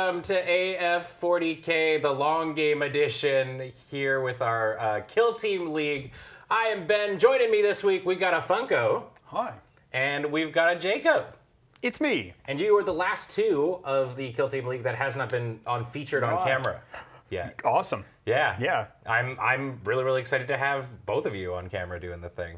welcome to AF40K, the long game edition, here with our Kill Team League. I am Ben. Joining me this week, we got a Funko. Hi. And we've got a Jacob. It's me. And you are the last two of the Kill Team League that has not been featured on camera yet. Awesome. Yeah. Yeah. I'm really excited to have both of you on camera doing the thing.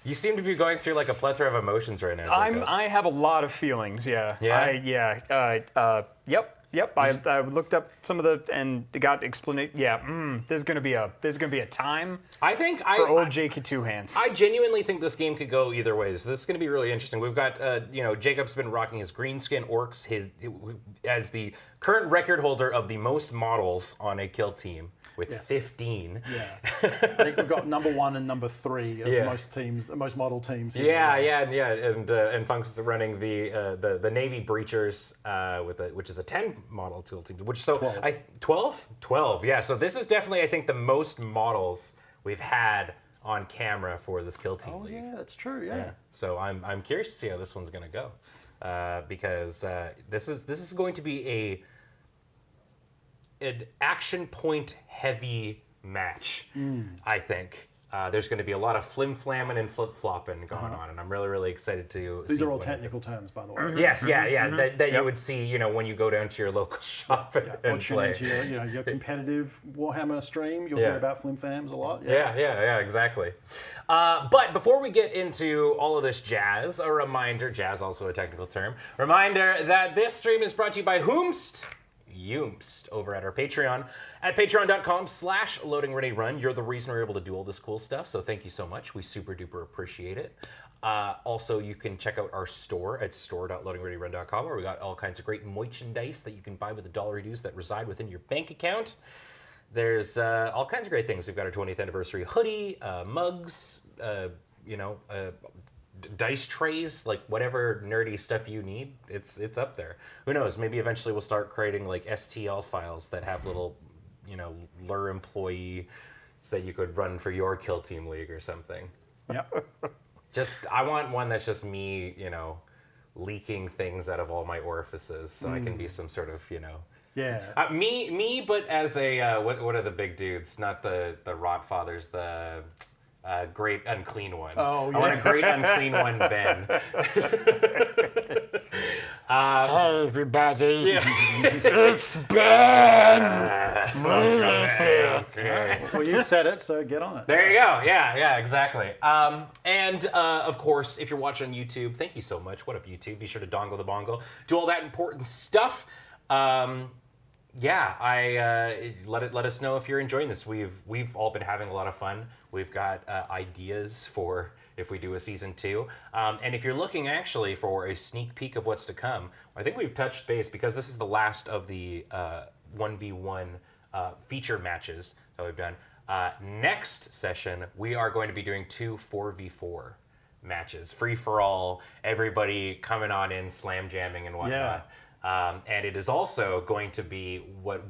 You seem to be going through like a plethora of emotions right now, Jacob. I have a lot of feelings. Yeah. Yeah? Yep. I looked up some of the and got explanation. Yeah. There's gonna be a time. I think for old Jakey Two Hands. I genuinely think this game could go either way. So this is going to be really interesting. We've got, Jacob's been rocking his Greenskin Orcs as the current record holder of the most models on a kill team with 15. Yeah. I think we've got number 1 and number 3 of most teams, most model teams. And Funk's running the Navy Breachers which is a 10 model kill team. 12. Yeah. So this is definitely, I think, the most models we've had on camera for this Kill Team League. Yeah, that's true. Yeah. So I'm curious to see how this one's going to go, because this is going to be an action point heavy match. I think. There's going to be a lot of flim-flamming and flip-flopping going on, and I'm really excited to These see are all technical terms, by the way. Yes, that you would see, when you go down to your local shop and play. Into your competitive Warhammer stream, you'll hear about flim-flams a lot. Yeah, exactly. But before we get into all of this jazz, a reminder, jazz also a technical term, reminder that this stream is brought to you by Whomst over at our Patreon at patreon.com/loadingreadyrun. You're the reason we're able to do all this cool stuff, so thank you so much. We super duper appreciate it. Also, you can check out our store at store.loadingreadyrun.com, where we got all kinds of great merchandise that you can buy with $1 dues that reside within your bank account. There's all kinds of great things. We've got our 20th anniversary hoodie, mugs, dice trays, like whatever nerdy stuff you need, it's up there. Who knows? Maybe eventually we'll start creating like STL files that have little, lure employee that you could run for your Kill Team League or something. Yeah. I want one that's just me, leaking things out of all my orifices, so I can be some sort of, Yeah. Me, but as a what are the big dudes? Not the Rotfathers, the great unclean one. Oh, yeah. I want a great unclean one, Ben. Hey everybody, it's Ben. Well, you said it, so get on it. There you go. Yeah, exactly. And of course, if you're watching on YouTube, thank you so much. What up, YouTube? Be sure to dongle the bongo. Do all that important stuff. Let us know if you're enjoying this. We've all been having a lot of fun. We've got ideas for if we do a season 2. And if you're looking actually for a sneak peek of what's to come, I think we've touched base because this is the last of the 1v1 feature matches that we've done. Next session, we are going to be doing 2 4v4 matches. Free for all, everybody coming on in, slam jamming and whatnot. Yeah. And it is also going to be what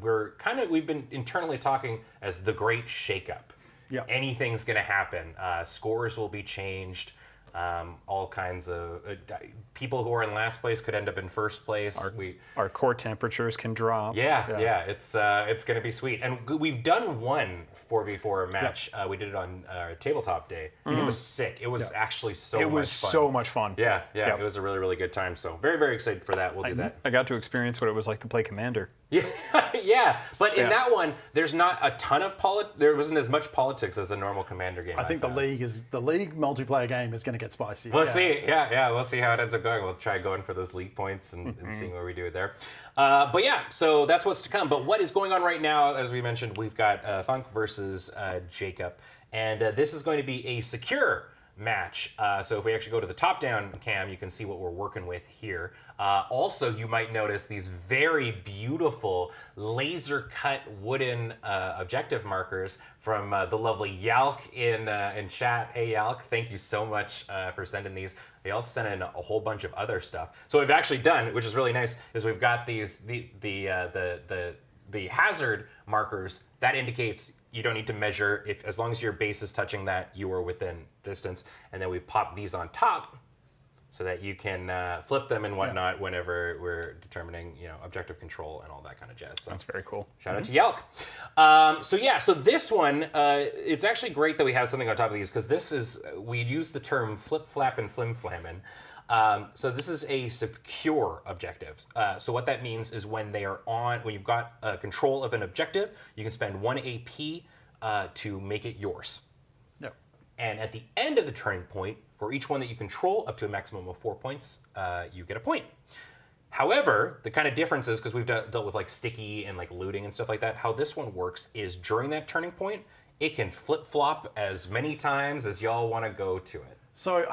we've been internally talking as the great shakeup. Yeah. Anything's going to happen. Scores will be changed. All kinds of people who are in last place could end up in first place. Our core temperatures can drop. Yeah. It's going to be sweet. And we've done one 4v4 match. We did it on Tabletop Day. And it was sick. It was actually so much fun. It was so much fun. Yeah. It was a really good time. So very excited for that. We'll do that. I got to experience what it was like to play Commander. Yeah. But in that one, there's not a ton of there wasn't as much politics as a normal Commander game. I think the league multiplayer game is going to get spicy. We'll see. Yeah. We'll see how it ends up going. We'll try going for those league points and seeing where we do it there. So that's what's to come. But what is going on right now, as we mentioned, we've got Funk versus Jacob. And this is going to be a secure match. So if we actually go to the top-down cam, you can see what we're working with here. Also, you might notice these very beautiful laser-cut wooden objective markers from the lovely Yalk in chat. Hey, Yalk, thank you so much for sending these. They also sent in a whole bunch of other stuff. So what we've actually done, which is really nice, is we've got these the hazard markers that indicates you don't need to measure as long as your base is touching that, you are within distance. And then we pop these on top so that you can flip them and whatnot whenever we're determining, objective control and all that kind of jazz. So That's very cool. shout out to Yelk. So this one, it's actually great that we have something on top of these because we use the term flip flap and flim flamming. So this is a secure objectives. So what that means is when you've got control of an objective, you can spend 1 AP to make it yours. Yep. And at the end of the turning point, for each one that you control, up to a maximum of 4 points, you get a point. However, the kind of difference is, because we've dealt with like sticky and like looting and stuff like that, how this one works is during that turning point, it can flip-flop as many times as y'all want to go to it. So,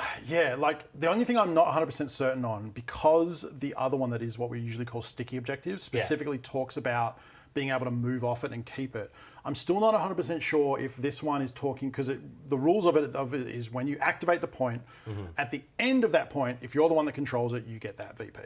like the only thing I'm not 100% certain on, because the other one that is what we usually call sticky objectives specifically talks about being able to move off it and keep it. I'm still not 100% sure if this one is talking, because the rules of it is when you activate the point, at the end of that point, if you're the one that controls it, you get that VP.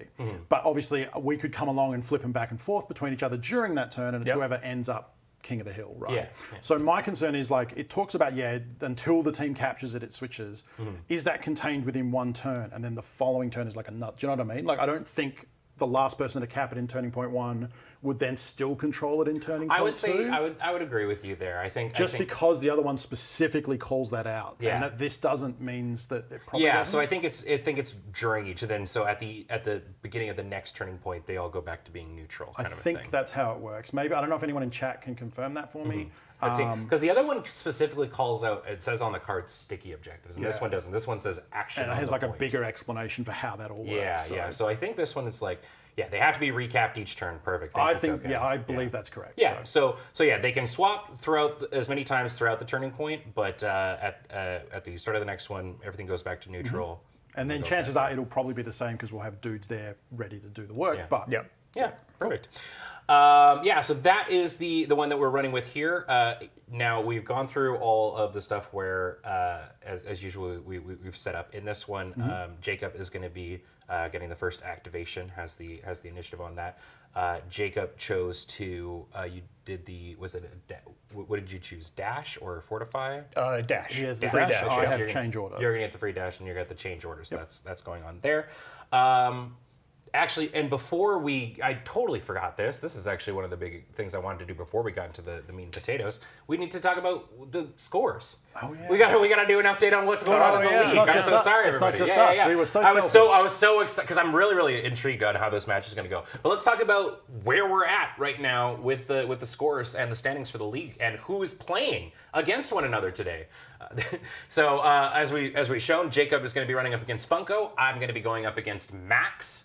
But obviously, we could come along and flip them back and forth between each other during that turn, and it's whoever ends up king of the hill, right? Yeah. So my concern is like, it talks about, until the team captures it, it switches. Is that contained within one turn? And then the following turn is like a nut. Do you know what I mean? Like, I don't think the last person to cap it in turning point 1 would then still control it in turning point 2. I would say I would agree with you there. I think because the other one specifically calls that out, and that this doesn't means that it probably doesn't. So I think it's during each, and then so at the beginning of the next turning point, they all go back to being neutral. I think that's how it works. Maybe I don't know if anyone in chat can confirm that for me. Let's see, because the other one specifically calls out. It says on the card sticky objectives, and this one doesn't. This one says action. And it has like a bigger explanation for how that all works. So I think this one is like, they have to be recapped each turn. Perfect. I believe that's correct. Yeah. So they can swap throughout as many times throughout the turning point, but at the start of the next one, everything goes back to neutral. And then chances are it'll probably be the same because we'll have dudes there ready to do the work. But yeah, perfect. So that is the one that we're running with here. Now we've gone through all of the stuff where, as usual, we've set up. In this one, Jacob is going to be getting the first activation. Has the initiative on that. Jacob chose to. You did what did you choose? Dash or fortify? Dash. He has the Free dash. dash. I have change order. You're gonna get the free dash, and you got the change order. So that's going on there. Actually, and before I totally forgot this. This is actually one of the big things I wanted to do before we got into the meat and potatoes. We need to talk about the scores. Oh yeah. We got to do an update on what's going on in the league. It's I'm so sorry, it's everybody. not just us. Yeah. We were so I was so excited because I'm really, really intrigued on how this match is going to go. But let's talk about where we're at right now with the scores and the standings for the league and who is playing against one another today. So as we've shown, Jacob is going to be running up against Funko. I'm going to be going up against Max.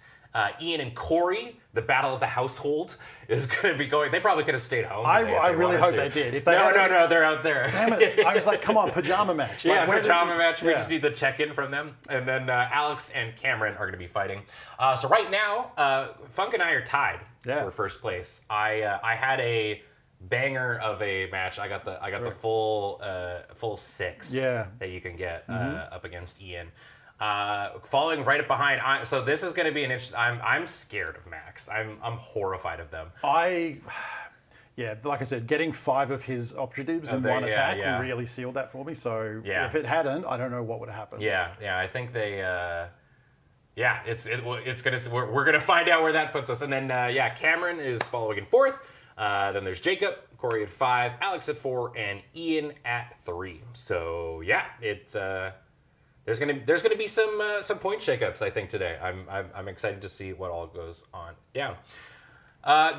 Ian and Corey, the battle of the household, is going to be going. They probably could have stayed home. I really hope they did. If they no, they're out there. Damn it! I was like, come on, pajama match. Like, pajama match. We just need the check-in from them, and then Alex and Cameron are going to be fighting. So right now, Funk and I are tied for first place. I had a banger of a match. I got the full 6 that you can get up against Ian. Following right up behind, so this is going to be an interesting. I'm scared of Max. I'm horrified of them. Like I said, getting 5 of his objectives in one attack really sealed that for me. So if it hadn't, I don't know what would have happened. Yeah, I think they. It's gonna. We're gonna find out where that puts us, and then Cameron is following in 4th. Then there's Jacob, Corey at 5, Alex at 4, and Ian at 3. So it's. There's gonna be some point shakeups, I think, today. I'm excited to see what all goes on down.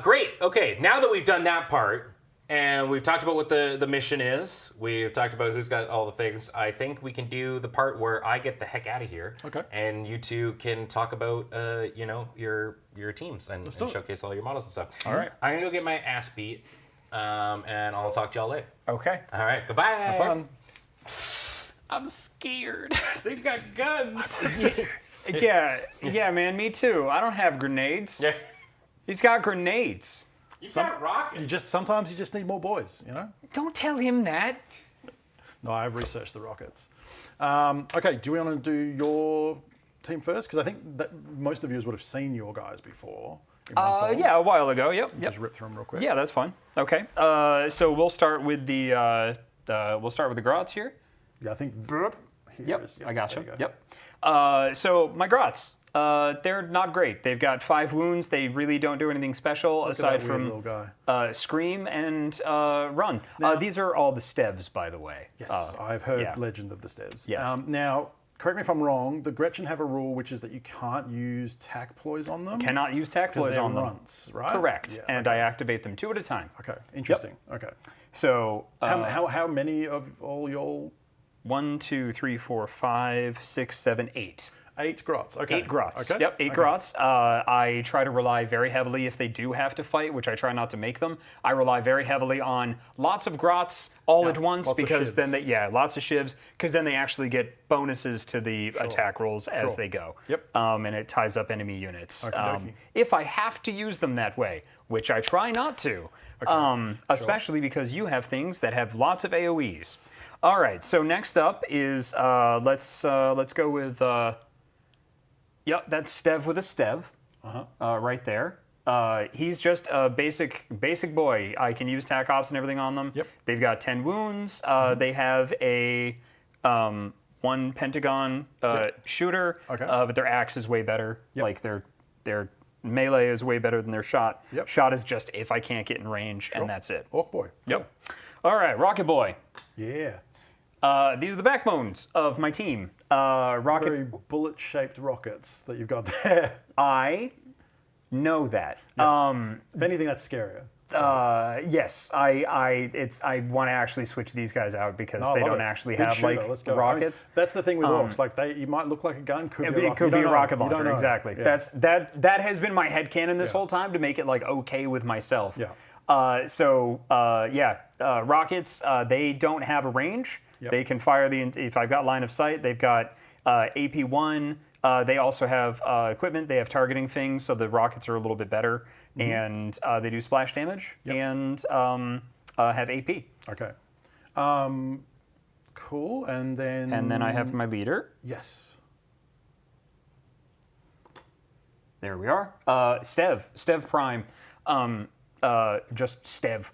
Great. Okay, now that we've done that part and we've talked about what the mission is, we've talked about who's got all the things. I think we can do the part where I get the heck out of here. Okay. And you two can talk about your teams and showcase all your models and stuff. All right. I'm gonna go get my ass beat, and I'll talk to y'all later. Okay. All right. Goodbye. Have fun. I'm scared. They've got guns. Yeah, man, me too. I don't have grenades. Yeah. He's got grenades. You've got rockets. Sometimes you just need more boys, you know? Don't tell him that. No, I've researched the rockets. Okay, do we want to do your team first? Because I think that most of you would have seen your guys before. A while ago. Yep. Just rip through them real quick. Yeah, that's fine. Okay. So we'll start with the Grots here. Yeah, I think. Yep, I gotcha. Yep. So my grots, they're not great. They've got 5 wounds. They really don't do anything special aside that weird from little guy. scream and run. These are all the stevs, by the way. Yes, I've heard yeah. legend of the stevs. Yes. Now, correct me if I'm wrong, the Gretchen have a rule which is that you can't use tack ploys on them. Cannot use tack ploys on them. Runts, right? Correct. Yeah, and I activate them 2 at a time. Okay, interesting. Okay. So How many of all your 1, 2, 3, 4, 5, 6, 7, 8. 8 grots? Okay. 8 grots. Okay. Yep, 8 grots. I try to rely very heavily if they do have to fight, which I try not to make them. I rely very heavily on lots of grots all at once lots of because then shivs. lots of shivs because then they actually get bonuses to the attack rolls as they go. Yep. And it ties up enemy units. Okey-dokey. If I have to use them that way, which I try not to, especially because you have things that have lots of AoEs. All right. So next up is let's go with. Yep, that's Stev with a Stev, right there. He's just a basic boy. I can use tac ops and everything on them. Yep. They've got 10 wounds. They have a 1 pentagon shooter, but their axe is way better. Yep. Like their melee is way better than their shot. Yep. Shot is just if I can't get in range, and that's it. Orc boy. Yep. All right, Rocket Boy. Yeah. These are the backbones of my team. Rocket. Very bullet-shaped rockets that you've got there. I know that. If anything, that's scarier. Yes, I want to actually switch these guys out because they don't actually Big have shooter, like let's go. rockets. I mean, that's the thing with orcs. Like you might look like a gun, could be a rocket. It could be a rocket launcher, exactly. Yeah. That has been my headcanon this whole time to make it like okay with myself. Yeah. Rockets, they don't have a range. Yep. They can fire if I've got line of sight, they've got AP1. They also have equipment. They have targeting things, so the rockets are a little bit better, and they do splash damage and have AP. Okay. Cool. And then I have my leader. Yes. There we are. Stev Prime. Just Stev.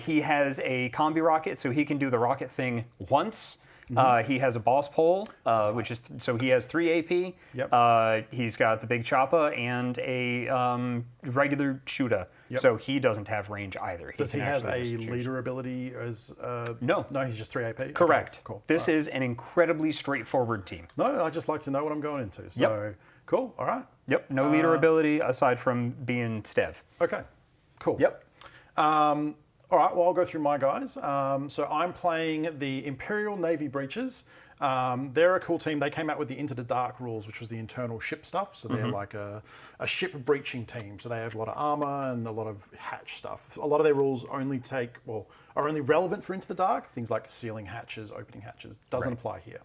He has a combi rocket, so he can do the rocket thing once. He has a boss pole, which is so he has 3 AP. Yep. He's got the big choppa and a regular shooter, so he doesn't have range either. Does he have a leader ability as? No. No, he's just 3 AP. Correct. Okay, cool. This is an incredibly straightforward team. No, I just like to know what I'm going into. So cool. All right. Yep. No leader ability aside from being Stev. Okay. Cool. Yep. All right, well, I'll go through my guys. So I'm playing the Imperial Navy Breaches. They're a cool team. They came out with the Into the Dark rules, which was the internal ship stuff. So they're like a ship breaching team. So they have a lot of armor and a lot of hatch stuff. A lot of their rules are only relevant for Into the Dark. Things like sealing hatches, opening hatches. Doesn't apply here.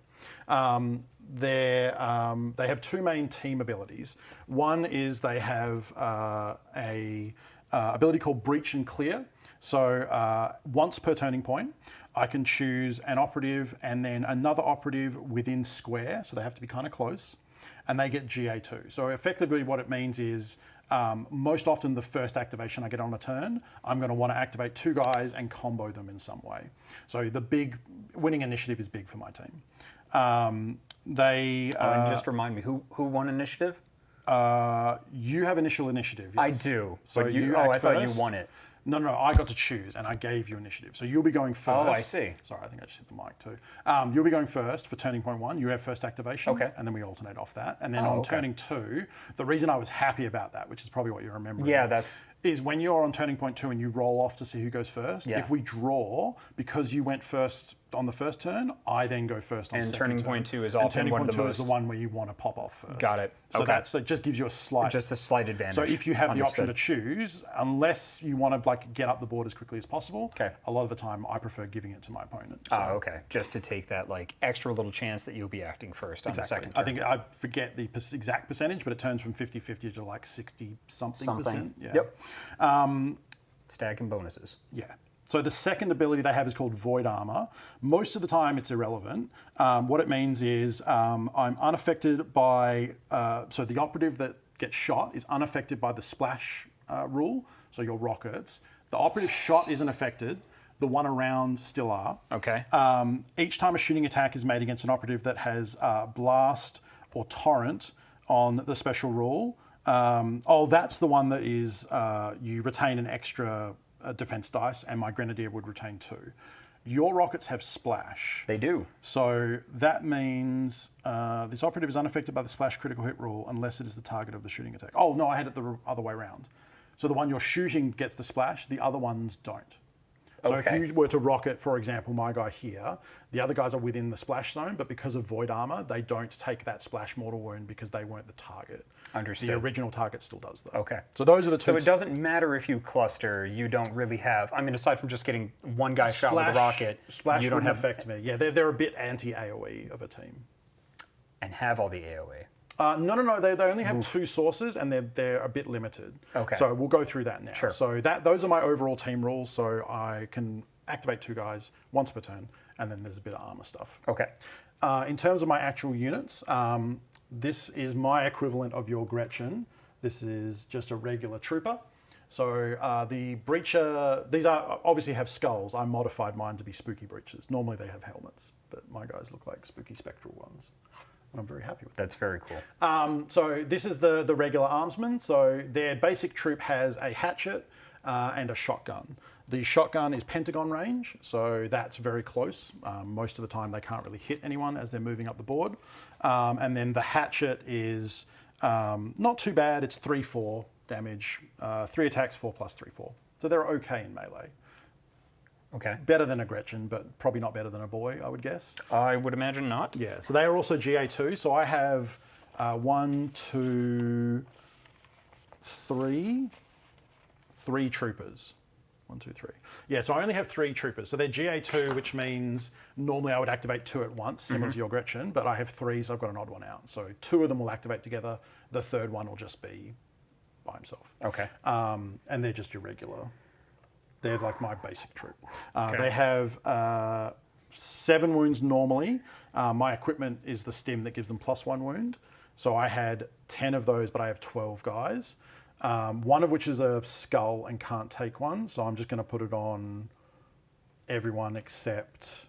They have 2 main team abilities. One is they have a ability called Breach and Clear. So once per turning point, I can choose an operative and then another operative within square, so they have to be kind of close, and they get GA2. So effectively what it means is most often the first activation I get on a turn, I'm going to want to activate 2 guys and combo them in some way. So the big winning initiative is big for my team. And just remind me, who won initiative? You have initial initiative. Yes. I do. So but you I act thought first. you won it. No, I got to choose, and I gave you initiative. So you'll be going first. Oh, I see. Sorry, I think I just hit the mic too. You'll be going first for turning point 1. You have first activation, Okay. and then we alternate off that. And then on turning 2, the reason I was happy about that, which is probably what you're remembering, is when you're on turning point 2 and you roll off to see who goes first. Yeah. If we draw, because you went first on the first turn, I then go first on the second turn. And turning point 2 is and often turning one point of the 2 most. is the one where you want to pop off first. Got it. So Okay. it just gives you a slight advantage. So if you have the option to choose, unless you want to get up the board as quickly as possible, a lot of the time I prefer giving it to my opponent. So, okay. Just to take that extra little chance that you'll be acting first on the second turn. I think I forget the exact percentage, but it turns from 50-50 to 60-something%. Yeah. Yep. Stacking bonuses. Yeah. So the second ability they have is called Void Armor. Most of the time it's irrelevant. What it means is I'm unaffected by, so the operative that gets shot is unaffected by the splash rule, so your rockets. The operative shot isn't affected. The one around still are. Okay. Each time a shooting attack is made against an operative that has Blast, or torrent on the special rule. Oh, that's the one that is you retain an extra defense dice, and my grenadier would retain 2. Your rockets have splash. They do. So that means this operative is unaffected by the splash critical hit rule unless it is the target of the shooting attack. Oh, no, I had it the other way around. So the one you're shooting gets the splash, the other ones don't. So Okay. if you were to rocket, for example, my guy here, the other guys are within the splash zone, but because of void armor, they don't take that splash mortal wound because they weren't the target. Understood. The original target still does though. Okay. So those are the two. So it doesn't matter if you cluster, you don't really have, I mean, aside from just getting one guy shot with a rocket, Splash you don't wouldn't have, affect me. Yeah, they're a bit anti-AoE of a team. and have all the AoE. No. They only have 2 sources, and they're a bit limited. Okay. So we'll go through that now. Sure. So those are my overall team rules. So I can activate 2 guys once per turn, and then there's a bit of armor stuff. Okay. In terms of my actual units, this is my equivalent of your Gretchen. This is just a regular trooper. So the breacher, these are obviously have skulls. I modified mine to be spooky breachers. Normally they have helmets, but my guys look like spooky spectral ones. And I'm very happy with that. That's very cool. So this is the regular armsman. So their basic troop has a hatchet and a shotgun. The shotgun is pentagon range, so that's very close. Most of the time they can't really hit anyone as they're moving up the board. And then the hatchet is not too bad. It's 3/4 damage, 3 attacks, 4 plus 3/4. So they're okay in melee. Okay. Better than a Gretchen, but probably not better than a boy, I would guess. I would imagine not. Yeah, so they are also GA2. So I have 1, 2, 3 troopers. 1, 2, 3. Yeah, so I only have 3 troopers. So they're GA2, which means normally I would activate 2 at once, similar to your Gretchen, but I have 3, so I've got an odd one out. So 2 of them will activate together. The third one will just be by himself. Okay. And they're just irregular. They're like my basic troop. They have 7 wounds normally. My equipment is the stim that gives them +1 wound. So I had 10 of those, but I have 12 guys. One of which is a skull and can't take one. So I'm just going to put it on everyone except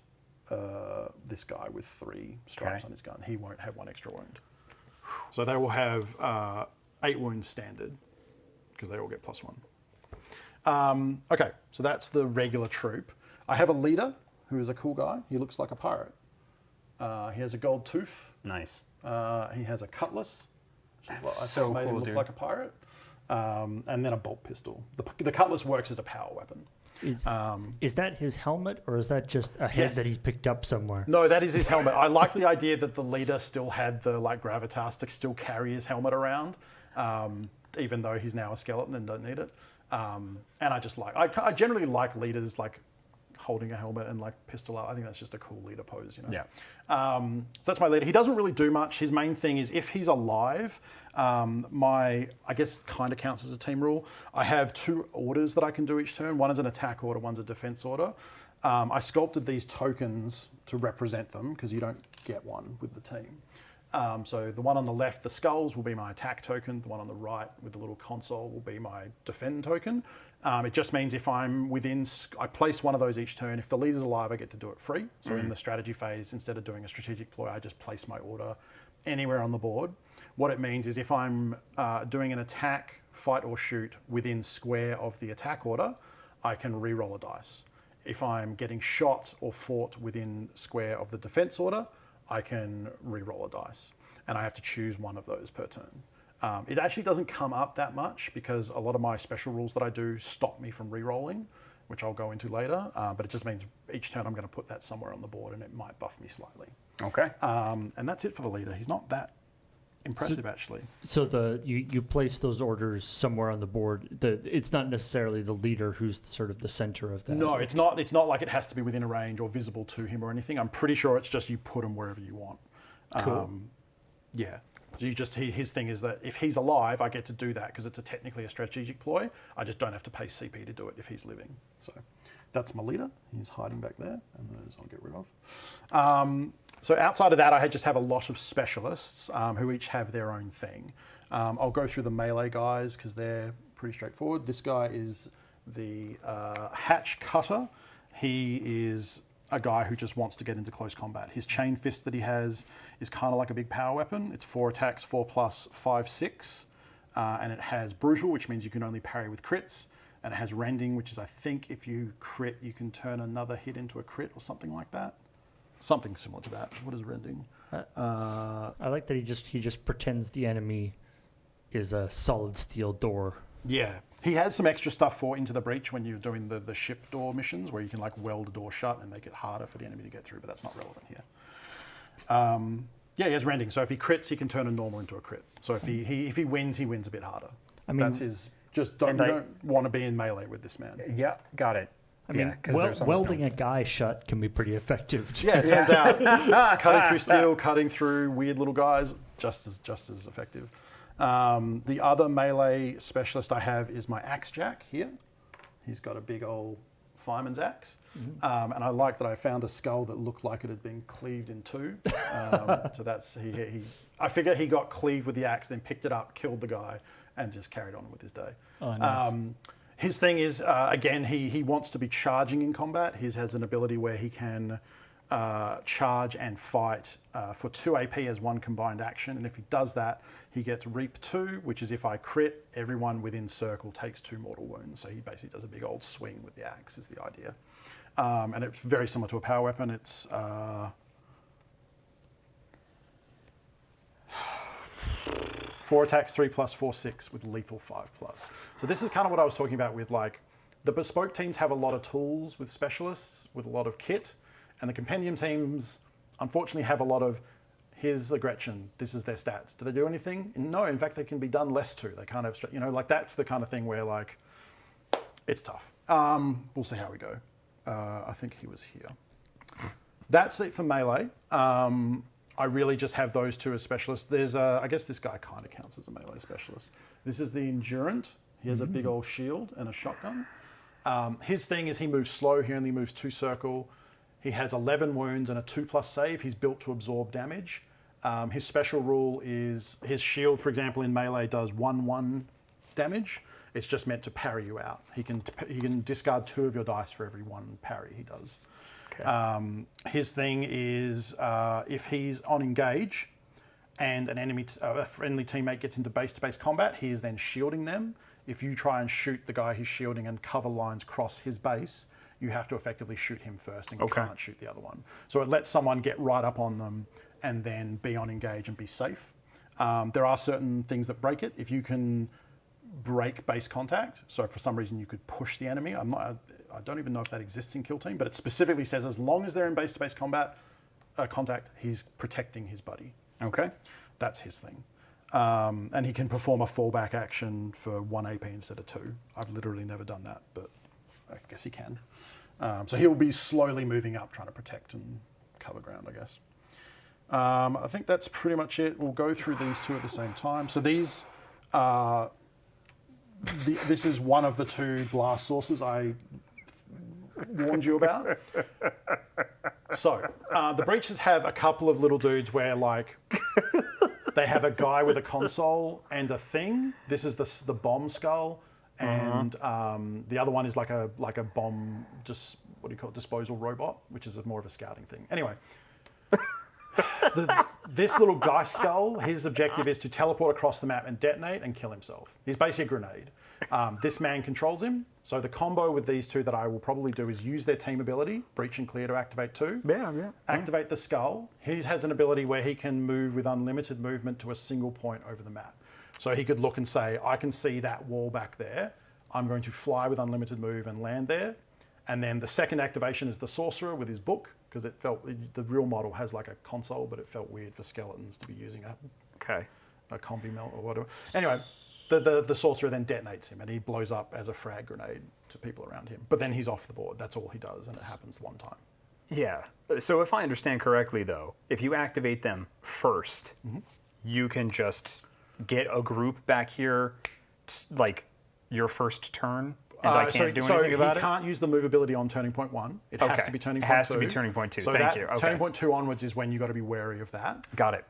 this guy with 3 stripes on his gun. He won't have 1 extra wound. So they will have 8 wounds standard because they all get +1. Okay, so that's the regular troop. I have a leader who is a cool guy. He looks like a pirate. He has a gold tooth. Nice. He has a cutlass. That's I so thought made him cool, look dude. like a pirate. And then a bolt pistol. The cutlass works as a power weapon. Is that his helmet, or is that just a head Yes. that he picked up somewhere? No, that is his helmet. I like the idea that the leader still had the gravitas to still carry his helmet around, even though he's now a skeleton and don't need it. And I just I generally like leaders holding a helmet and pistol out. I think that's just a cool leader pose, Yeah. So that's my leader. He doesn't really do much. His main thing is if he's alive, I guess kind of counts as a team rule. I have 2 orders that I can do each turn. One is an attack order, one's a defense order. I sculpted these tokens to represent them because you don't get one with the team. So the one on the left, the skulls, will be my attack token. The one on the right with the little console will be my defend token. It just means if I'm I place one of those each turn. If the leader's alive, I get to do it free. So in the strategy phase, instead of doing a strategic ploy, I just place my order anywhere on the board. What it means is if I'm doing an attack, fight or shoot within square of the attack order, I can re-roll a dice. If I'm getting shot or fought within square of the defense order, I can re-roll a dice, and I have to choose one of those per turn. It actually doesn't come up that much because a lot of my special rules that I do stop me from re-rolling, which I'll go into later, but it just means each turn I'm going to put that somewhere on the board and it might buff me slightly. Okay. And that's it for the leader. He's not that impressive, actually. So you place those orders somewhere on the board. It's not necessarily the leader who's sort of the center of that. No, it's not. It's not like it has to be within a range or visible to him or anything. I'm pretty sure it's just you put him wherever you want. Cool. Yeah. So his thing is that if he's alive, I get to do that because it's technically a strategic ploy. I just don't have to pay CP to do it if he's living. So that's my leader. He's hiding back there, and those I'll get rid of. So outside of that, I just have a lot of specialists who each have their own thing. I'll go through the melee guys because they're pretty straightforward. This guy is the hatch cutter. He is a guy who just wants to get into close combat. His chain fist that he has is kind of like a big power weapon. It's 4 attacks, 4+, 5, 6. And it has brutal, which means you can only parry with crits. And it has rending, which is, I think, if you crit, you can turn another hit into a crit or something like that. Something similar to that. What is rending? I like that he just pretends the enemy is a solid steel door. Yeah. He has some extra stuff for Into the Breach when you're doing the ship door missions, where you can like weld a door shut and make it harder for the enemy to get through, but that's not relevant here. Yeah, he has rending. So if he crits, he can turn a normal into a crit. So if he wins, he wins a bit harder. I mean, that's his. Just don't want to be in melee with this man. Yeah, got it. I mean, welding a guy shut can be pretty effective. Yeah, it turns out cutting through steel, cutting through weird little guys, just as effective. The other melee specialist I have is my Axe Jack here. He's got a big old fireman's axe. Mm-hmm. And I like that I found a skull that looked like it had been cleaved in two. So that's, I figure he got cleaved with the axe, then picked it up, killed the guy, and just carried on with his day. Oh, nice. His thing is, again, he wants to be charging in combat. He has an ability where he can charge and fight for 2 AP as one combined action. And if he does that, he gets Reap 2, which is if I crit, everyone within circle takes 2 mortal wounds. So he basically does a big old swing with the axe is the idea. And it's very similar to a power weapon. It's 4 attacks, 3+, 4, 6 with lethal 5+. So this is kind of what I was talking about with like, the bespoke teams have a lot of tools with specialists, with a lot of kit, and the compendium teams unfortunately have a lot of, here's the Gretchen, this is their stats. Do they do anything? No, in fact, they can be done less to. They kind of, like that's the kind of thing where like, it's tough. We'll see how we go. I think he was here. That's it for melee. I really just have those 2 as specialists. There's, I guess this guy kind of counts as a melee specialist. This is the Endurant. He has a big old shield and a shotgun. His thing is he moves slow. He only moves 2 circle. He has 11 wounds and a 2+ save. He's built to absorb damage. His special rule is his shield, for example, in melee does 1/1 damage. It's just meant to parry you out. He can discard 2 of your dice for every 1 parry he does. Okay. His thing is if he's on engage and an enemy, a friendly teammate gets into base-to-base combat, he is then shielding them. If you try and shoot the guy he's shielding and cover lines cross his base, you have to effectively shoot him first and you can't shoot the other one. So it lets someone get right up on them and then be on engage and be safe. There are certain things that break it. If you can break base contact, so for some reason you could push the enemy, I don't even know if that exists in Kill Team, but it specifically says as long as they're in base-to-base combat contact, he's protecting his buddy. Okay. That's his thing. And he can perform a fallback action for 1 AP instead of 2. I've literally never done that, but I guess he can. So he'll be slowly moving up, trying to protect and cover ground, I guess. I think that's pretty much it. We'll go through these 2 at the same time. So these are... this is one of the 2 blast sources I warned you about. So, the breaches have a couple of little dudes where, like, they have a guy with a console and a thing. This is the bomb skull, and the other one is like a bomb, just what do you call it, disposal robot, which is more of a scouting thing. Anyway, this little guy skull, his objective is to teleport across the map and detonate and kill himself. He's basically a grenade. This man controls him. So the combo with these 2 that I will probably do is use their team ability, Breach and Clear to activate 2. Yeah. Activate the skull. He has an ability where he can move with unlimited movement to a single point over the map. So he could look and say, I can see that wall back there. I'm going to fly with unlimited move and land there. And then the second activation is the Sorcerer with his book, because the real model has like a console, but it felt weird for skeletons to be using a combi melt or whatever. Anyway, the Sorcerer then detonates him and he blows up as a frag grenade to people around him. But then he's off the board. That's all he does, and it happens 1 time. Yeah. So if I understand correctly, though, if you activate them first, you can just get a group back here, like your first turn, and I can't do anything about it? So he can't use the movability on turning point 1. It has to be turning point 2. It has to be turning point 2. So Thank you. Okay. Turning point 2 onwards is when you got to be wary of that. Got it.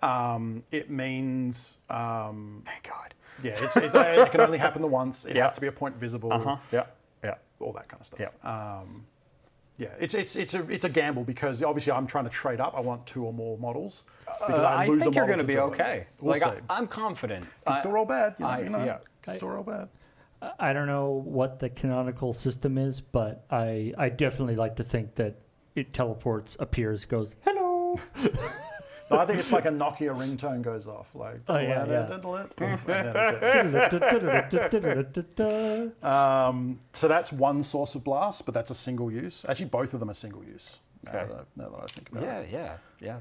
It means... Thank God. Yeah, it can only happen the once. It has to be a point visible. Yeah. All that kind of stuff. Yeah. Yeah, it's a gamble because obviously I'm trying to trade up. I want 2 or more models because I lose think a you're model going to be do it. okay. We'll see. I'm confident. Can still roll bad. You know, yeah. Can still roll bad. I don't know what the canonical system is, but I definitely like to think that it teleports, appears, goes, hello. No, I think it's like a Nokia ringtone goes off. Like, Oh, yeah. So that's one source of blast, but that's a single use. Actually, both of them are single use. Okay. Now that I think about it. Yeah.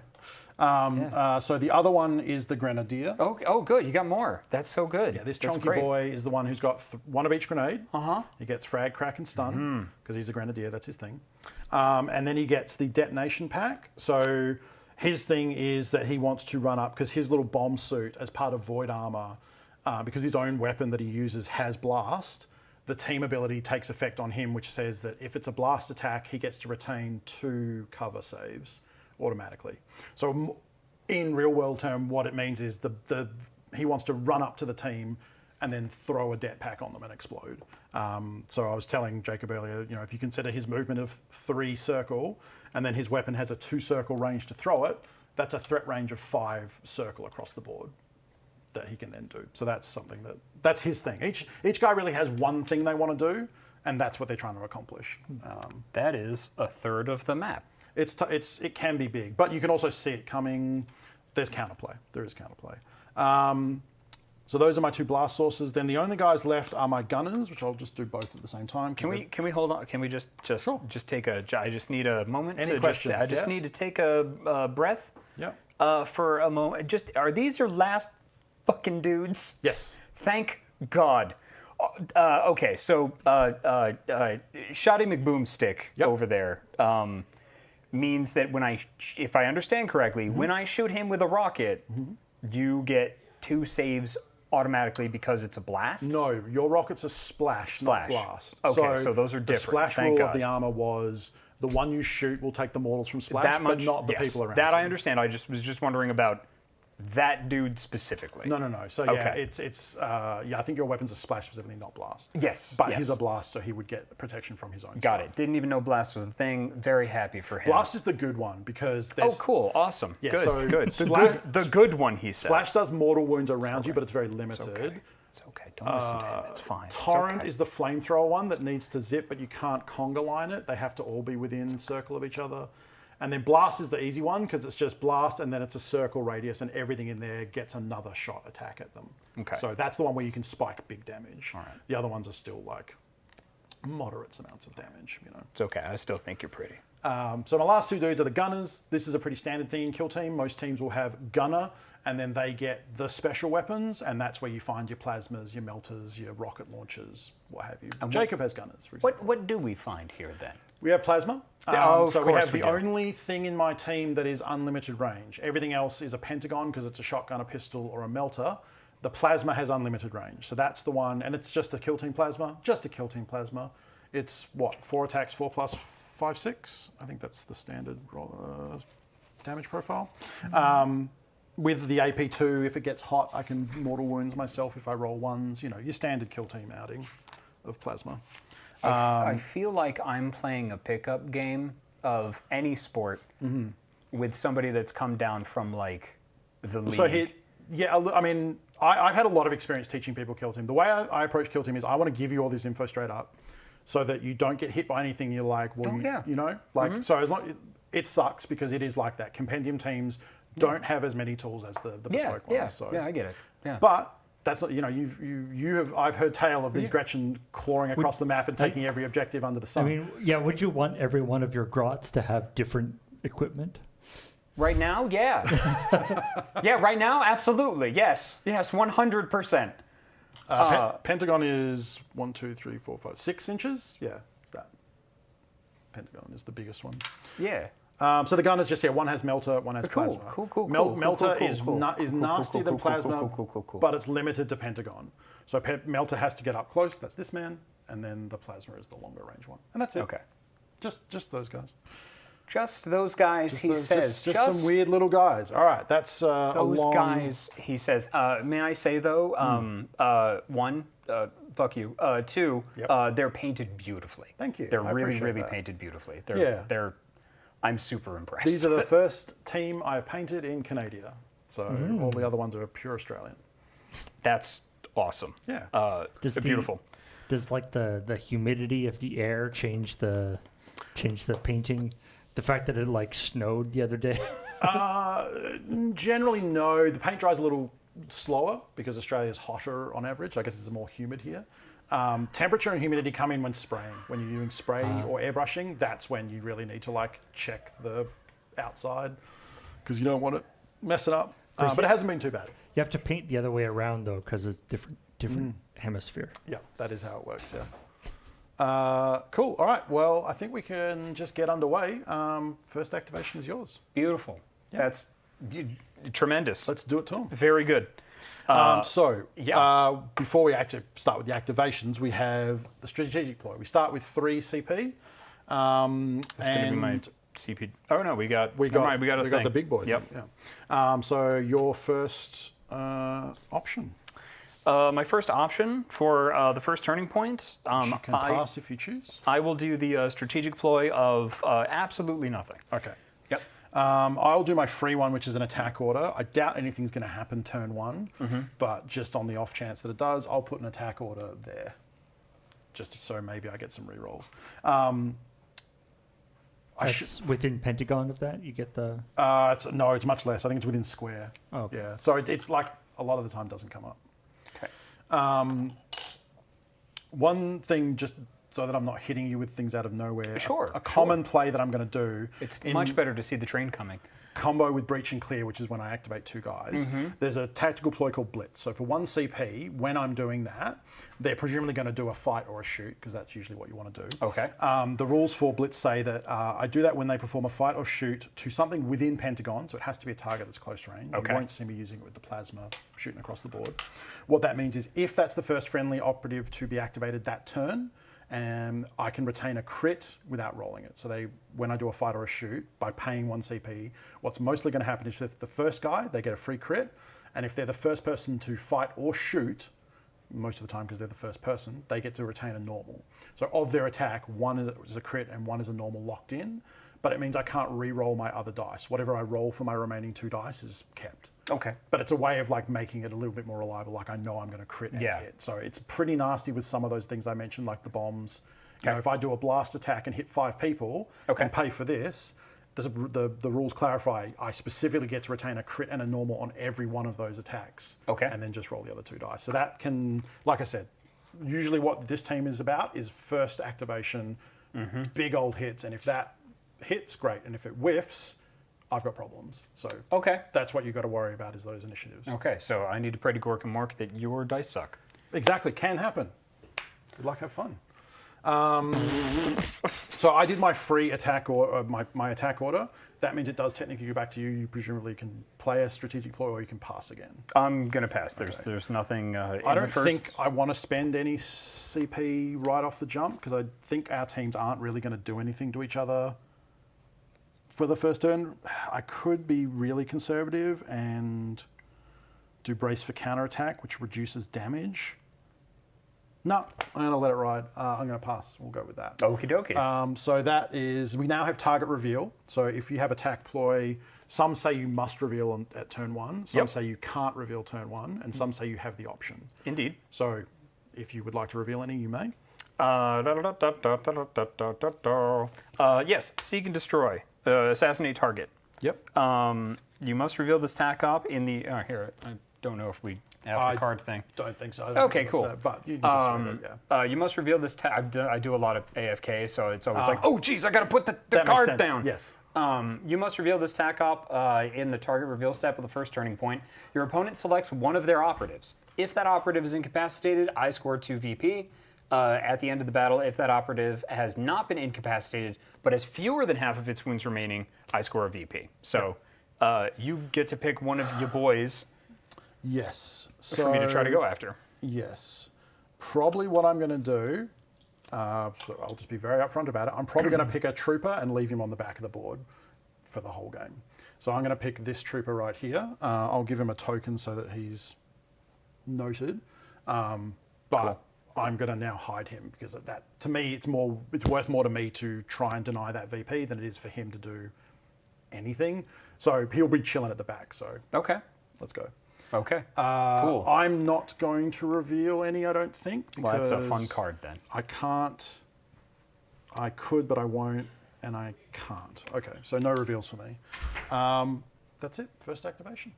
So the other one is the Grenadier. Oh, good. You got more. That's so good. Yeah, this That's chunky great. boy is the one who's got one of each grenade. Uh-huh. He gets frag, crack, and stun because he's a Grenadier. That's his thing. And then he gets the detonation pack. So his thing is that he wants to run up because his little bomb suit, as part of void armor, because his own weapon that he uses has blast. The team ability takes effect on him, which says that if it's a blast attack, he gets to retain 2 cover saves automatically. So in real world term, what it means is he wants to run up to the team and then throw a det pack on them and explode. So I was telling Jacob earlier, if you consider his movement of 3 circle, and then his weapon has a 2 circle range to throw it, that's a threat range of 5 circle across the board that he can then do. So that's something that's his thing. Each guy really has one thing they want to do, and that's what they're trying to accomplish. That is a third of the map. It can be big, but you can also see it coming. There's counterplay. There is counterplay. So those are my 2 blast sources. Then the only guys left are my gunners, which I'll just do both at the same time. Can we hold on? Can we just take a? I just need a moment. Any questions? I just need to take a breath. Yeah. For a moment. Are these your last fucking dudes? Yes. Thank God. Okay, so Shoddy McBoomstick over there means that if I understand correctly, when I shoot him with a rocket, you get 2 saves automatically because it's a blast? No, your rocket's a splash, not blast. Okay, so those are different. The splash Thank rule God. of the armor was the one you shoot will take the mortals from splash, but not the people around. That you. I understand. I was just wondering about that dude specifically. No. So yeah, Okay. it's I think your weapon's a splash specifically, not blast. Yes, But yes. he's a blast, so he would get protection from his own Got stuff. it. Didn't even know blast was a thing. Very happy for him. Blast is the good one because Oh, there's cool. Awesome. Yeah, good. so Good. Spla- The good one, he said. Splash does mortal wounds around you, but it's very limited. Okay. It's okay. Don't listen to him. It's fine. It's Torrent okay. is the flamethrower one that needs to zip, but you can't conga line it. They have to all be within circle of each other. And then blast is the easy one because it's just blast and then it's a circle radius and everything in there gets another shot attack at them. Okay. So that's the one where you can spike big damage. All right. The other ones are still like moderate amounts of damage, It's okay. I still think you're pretty. So my last 2 dudes are the gunners. This is a pretty standard thing in Kill Team. Most teams will have gunner, and then they get the special weapons, and that's where you find your plasmas, your melters, your rocket launchers, what have you. Jacob has gunners, for example. What do we find here then? We have plasma. Of so we course have we the do. only thing in my team that is unlimited range. Everything else is a pentagon because it's a shotgun, a pistol, or a melter. The plasma has unlimited range. So that's the one, and it's just a Kill Team plasma. Just a Kill Team plasma. It's 4 attacks, 4 plus 5, 6. I think that's the standard damage profile. With the AP2, if it gets hot, I can mortal wounds myself if I roll 1s. Your standard Kill Team outing of plasma. I feel like I'm playing a pickup game of any sport with somebody that's come down from like the league. So I've had a lot of experience teaching people Kill Team. The way I approach Kill Team is I want to give you all this info straight up so that you don't get hit by anything. You're like, so as long it sucks because it is like that. Compendium teams don't have as many tools as the bespoke ones. So. I get it. Yeah. But that's not, I've heard tale of these Gretchen clawing across the map and taking every objective under the sun. Would you want every one of your grots to have different equipment? Right now, yeah. Yeah, right now, absolutely. Yes, 100%. Pentagon is 1, 2, 3, 4, 5, 6 inches. Yeah, it's that. Pentagon is the biggest one. Yeah. So the gun is just one has melter, one has plasma. Cool. Melter is nastier than plasma, but it's limited to pentagon. So melter has to get up close. That's this man, and then the plasma is the longer range one, and that's it. Okay. Just those guys. Just those guys, he says. Just some weird little guys. All right, that's those guys, he says. May I say, though, one, fuck you. Two, they're painted beautifully. Thank you. They're I really, appreciate really that. painted beautifully. I'm super impressed. These are the first team I've painted in Canada. So all the other ones are pure Australian. That's awesome. Yeah. Does beautiful. Does like the humidity of the air change the painting? The fact that it like snowed the other day. Generally, no. The paint dries a little slower because Australia's hotter on average. I guess it's more humid here. Temperature and humidity come in when spraying. When you're doing spray or airbrushing, that's when you really need to like check the outside because you don't want to mess it up. But it hasn't been too bad. You have to paint the other way around though because it's different hemisphere. Yeah, that is how it works. Yeah. Cool. All right. Well, I think we can just get underway. First activation is yours. Beautiful. Yeah. That's tremendous. Let's do it to them. Very good. Before we actually start with the activations, we have the strategic ploy. We start with 3 CP. It's going to be my CP. Oh no, we got the big boys. Yep. Yeah. So your first option. My first option for the first turning point. You can pass if you choose. I will do the strategic ploy of absolutely nothing. Okay. Yep. I'll do my free one, which is an attack order. I doubt anything's going to happen turn 1, but just on the off chance that it does, I'll put an attack order there, just so maybe I get some rerolls. That's within Pentagon of that? You get the... no, it's much less. I think it's within square. Oh, okay. Yeah. So it's like a lot of the time doesn't come up. Okay. One thing, just so that I'm not hitting you with things out of nowhere. Sure. A common play that I'm going to do. It's much better to see the train coming. Combo with Breach and Clear, which is when I activate 2 guys. There's a tactical ploy called Blitz. So for 1 CP, when I'm doing that, they're presumably going to do a fight or a shoot, because that's usually what you want to do. Okay. The rules for Blitz say that I do that when they perform a fight or shoot to something within Pentagon, so it has to be a target that's close range. Okay. You won't see me using it with the plasma shooting across the board. What that means is if that's the first friendly operative to be activated that turn, and I can retain a crit without rolling it. So when I do a fight or a shoot, by paying 1 CP, what's mostly going to happen is if the first guy, they get a free crit, and if they're the first person to fight or shoot, most of the time because they're the first person, they get to retain a normal. So of their attack, 1 is a crit and 1 is a normal locked in, but it means I can't re-roll my other dice. Whatever I roll for my remaining 2 dice is kept. Okay. But it's a way of like making it a little bit more reliable. Like I know I'm going to crit and hit. So it's pretty nasty with some of those things I mentioned, like the bombs. You know, if I do a blast attack and hit 5 people and pay for this, the rules clarify I specifically get to retain a crit and a normal on every one of those attacks. Okay. And then just roll the other 2 dice. So that can, like I said, usually what this team is about is first activation, big old hits, and if that hits, great. And if it whiffs, I've got problems. So that's what you've got to worry about is those initiatives. Okay, so I need to pray to Gork and Mark that your dice suck. Exactly, can happen. Good luck, have fun. So I did my free attack or my attack order. That means it does technically go back to you. You presumably can play a strategic ploy or you can pass again. I'm gonna pass. There's nothing. I don't think I want to spend any CP right off the jump because I think our teams aren't really going to do anything to each other for the first turn. I could be really conservative and do brace for counterattack, which reduces damage. No, I'm going to let it ride. I'm going to pass. We'll go with that. Okie dokie. So that is, we now have target reveal. So if you have attack ploy, some say you must reveal at turn 1, some say you can't reveal turn 1, and some say you have the option. Indeed. So if you would like to reveal any, you may. Yes, seek and destroy. Assassinate target. Yep. You must reveal this tac op in the. Here, I don't know if we have the card thing. Don't think so. Okay, cool. But you can just read it, yeah. You must reveal this tac. I do a lot of AFK, so it's always like, oh, geez, I got to put the card down. Yes. You must reveal this tac op in the target reveal step of the first turning point. Your opponent selects one of their operatives. If that operative is incapacitated, I score 2 VP. At the end of the battle, if that operative has not been incapacitated, but has fewer than half of its wounds remaining, I score a VP. So you get to pick one of your boys. Yes. For me to try to go after. Yes. Probably what I'm going to do So I'll just be very upfront about it. I'm probably going to pick a trooper and leave him on the back of the board for the whole game. So I'm going to pick this trooper right here. I'll give him a token so that he's noted. But I'm going to now hide him because that, to me, it's worth more to me to try and deny that VP than it is for him to do anything. So he'll be chilling at the back. So Okay. let's go. Okay. Cool. I'm not going to reveal any, I don't think. Well, that's a because fun card then. I can't. I could, but I won't, and I can't. Okay, so no reveals for me. That's it. First activation.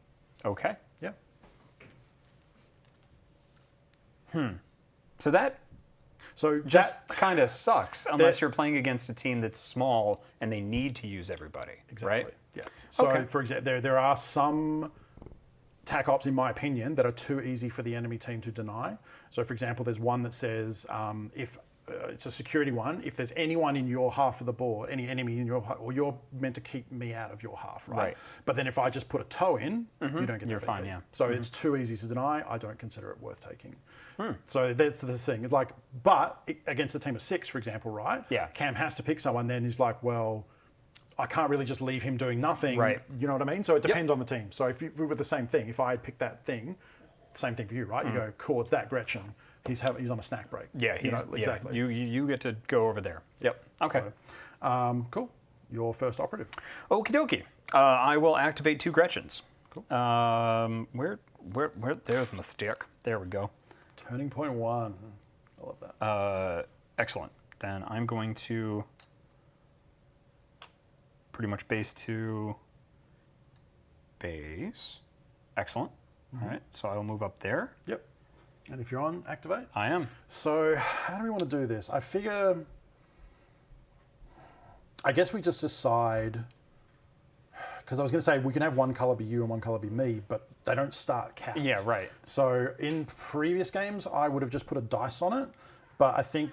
Okay. Yeah. So that So just that, kind of sucks unless you're playing against a team that's small and they need to use everybody, exactly. right? Yes. So Okay. for example, there are some tac ops, in my opinion, that are too easy for the enemy team to deny. So for example, there's one that says if it's a security one. If there's anyone in your half of the board, any enemy in your half, or you're meant to keep me out of your half, right? Right. But then if I just put a toe in, you don't get You're the fine, VP. yeah. So it's too easy to deny. I don't consider it worth taking. So that's the thing. It's like, but against a team of 6, for example, right? Yeah. Cam has to pick someone. Then he's like, well, I can't really just leave him doing nothing. Right. You know what I mean? So it depends on the team. So if we were the same thing, if I had picked that thing, same thing for you, right? You go, cool, it's that Gretchen. He's on a snack break. Yeah, You know, exactly. Yeah, you get to go over there. Yep. Okay. So, cool. Your first operative. Okie dokie. I will activate 2 Gretchens. Cool. Where? There's my stick. There we go. Turning point 1. I love that. Excellent. Then I'm going to pretty much base 2 base. Excellent. All right. So I will move up there. Yep. And if you're on, activate. I am. So how do we want to do this? I guess we just decide, because I was going to say we can have one color be you and one color be me, but they don't start capped. Yeah, right. So in previous games, I would have just put a dice on it, but I think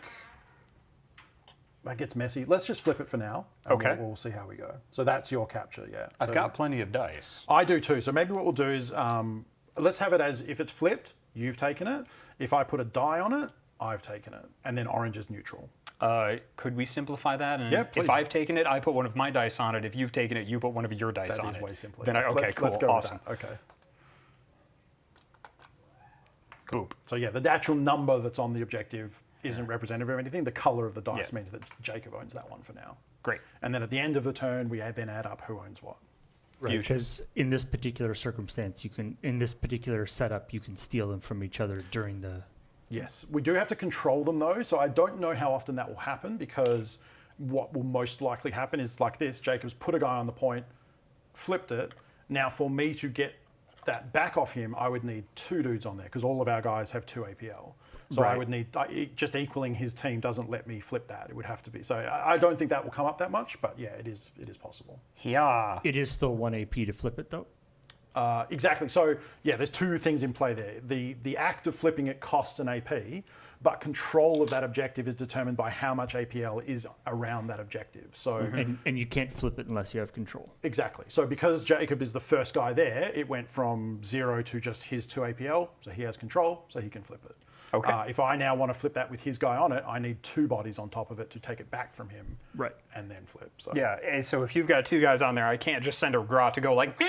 that gets messy. Let's just flip it for now. And Okay. We'll see how we go. So that's your capture, yeah. I've So got plenty of dice. I do too. So maybe what we'll do is let's have it as if it's flipped, you've taken it. If I put a die on it, I've taken it. And then orange is neutral. Could we simplify that? And Yeah, please. if I've taken it, I put one of my dice on it. If you've taken it, you put one of your dice That on is it. way simpler. Then Yes, okay, cool, let's go awesome. with that. Okay. Coop. So yeah, the actual number that's on the objective isn't representative of anything. The color of the dice Yeah. means that Jacob owns that one for now. Great. And then at the end of the turn, we then add up who owns what. Because in this particular circumstance, in this particular setup, you can steal them from each other during the. Yes, we do have to control them though, so I don't know how often that will happen, because what will most likely happen is like this: Jacob's put a guy on the point, flipped it. Now for me to get that back off him, I would need 2 dudes on there, because all of our guys have 2 APL. So I Right. would need, just equaling his team doesn't let me flip that. It would have to be. So I don't think that will come up that much, but yeah, it is possible. Yeah. It is still 1 AP to flip it though. Exactly. So yeah, there's 2 things in play there. The act of flipping it costs an AP, but control of that objective is determined by how much APL is around that objective. So And you can't flip it unless you have control. exactly. So because Jacob is the first guy there, it went from 0 to just his 2 APL. So he has control, so he can flip it. Okay. If I now want to flip that with his guy on it, I need 2 bodies on top of it to take it back from him. Right. And then flip. So Yeah. So if you've got 2 guys on there, I can't just send a Gra to go like.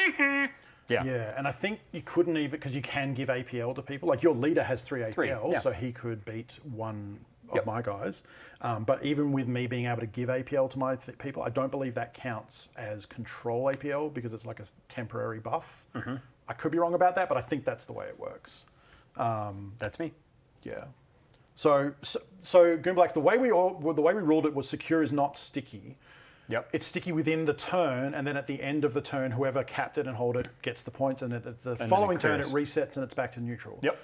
Yeah. Yeah, and I think you couldn't even, because you can give APL to people. Like your leader has 3 APL, yeah. so he could beat one of Yep. my guys. But even with me being able to give APL to my people, I don't believe that counts as control APL, because it's like a temporary buff. I could be wrong about that, but I think that's the way it works. That's me. Yeah. So Goonblacks, the way we ruled it was secure is not sticky. Yep. It's sticky within the turn, and then at the end of the turn, whoever capped it and hold it gets the points, and at the following turn it clears. resets and it's back to neutral. Yep.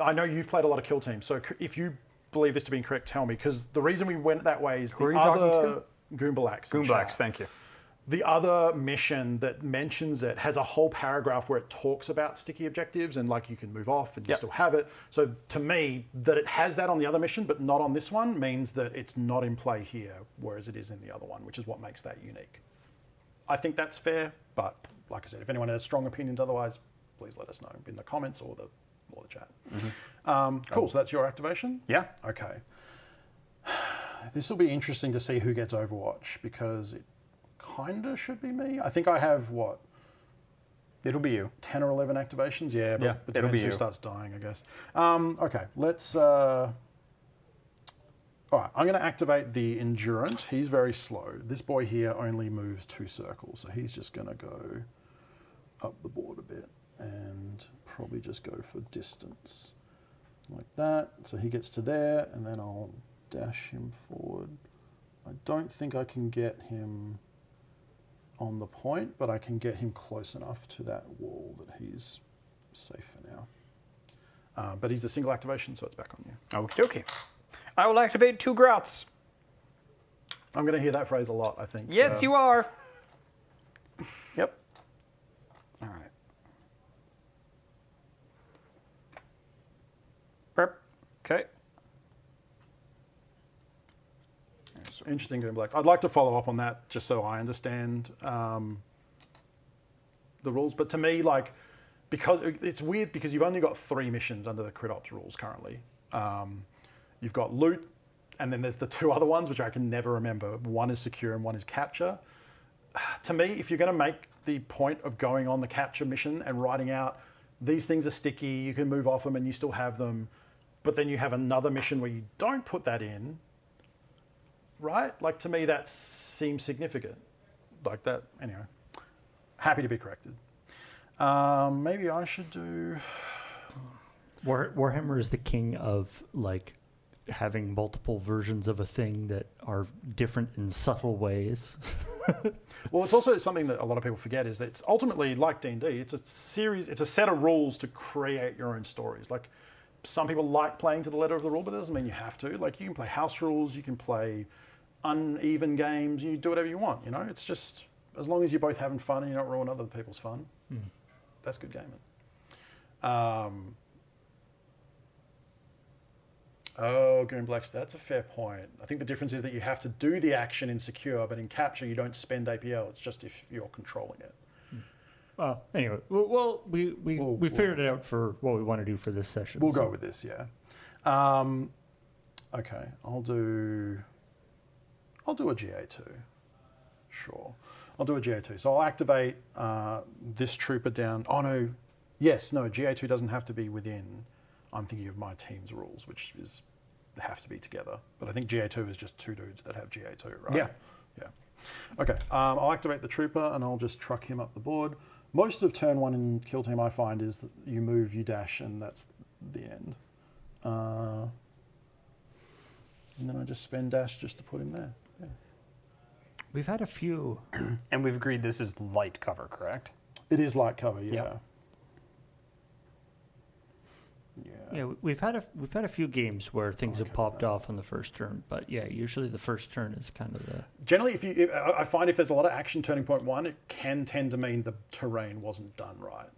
I know you've played a lot of kill teams, so if you believe this to be incorrect, tell me, because the reason we went that way is Who are the you talking other Goonblacks. in Goonblacks, chat. thank you. The other mission that mentions it has a whole paragraph where it talks about sticky objectives and like you can move off and you Yep. still have it. So to me, that it has that on the other mission but not on this one means that it's not in play here, whereas it is in the other one, which is what makes that unique. I think that's fair, but like I said, if anyone has strong opinions otherwise, please let us know in the comments or the chat. Cool, so that's your activation? Yeah. Okay. This will be interesting to see who gets Overwatch because it kind of should be me. I think I have, what, It'll be you. 10 or 11 activations? Yeah, but Yeah, it it'll be depends who you. starts dying, I guess. Okay, let's... all right, I'm going to activate the Endurant. He's very slow. This boy here only moves 2 circles, so he's just going to go up the board a bit and probably just go for distance like that. So he gets to there, and then I'll dash him forward. I don't think I can get him on the point, but I can get him close enough to that wall that he's safe for now. But he's a single activation, so it's back on you. Okie dokie. I will activate 2 Grauts. I'm going to hear that phrase a lot, I think. Yes, you are. Yep. All right. Prep. Okay. Interesting, Green Blacks. I'd like to follow up on that just so I understand the rules. But to me, like, because it's weird because you've only got 3 missions under the Crit Ops rules currently. You've got loot, and then there's the 2 other ones, which I can never remember. One is secure and one is capture. To me, if you're going to make the point of going on the capture mission and writing out, these things are sticky, you can move off them and you still have them, but then you have another mission where you don't put that in, right? Like, to me, that seems significant. Like that, anyway. Happy to be corrected. Maybe I should do... Warhammer is the king of, like, having multiple versions of a thing that are different in subtle ways. Well, it's also something that a lot of people forget is that it's ultimately like D&D. It's a series, it's a set of rules to create your own stories. Like, some people like playing to the letter of the rule, but that doesn't mean you have to. Like, you can play house rules, you can play uneven games, you do whatever you want, you know? It's just, as long as you're both having fun and you're not ruining other people's fun, that's good gaming. Oh, Goon Blacks, that's a fair point. I think the difference is that you have to do the action in secure, but in capture you don't spend APL. It's just if you're controlling it. Anyway, we figured it out for what we want to do for this session. We'll go with this, yeah. Okay, I'll do a GA2. Sure. I'll do a GA2. So I'll activate this trooper down. Oh, no. Yes, no, GA2 doesn't have to be within. I'm thinking of my team's rules, which is have to be together. But I think GA2 is just 2 dudes that have GA2, right? Yeah. Yeah. Okay, I'll activate the trooper and I'll just truck him up the board. Most of turn 1 in Kill Team I find is that you move, you dash, and that's the end. And then I just spend dash just to put him there. Yeah. We've had a few. And we've agreed this is light cover, correct? It is light cover, yeah. Yep. Yeah, we've had a few games where things have popped off on the first turn, but yeah, usually the first turn is kind of the. Generally, I find if there's a lot of action turning point 1, it can tend to mean the terrain wasn't done right,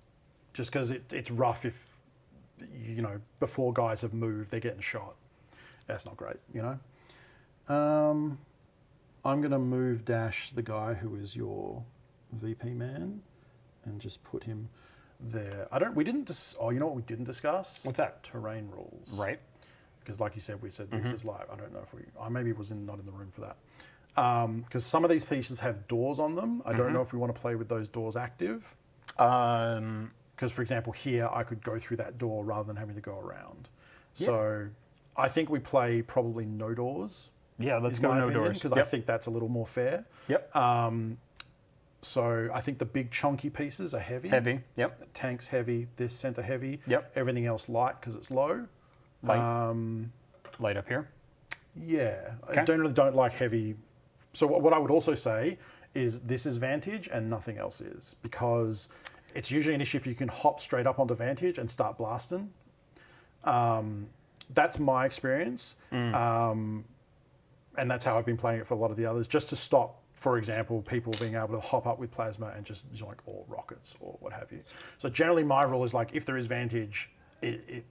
just because it's rough if before guys have moved they're getting shot. That's not great, you know. I'm gonna move dash the guy who is your VP man, and just put him there. We didn't you know what we didn't discuss? What's that? Terrain rules. Right. Because like you said, we said this is live. I don't know if I maybe was not in the room for that. Because some of these pieces have doors on them. I don't know if we want to play with those doors active. Because for example, here I could go through that door rather than having to go around. Yeah. So I think we play probably no doors. Yeah, let's go no doors. Because I think that's a little more fair. Yep. So I think the big chunky pieces are heavy. Heavy, yep. The tank's heavy, this center heavy. Yep. Everything else light because it's low. Light. Light up here. Yeah. Okay. I don't like heavy. So what I would also say is this is Vantage and nothing else is, because it's usually an issue if you can hop straight up onto Vantage and start blasting. That's my experience. And that's how I've been playing it for a lot of the others, just to stop, for example, people being able to hop up with plasma and just or rockets or what have you. So generally my rule is like, if there is Vantage, it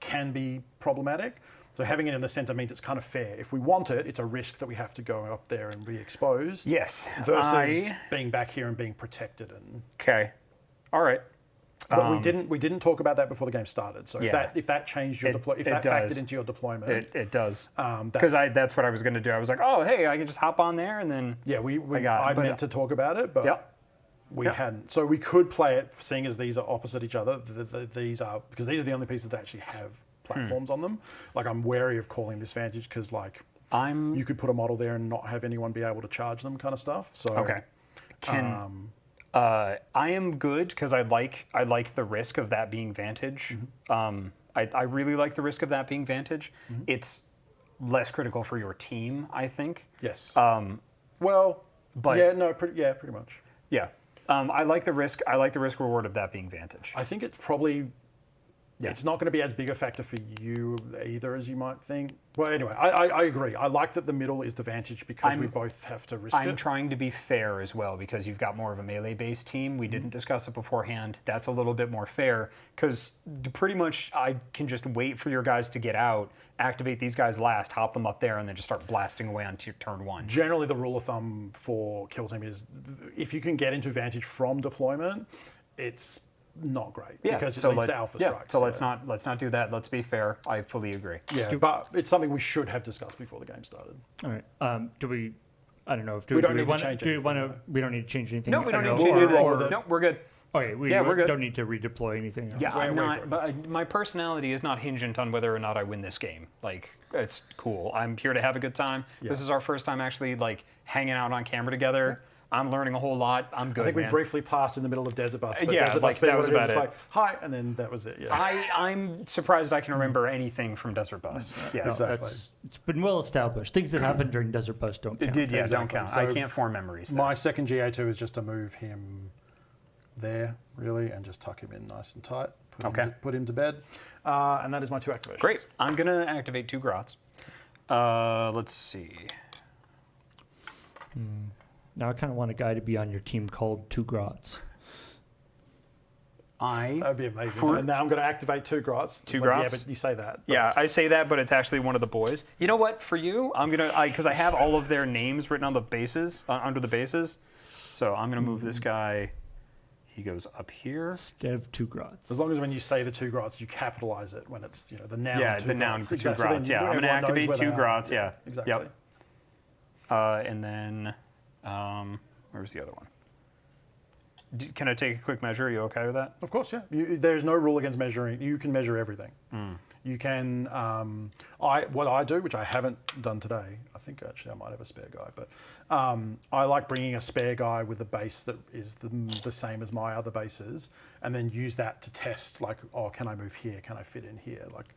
can be problematic. So having it in the center means it's kind of fair. If we want it, it's a risk that we have to go up there and be exposed. Yes. Versus being back here and being protected. And okay. All right. But we didn't talk about that before the game started. So Yeah. if that changed your if that factored into your deployment, it does. Because that's what I was going to do. I was like, oh, hey, I can just hop on there and then. yeah, I meant to talk about it, but Yep. we hadn't. So we could play it, seeing as these are opposite each other. These are because these are the only pieces that actually have platforms on them. Like I'm wary of calling this Vantage because like you could put a model there and not have anyone be able to charge them, kind of stuff. So Okay. I am good because I like the risk of that being Vantage. I really like the risk of that being Vantage. It's less critical for your team, I think. yes. But pretty much. yeah, I like the risk. I like the risk reward of that being Vantage. I think it's probably. It's not going to be as big a factor for you either as you might think. Well, anyway, I agree. I like that the middle is the Vantage because we both have to risk it. I'm trying to be fair as well because you've got more of a melee-based team. We didn't discuss it beforehand. That's a little bit more fair because pretty much I can just wait for your guys to get out, activate these guys last, hop them up there, and then just start blasting away on turn one. Generally, the rule of thumb for Kill Team is if you can get into Vantage from deployment, it's not great because it leads to alpha strikes. So let's not do that. Let's be fair. I fully agree. Yeah, but it's something we should have discussed before the game started. All right. Do we? I don't know if we don't need to change anything. We don't need to change anything. No, we don't need to We'll change roll with anything. it. No, we're good. Okay, we're good. don't need to redeploy anything. Yeah, I'm Wait, not. But my personality is not hingent on whether or not I win this game. Like, it's cool. I'm here to have a good time. This is our first time actually like hanging out on camera together. I'm learning a whole lot. I'm good. I think we man. briefly passed in the middle of Desert Bus. But Yeah, Desert like, Bus being that was what about is, it. Like, hi, and then that was it. Yeah. I'm surprised I can remember anything from Desert Bus. Yeah, Exactly. It's been well established. Things that happened during Desert Bus don't count. don't Exactly. count. So I can't form memories. there. My second GA2 is just to move him there, really, and just tuck him in nice and tight. Put him to bed. And that is my 2 activations. Great. I'm going to activate 2 Grots. Let's see. Now I kind of want a guy to be on your team called Two Grots. That'd be amazing. And now I'm going to activate 2 Grots. Two It's Grots? Yeah, but you say that. But Yeah, I say that, but it's actually one of the boys. You know what? For you, I'm going to, because I have all of their names written on the bases, under the bases. So I'm going to move this guy. He goes up here. Instead of Two Grots. As long as when you say the 2 Grots, you capitalize it when it's the noun. Yeah, 2 the noun Grots. for 2 Exactly. Grots. So then Yeah, I'm going to everyone knows activate where 2 they are. Grots. Yeah. Exactly. Yep. And then, where's the other one? Can I take a quick measure? Are you okay with that? Of course, yeah. There's no rule against measuring. You can measure everything. You can. What I do, which I haven't done today. I think actually I might have a spare guy, but I like bringing a spare guy with a base that is the same as my other bases, and then use that to test. Like, oh, can I move here? Can I fit in here? Like,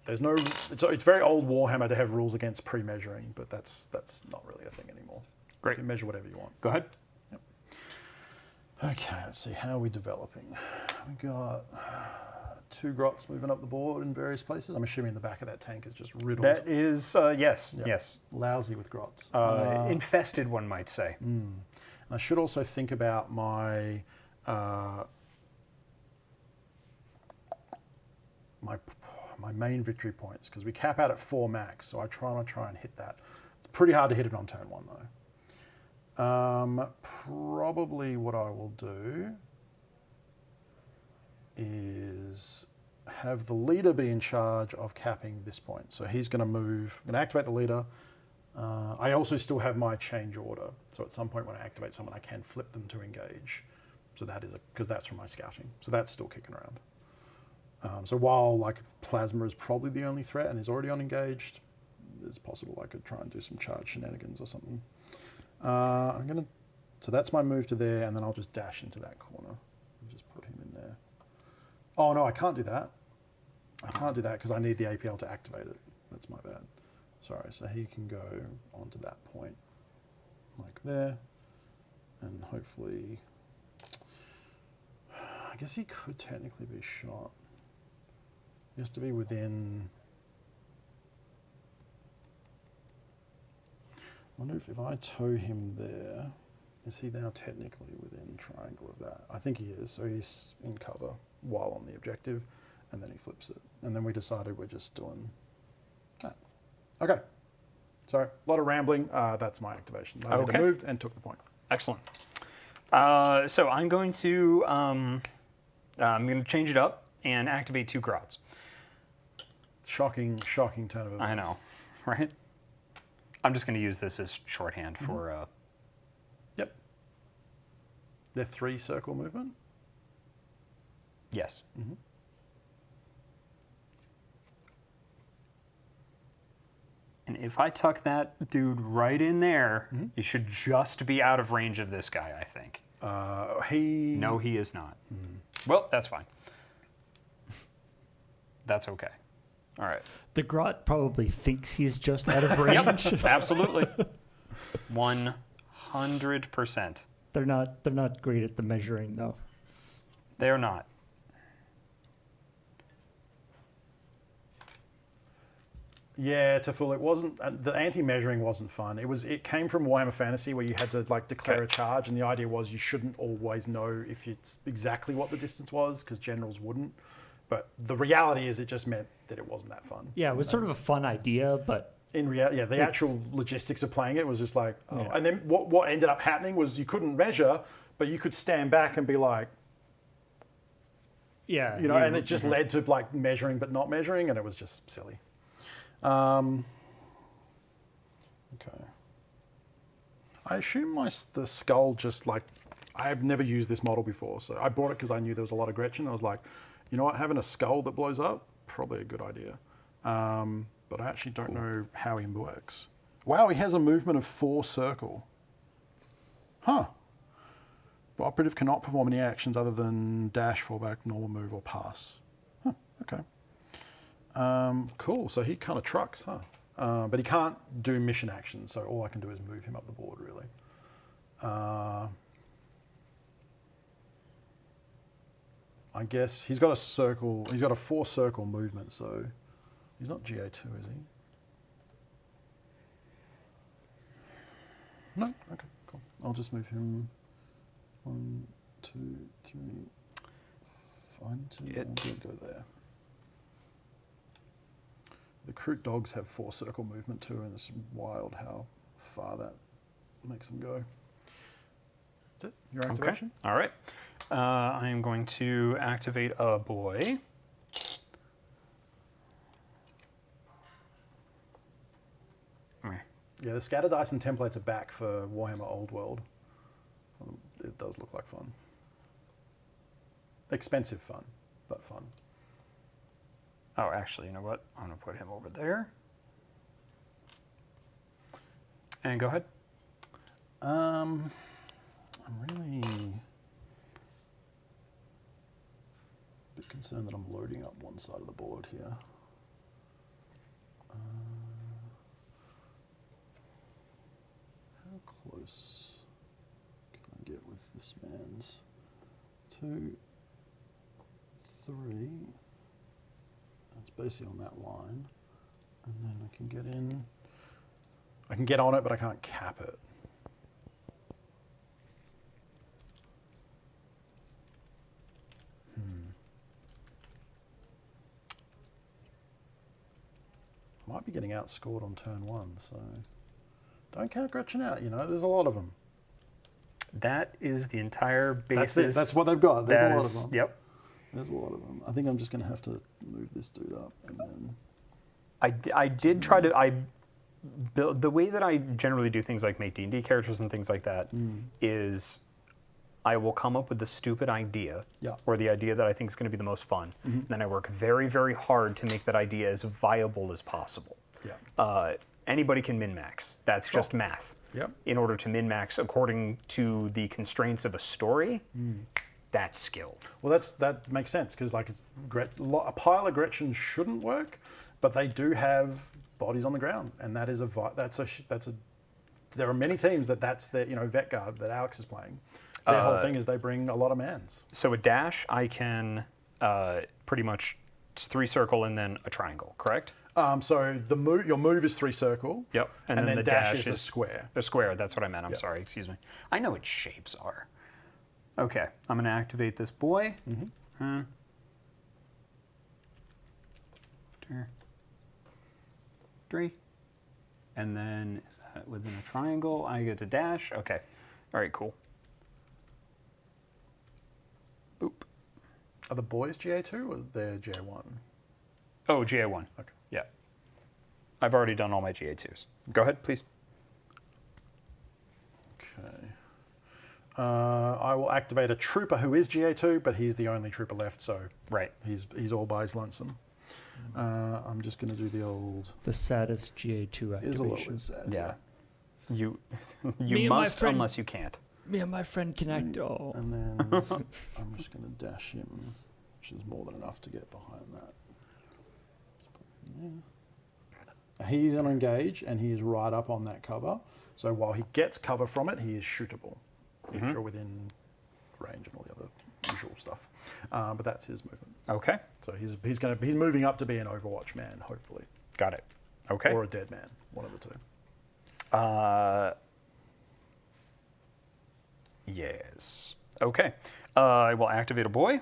there's no. It's very old Warhammer to have rules against pre-measuring, but that's not really a thing anymore. Great. You can measure whatever you want. Go ahead. Okay, let's see, how are we developing? We got 2 Grots moving up the board in various places. I'm assuming the back of that tank is just riddled. That is, yes, yes. Lousy with Grots. Infested, one might say. I should also think about my my main victory points, because we cap out at 4 max, so I try and hit that. It's pretty hard to hit it on turn 1 though. Probably what I will do is have the leader be in charge of capping this point. So he's going to move. I'm going to activate the leader. I also still have my change order. So at some point when I activate someone, I can flip them to engage. So that is because that's from my scouting. So that's still kicking around. So while like Plasma is probably the only threat and is already on engaged, it's possible I could try and do some charge shenanigans or something. So that's my move to there, and then I'll just dash into that corner and just put him in there. Oh no, I can't do that. I can't do that because I need the APL to activate it. That's my bad. Sorry, so he can go onto that point, like there, and hopefully, I guess he could technically be shot. He has to be within. I wonder if I tow him there, is he now technically within triangle of that? I think he is, so he's in cover while on the objective, and then he flips it. And then we decided we're just doing that. Okay, sorry, a lot of rambling. That's my activation. I moved and took the point. Excellent. So I'm going to, I'm going to change it up and activate 2 grots. Shocking turn of events. I know, right? I'm just going to use this as shorthand for... Yep. They're 3 circle movement? Yes. And if I tuck that dude right in there, you should just be out of range of this guy, I think. No, he is not. Well, that's fine. That's okay. All right. The grot probably thinks he's just out of range. Yep, absolutely. 100%. They're not great at the measuring though. They're not. Yeah, to fool, it wasn't. The anti-measuring wasn't fun. It came from Warhammer Fantasy, where you had to like declare a charge, and the idea was you shouldn't always know if it's exactly what the distance was, because generals wouldn't. But the reality is, it just meant that it wasn't that fun. Yeah, it was sort of a fun idea, but in reality, yeah, the actual logistics of playing it was just like, oh. Yeah. And then what ended up happening was you couldn't measure, but you could stand back and be like, yeah, and it just led to like measuring but not measuring, and it was just silly. Okay. I assume the skull just like, I've never used this model before, so I bought it because I knew there was a lot of Gretchen. I was like, you know what, having a skull that blows up, probably a good idea. But I actually don't know how he works. Wow, he has a movement of 4 circle. Huh. The operative cannot perform any actions other than dash, fallback, normal move, or pass. Huh, okay. Cool, so he kind of trucks, huh? But he can't do mission actions, so all I can do is move him up the board, really. I guess he's got a 4 circle movement, so he's not GA2, is he? No? Okay, cool. I'll just move him 1, 2, 3, find 2, and go there. The Kroot dogs have 4 circle movement too, and it's wild how far that makes them go. That's it. Your activation? Okay. All right. I am going to activate a boy. Yeah, the scatter dice and templates are back for Warhammer Old World. It does look like fun. Expensive fun, but fun. Oh, actually, you know what? I'm going to put him over there. And go ahead. I'm really a bit concerned that I'm loading up one side of the board here. How close can I get with this man's 2, 3? It's basically on that line, and then I can get in. I can get on it, but I can't cap it. I might be getting outscored on turn 1, so don't count Gretchen out. There's a lot of them. That is the entire basis. That's it. That's what they've got. There's a lot of them. Yep. There's a lot of them. I think I'm just going to have to move this dude up, and then I did try to build the way that I generally do things like make D&D characters and things like that is I will come up with the stupid idea or the idea that I think is going to be the most fun. And then I work very, very hard to make that idea as viable as possible. Yeah. Anybody can min-max. That's just math. Yep. In order to min-max according to the constraints of a story, that's skill. Well, that makes sense because a pile of Gretchen shouldn't work, but they do have bodies on the ground, and that is there are many teams that's their Vet Guard that Alex is playing. Their whole thing is they bring a lot of mans. So a dash, I can pretty much 3 circle and then a triangle, correct? So your move is 3 circle. Yep. And then the dash is a square. A square, that's what I meant. I'm sorry, excuse me. I know what shapes are. Okay, I'm going to activate this boy. 2, 3. And then, is that within a triangle? I get to dash. Okay. All right, cool. Boop. Are the boys GA2 or they're GA1? Oh, GA1. Okay. Yeah. I've already done all my GA2s. Go ahead, please. Okay. I will activate a trooper who is GA2, but he's the only trooper left, so Right. he's all by his lonesome. I'm just going to do the old... The saddest GA2 activation. Is a little bit sad. Yeah. You Me and my must friend- unless you can't. Me and my friend can act. Oh. And then I'm just going to dash him, which is more than enough to get behind that. Just put him there. He's on engage, and he is right up on that cover. So while he gets cover from it, he is shootable if you're within range and all the other usual stuff. But that's his movement. Okay. So he's moving up to be an Overwatch man, hopefully, Got it. Okay. or a dead man, one of the two. Yes. Okay. I will activate a boy.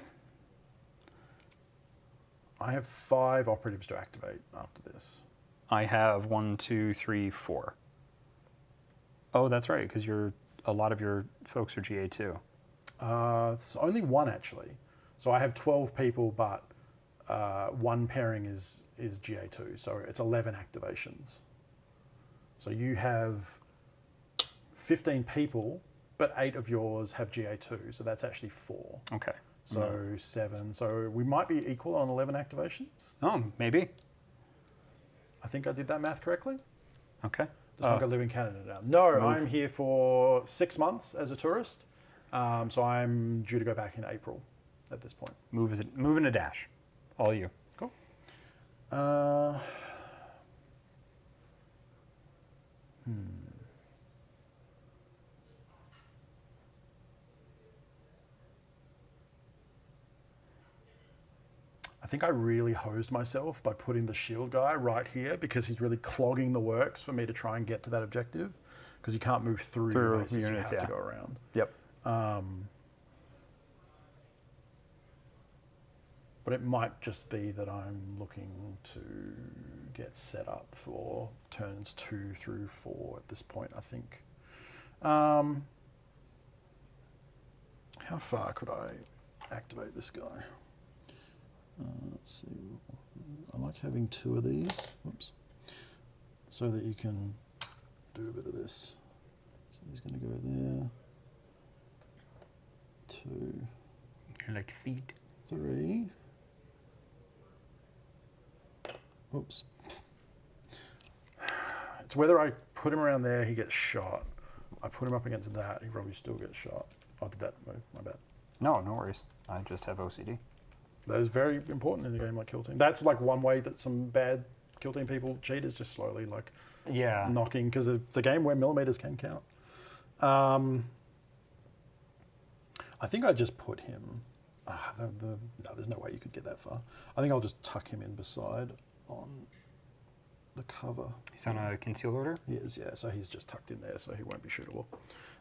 I have 5 operatives to activate after this. I have 1, 2, 3, 4. Oh, that's right, because a lot of your folks are GA2. It's only 1 actually. So I have 12 people, but 1 pairing is GA2, so it's 11 activations. So you have 15 people, but 8 of yours have GA2, so that's actually 4. Okay. So 7. So we might be equal on 11 activations. Oh, maybe. I think I did that math correctly. Okay. Does Funko live in Canada now? No, I'm here for 6 months as a tourist. So I'm due to go back in April at this point. Move in a dash. All you. Cool. I think I really hosed myself by putting the shield guy right here because he's really clogging the works for me to try and get to that objective because you can't move through your bases, units, you have yeah. to go around. Yep. But it might just be that I'm looking to get set up for turns 2 through 4 at this point, I think. How far could I activate this guy? Let's see. I like having 2 of these. Whoops. So that you can do a bit of this. So he's going to go there. 2. Like feet. 3. Oops. It's whether I put him around there, he gets shot. I put him up against that, he probably still gets shot. Oh, did that move? My bad. No, no worries. I just have OCD. That is very important in a game like Kill Team. That's like one way that some bad Kill Team people cheat is just slowly like Yeah. knocking, because it's a game where millimeters can count. I think I just put him. No, there's no way you could get that far. I think I'll just tuck him in beside on the cover. He's on a conceal order? He is, yeah. So he's just tucked in there, so he won't be shootable.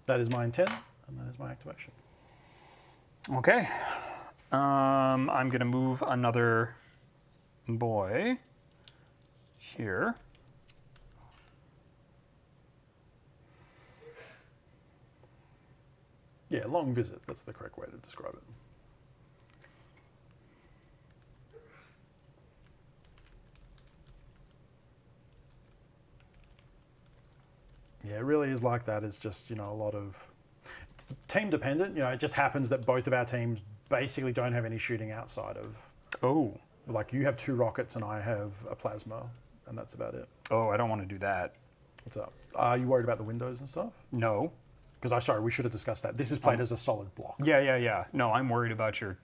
That is my intent, and that is my activation. Okay. I'm going to move another boy here. Yeah, long visit. That's the correct way to describe it. Yeah, it really is like that. It's just, a lot of... It's team dependent. It just happens that both of our teams basically don't have any shooting outside of... Oh. Like, you have 2 rockets and I have a plasma, and that's about it. Oh, I don't want to do that. What's up? Are you worried about the windows and stuff? No. Because sorry, we should have discussed that. This is played as a solid block. Yeah. No, I'm worried about your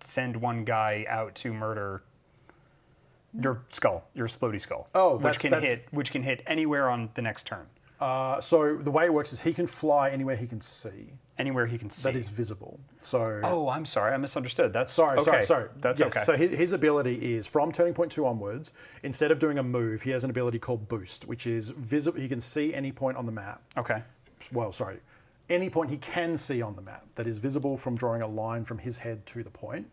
send one guy out to murder your skull, your explodey skull. Oh, which can hit anywhere on the next turn. So the way it works is he can fly anywhere he can see. Anywhere he can see. That is visible. So. Oh, I'm sorry. I misunderstood. That's Sorry. That's yes, okay. So his ability is from turning point 2 onwards. Instead of doing a move, he has an ability called Boost, which is visible. He can see any point on the map. Okay. Well, sorry, any point he can see on the map that is visible from drawing a line from his head to the point.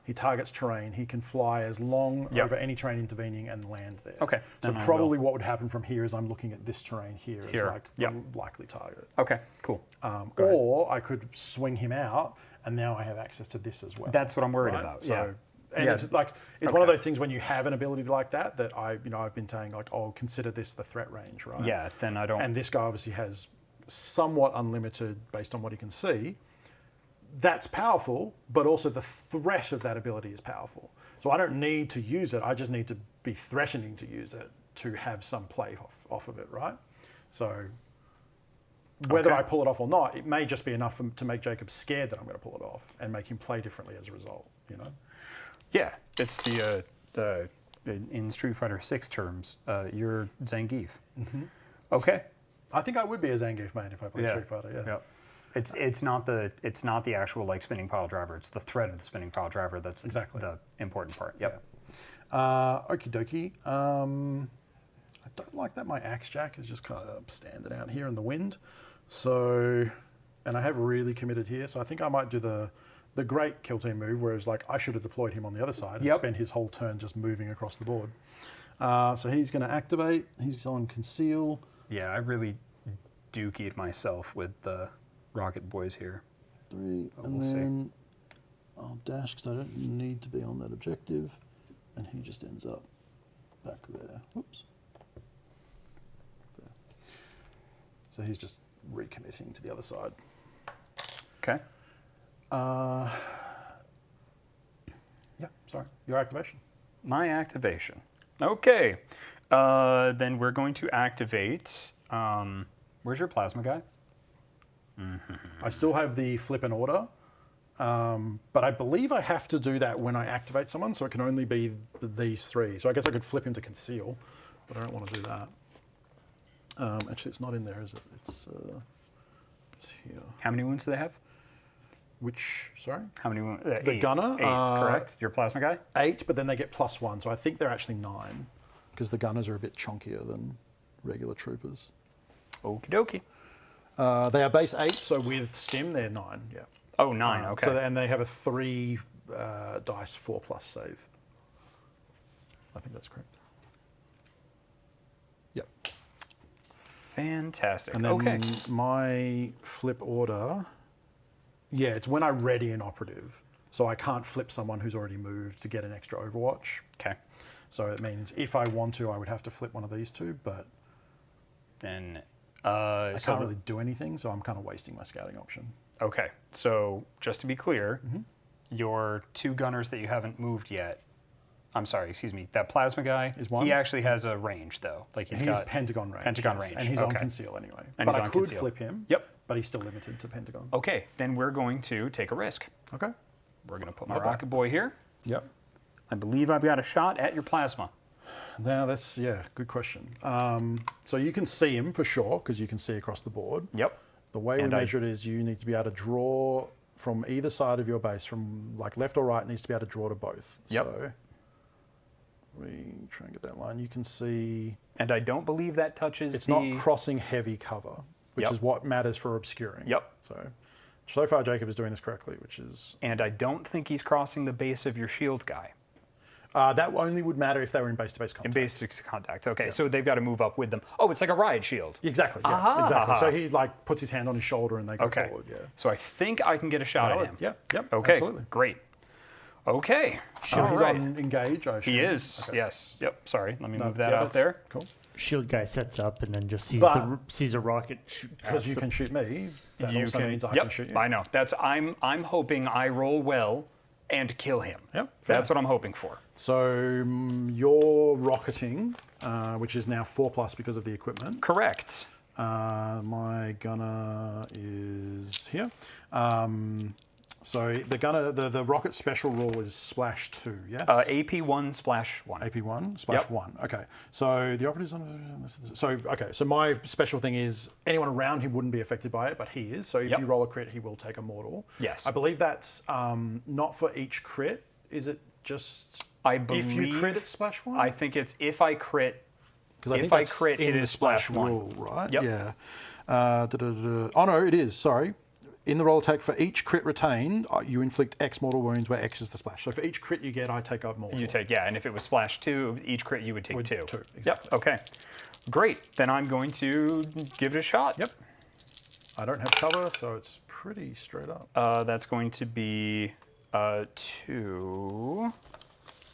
he targets terrain, he can fly as long Yep. over any terrain intervening and land there. Okay, So then I probably what would happen from here is I'm looking at this terrain here as Here. like Yep. the likely target. Okay, cool. Or I could swing him out, and now I have access to this as well. That's what I'm worried right? about. So, Yeah. and Yeah. it's like it's one of those things when you have an ability like that I've been saying like, oh, consider this the threat range, right? Yeah, then I don't. And this guy obviously has somewhat unlimited based on what he can see. That's powerful, but also the threat of that ability is powerful. So I don't need to use it. I just need to be threatening to use it to have some play off of it, right? So whether Okay. I pull it off or not, it may just be enough to make Jacob scared that I'm going to pull it off and make him play differently as a result, you know? Yeah, it's the in Street Fighter 6 terms, you're Zangief. Okay. I think I would be a Zangief main if I played Yeah. Street Fighter, yeah. Yep. It's not the actual like spinning pile driver. It's the threat of the spinning pile driver that's Exactly. the important part. Yep. Okie dokie. I don't like that my axe jack is just kind of standing out here in the wind. So, and I have really committed here, so I think I might do the great kill team move, whereas like I should have deployed him on the other side and Yep. spent his whole turn just moving across the board. So he's going to activate. He's on conceal. Yeah, I really dookied myself with the Rocket Boys here. 3, But and we'll see. then I'll dash because I don't need to be on that objective, and he just ends up back there. Whoops. There. So he's just recommitting to the other side. Okay. Yeah, sorry. Your activation. My activation. Okay. Then we're going to activate. Where's your plasma guy? I still have the flip and order, but I believe I have to do that when I activate someone, so it can only be these 3. So I guess I could flip him to conceal, but I don't want to do that. Actually, it's not in there, is it? It's here. How many wounds do they have? Which, sorry? How many wounds? The gunner, 8, correct? Your plasma guy? 8, but then they get +1, so I think they're actually 9, because the gunners are a bit chunkier than regular troopers. Okie dokie. They are base 8, so with stim, they're 9, yeah. Oh, 9, okay. So and they have a 3 dice 4+ save. I think that's correct. Yep. Fantastic. And then Okay. my flip order, yeah, it's when I ready an operative. So I can't flip someone who's already moved to get an extra Overwatch. Okay. So it means if I want to, I would have to flip one of these 2, but Then, I can't really do anything, so I'm kind of wasting my scouting option. okay. So just to be clear, your 2 gunners that you haven't moved yet. I'm sorry, excuse me. That plasma guy Is one? He actually has a range though. Like he's He's got Pentagon range. Pentagon yes, range. And he's on okay. conceal anyway. And but he's I on could conceal. flip him. Yep. But he's still limited to Pentagon. Okay, then we're going to take a risk. Okay. We're going to put my Love that. rocket boy here. Yep. I believe I've got a shot at your plasma. Now that's, yeah, good question. So you can see him for sure, because you can see across the board. Yep. The way And we I- measure it is you need to be able to draw from either side of your base, from like left or right, needs to be able to draw to both. Yep. So we try and get that line. You can see And I don't believe that touches it's the... not crossing heavy cover, which Yep. is what matters for obscuring. Yep. So far Jacob is doing this correctly, which is And I don't think he's crossing the base of your shield guy. that only would matter if they were in base-to-base contact. In base contact. Okay, so they've got to move up with them. Oh, it's like a riot shield. Exactly. Yeah. Aha. Exactly. So he like puts his hand on his shoulder and they go Okay. forward. Yeah. So I think I can get a shot at him. Yep. Yep. Okay, Absolutely. great. Okay. All He's right. on engage. I assume. He is. Okay. Yes. Yep. Sorry. Let me No, move that yeah, out that's there. Cool. Shield guy sets up and then just sees But- sees a rocket shoot Because past you the- can shoot me. That You also can. means I Yep. can shoot you. I know. That's. I'm hoping I roll well and kill him. Yep, fair. That's what I'm hoping for. So your rocketing, which is now 4+ because of the equipment. Correct. My gunner is here. So the gunner, the rocket special rule is splash 2. Yes. AP1 splash 1. AP1 splash Yep. 1. Okay. So the operatives on. So okay. So my special thing is anyone around him wouldn't be affected by it, but he is. So if Yep. you roll a crit, he will take a mortal. Yes. I believe that's not for each crit. Is it just I if believe. you crit, it's splash 1? I think it's if I crit. Because if I crit, in it the is splash 1. rule, right? Yep. Yeah. Oh no, it is. Sorry. in the roll attack, for each crit retained, you inflict X mortal wounds, where X is the splash. So for each crit you get, I take up mortal. You take, and if it was splash 2, each crit you would take 2. Exactly. Yep, okay. Great, then I'm going to give it a shot. Yep. I don't have cover, so it's pretty straight up. That's going to be 2.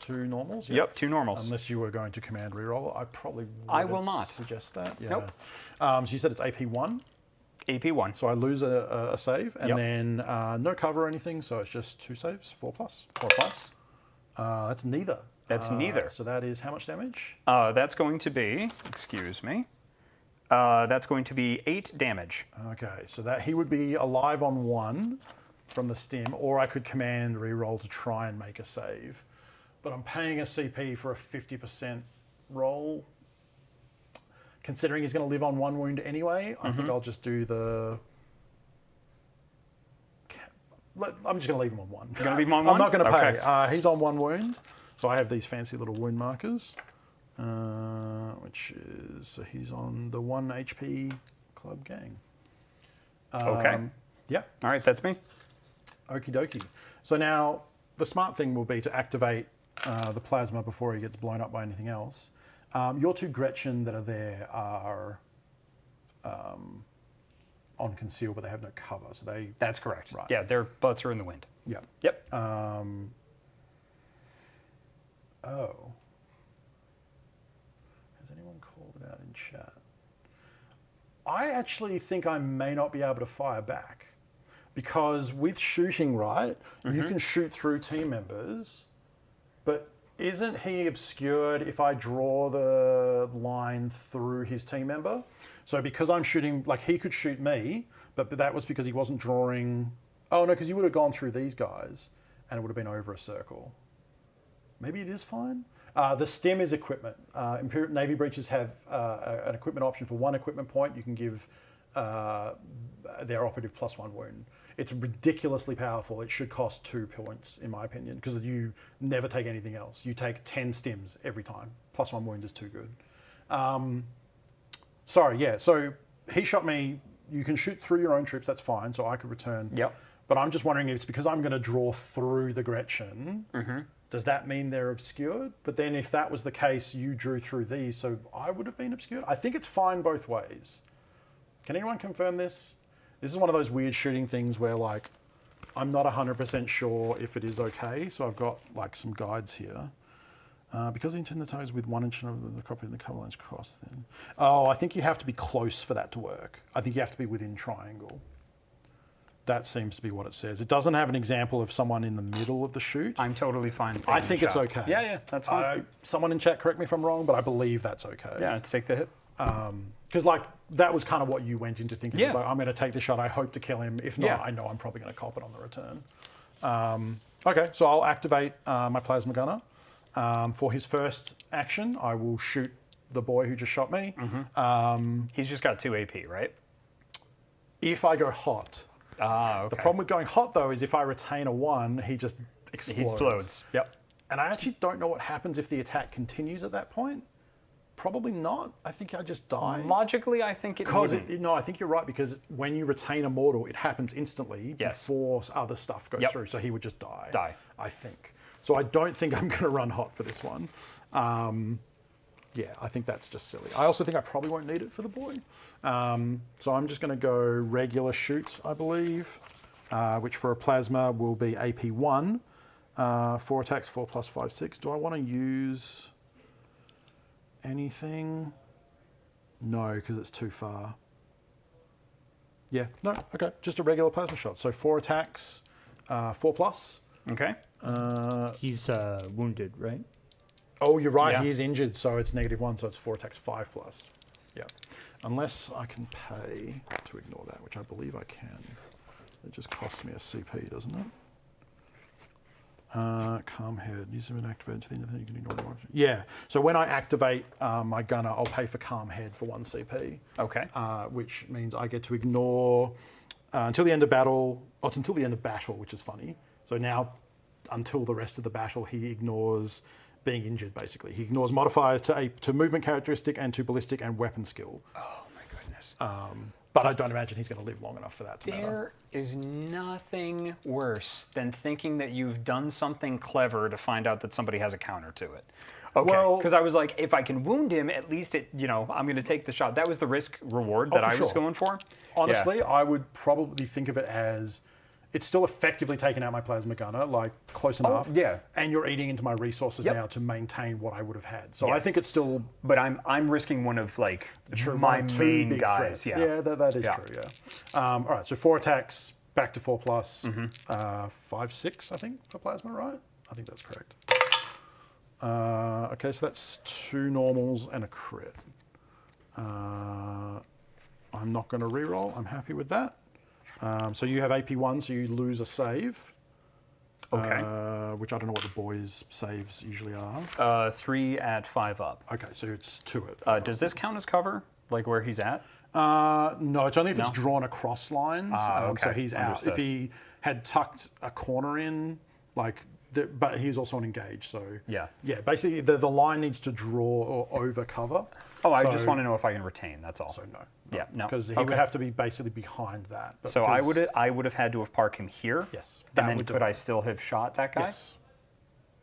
2 normals? Yep, 2 normals. Unless you were going to command reroll, I probably I will not suggest that. Yeah. Nope. So you said it's AP 1, AP1. so I lose a save, and Yep. then no cover or anything, so it's just 2 saves, 4 plus. 4 plus. That's neither. That's neither. So that is how much damage? That's going to be, excuse me, that's going to be 8 damage. Okay, so that he would be alive on 1 from the stim, or I could command reroll to try and make a save. But I'm paying a CP for a 50% roll. Considering he's going to live on 1 wound anyway, I think I'll just do the... I'm just going to leave him on 1. You're going to leave him on 1? I'm not going to pay. Okay. He's on 1 wound, so I have these fancy little wound markers, which is... So he's on the 1 HP club gang. Okay. Yeah. All right, that's me. Okie dokie. So now the smart thing will be to activate the plasma before he gets blown up by anything else. Your 2 Gretchen that are there are on conceal, but they have no cover, so they... That's correct. Right. Yeah, their butts are in the wind. Yeah. Yep. Oh. Has anyone called it out in chat? I actually think I may not be able to fire back. Because with shooting, right, you can shoot through team members, but isn't he obscured if I draw the line through his team member? So because I'm shooting, like he could shoot me, but that was because he wasn't drawing... Oh no, because you would have gone through these guys and it would have been over a circle. Maybe it is fine. The stem is equipment. Navy breaches have an equipment option for 1 equipment point. You can give their operative +1 wound. It's ridiculously powerful. It should cost 2 points, in my opinion, because you never take anything else. You take 10 stims every time. +1 wound is too good. Sorry, yeah. So he shot me. You can shoot through your own troops. That's fine. So I could return. Yep. But I'm just wondering if it's because I'm going to draw through the Gretchen. Does that mean they're obscured? But then if that was the case, you drew through these, so I would have been obscured. I think it's fine both ways. Can anyone confirm this? This is one of those weird shooting things where, like, I'm not 100% sure if it is okay, so I've got, like, some guides here. Because the intended target is with 1 inch of the copy of the cover lines crossed, then... Oh, I think you have to be close for that to work. I think you have to be within triangle. That seems to be what it says. It doesn't have an example of someone in the middle of the shoot. I'm totally fine. I think it's okay. Yeah, that's fine. Someone in chat, correct me if I'm wrong, but I believe that's okay. Yeah, let's take the hit. Because, like, that was kind of what you went into thinking. Yeah. Like, I'm going to take the shot. I hope to kill him. If not, Yeah. I know I'm probably going to cop it on the return. Okay, so I'll activate my plasma gunner. For his first action, I will shoot the boy who just shot me. He's just got 2 AP, right? If I go hot. Okay. The problem with going hot, though, is if I retain a 1, he just He explodes. explodes. Yep. And I actually don't know what happens if the attack continues at that point. Probably not. I think I just die. Logically, I think it Because wouldn't. no, I think you're right, because when you retain a mortal, it happens instantly Yes. before other stuff goes Yep. through. So he would just die. Die. I think. So I don't think I'm going to run hot for this one. Yeah, I think that's just silly. I also think I probably won't need it for the boy. So I'm just going to go regular shoot, I believe, which for a plasma will be AP 1. 4 attacks, 4 plus 5, 6. Do I want to use anything? No, because it's too far. Yeah, no, okay. Just a regular plasma shot. So 4 attacks, 4 plus. Okay. He's wounded, right? Oh, you're right. Yeah. He is injured, so it's -1, so it's 4 attacks, 5 plus. Yeah. Unless I can pay to ignore that, which I believe I can. It just costs me a CP, doesn't it? Calm head. Use them and activate to the end of the you can ignore them. Yeah. So when I activate my gunner, I'll pay for calm head for 1 CP. Okay. Which means I get to ignore until the end of battle. Oh, it's until the end of battle, which is funny. So now, until the rest of the battle, he ignores being injured, basically. He ignores modifiers to movement characteristic and to ballistic and weapon skill. Oh my goodness. But I don't imagine he's going to live long enough for that to matter. There is nothing worse than thinking that you've done something clever to find out that somebody has a counter to it. Okay, Well- because I was like, if I can wound him, at least I'm going to take the shot. That was the risk reward that for I was sure. going for. Honestly, I would probably think of it as it's still effectively taking out my plasma gunner, like close enough. yeah. And you're eating into my resources Yep. now to maintain what I would have had. So I Yes. think it's still But I'm risking one of like my one of two main big guys. threats. Yeah. That is Yeah. true. Yeah. All right. So 4 attacks, back to 4+, Mm-hmm. 5, 6, I think, for plasma, right? I think that's correct. Okay, so that's 2 normals and a crit. I'm not going to reroll. I'm happy with that. So you have AP1, so you lose a save. Okay. Which I don't know what the boys' saves usually are. 3 at 5 up. Okay, so it's 2 at. Does this count as cover? Like where he's at? No, it's only if it's No? drawn across lines. So okay, he's out. understood. If he had tucked a corner in, but he's also engaged. So Yeah. yeah. Basically, the line needs to draw or over cover. Oh, I So- just want to know if I can retain. That's all. So no. Yeah, no. Because he Okay. would have to be basically behind that. But So because- I would have had to have parked him here. Yes, And that then would do could it. I still have shot that guy? Yes.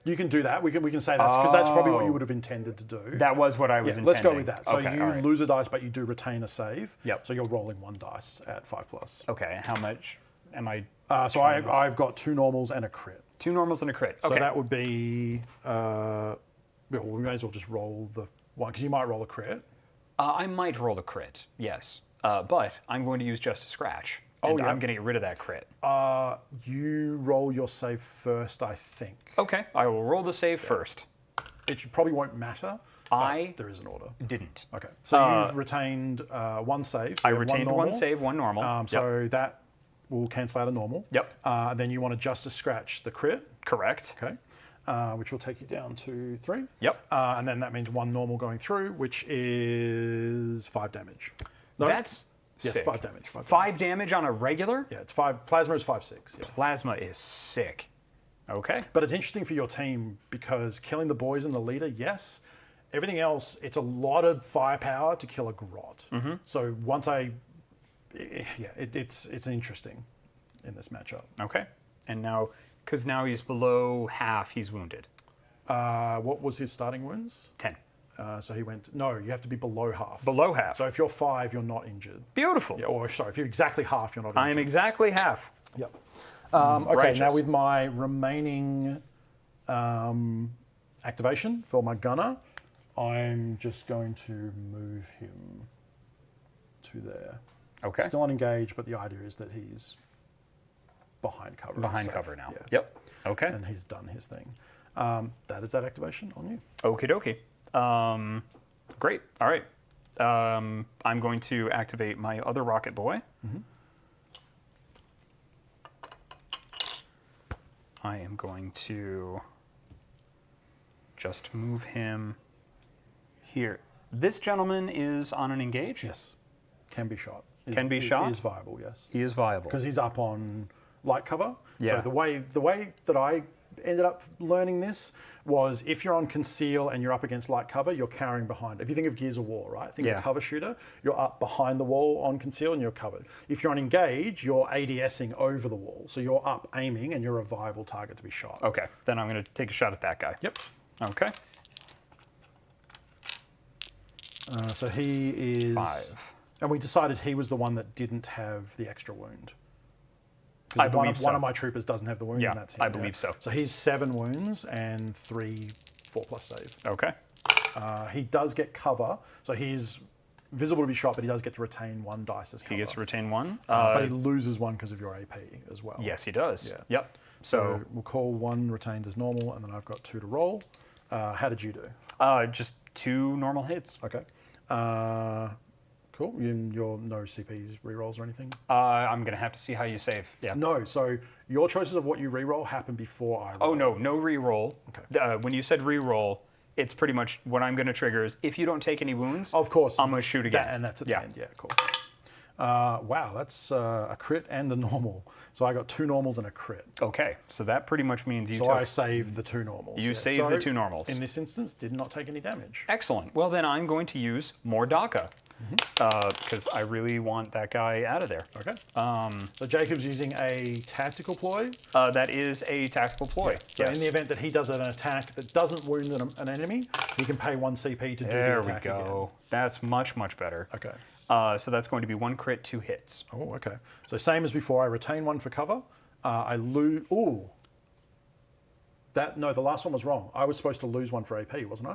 You can do that. We can say that because that's probably what you would have intended to do. That was what I was Yeah, intending. let's go with that. So Okay, you all right. lose a dice, but you do retain a save. Yep. So you're rolling 1 dice at 5+. Okay, how much am I? So I've got 2 normals and a crit. 2 normals and a crit. So Okay. that would be. Well, we may as well just roll the one because you might roll a crit. I might roll a crit, yes. But I'm going to use just a scratch. And yeah. I'm going to get rid of that crit. You roll your save first, I think. Okay, I will roll the save first. Probably won't matter. I but there is an order. didn't. Okay. So you've retained 1 save. So I you have retained 1 normal. save, 1 normal. So that will cancel out a normal. Yep. Then you want to just to scratch the crit. Correct. Okay. Which will take you down to 3. Yep. And then that means 1 normal going through, which is 5 damage. No? That's Yes, sick. 5 damage. 5 damage on a regular? Yeah, it's 5. Plasma is 5/6. Yeah. Plasma is sick. Okay. But it's interesting for your team because killing the boys and the leader, yes. Everything else, it's a lot of firepower to kill a grot. Mm-hmm. So once it's interesting in this matchup. Okay. And now, because now he's below half, he's wounded. What was his starting wounds? 10. So he went. No, you have to be below half. Below half. So if you're 5, you're not injured. Beautiful. Yeah, or sorry, if you're exactly half, you're not injured. I am exactly half. Yep. Okay, Righteous. now with my remaining activation for my gunner, I'm just going to move him to there. Okay. Still unengaged, but the idea is that he's behind cover. and Behind safe. cover now. Yeah. Yep. Okay. And he's done his thing. That is that activation on you. Okie dokie. Great. All right. I'm going to activate my other rocket boy. I am going to just move him here. This gentleman is on an engage? Yes. Can be shot. Can be shot? Is viable, yes. He is viable. Because he's up on light cover. Yeah. So the way that I ended up learning this was if you're on conceal and you're up against light cover, you're carrying behind. If you think of Gears of War, right? Think of Yeah. a cover shooter, you're up behind the wall on conceal and you're covered. If you're on engage, you're ADSing over the wall. So you're up aiming and you're a viable target to be shot. Okay. Then I'm going to take a shot at that guy. Yep. Okay. So he is 5. And we decided he was the one that didn't have the extra wound. I One believe of, so. one of my troopers doesn't have the wound, Yeah, and that's him. I believe so. So he's 7 wounds and 3 4+ saves. Okay. He does get cover, so he's visible to be shot, but he does get to retain 1 dice as cover. He gets to retain 1. But he loses 1 because of your AP as well. Yes, he does. Yeah. Yep. So So we'll call 1 retained as normal, and then I've got 2 to roll. How did you do? just 2 normal hits. Okay. Cool. Your no CPs rerolls or anything? I'm going to have to see how you save. Yeah. No. So your choices of what you reroll happen before I roll. Oh, no re-roll. Okay. When you said re-roll, it's pretty much what I'm going to trigger is if you don't take any wounds, Of course. I'm going to shoot again. And that's at Yeah. the end. Yeah, cool. Wow, that's a crit and a normal. So I got 2 normals and a crit. Okay, so that pretty much means you So took... I saved the 2 normals. You saved the 2 normals. In this instance, did not take any damage. Excellent. Well, then I'm going to use more DACA. because I really want that guy out of there. Okay. So Jacob's using a tactical ploy. That is a tactical ploy. So in the event that he does an attack that doesn't wound an enemy, he can pay 1 CP to do the attack There we go. That's much, much better. again. Okay. So that's going to be 1 crit, 2 hits. Oh, okay. So same as before, I retain 1 for cover. I lose. Ooh. No, the last one was wrong. I was supposed to lose 1 for AP, wasn't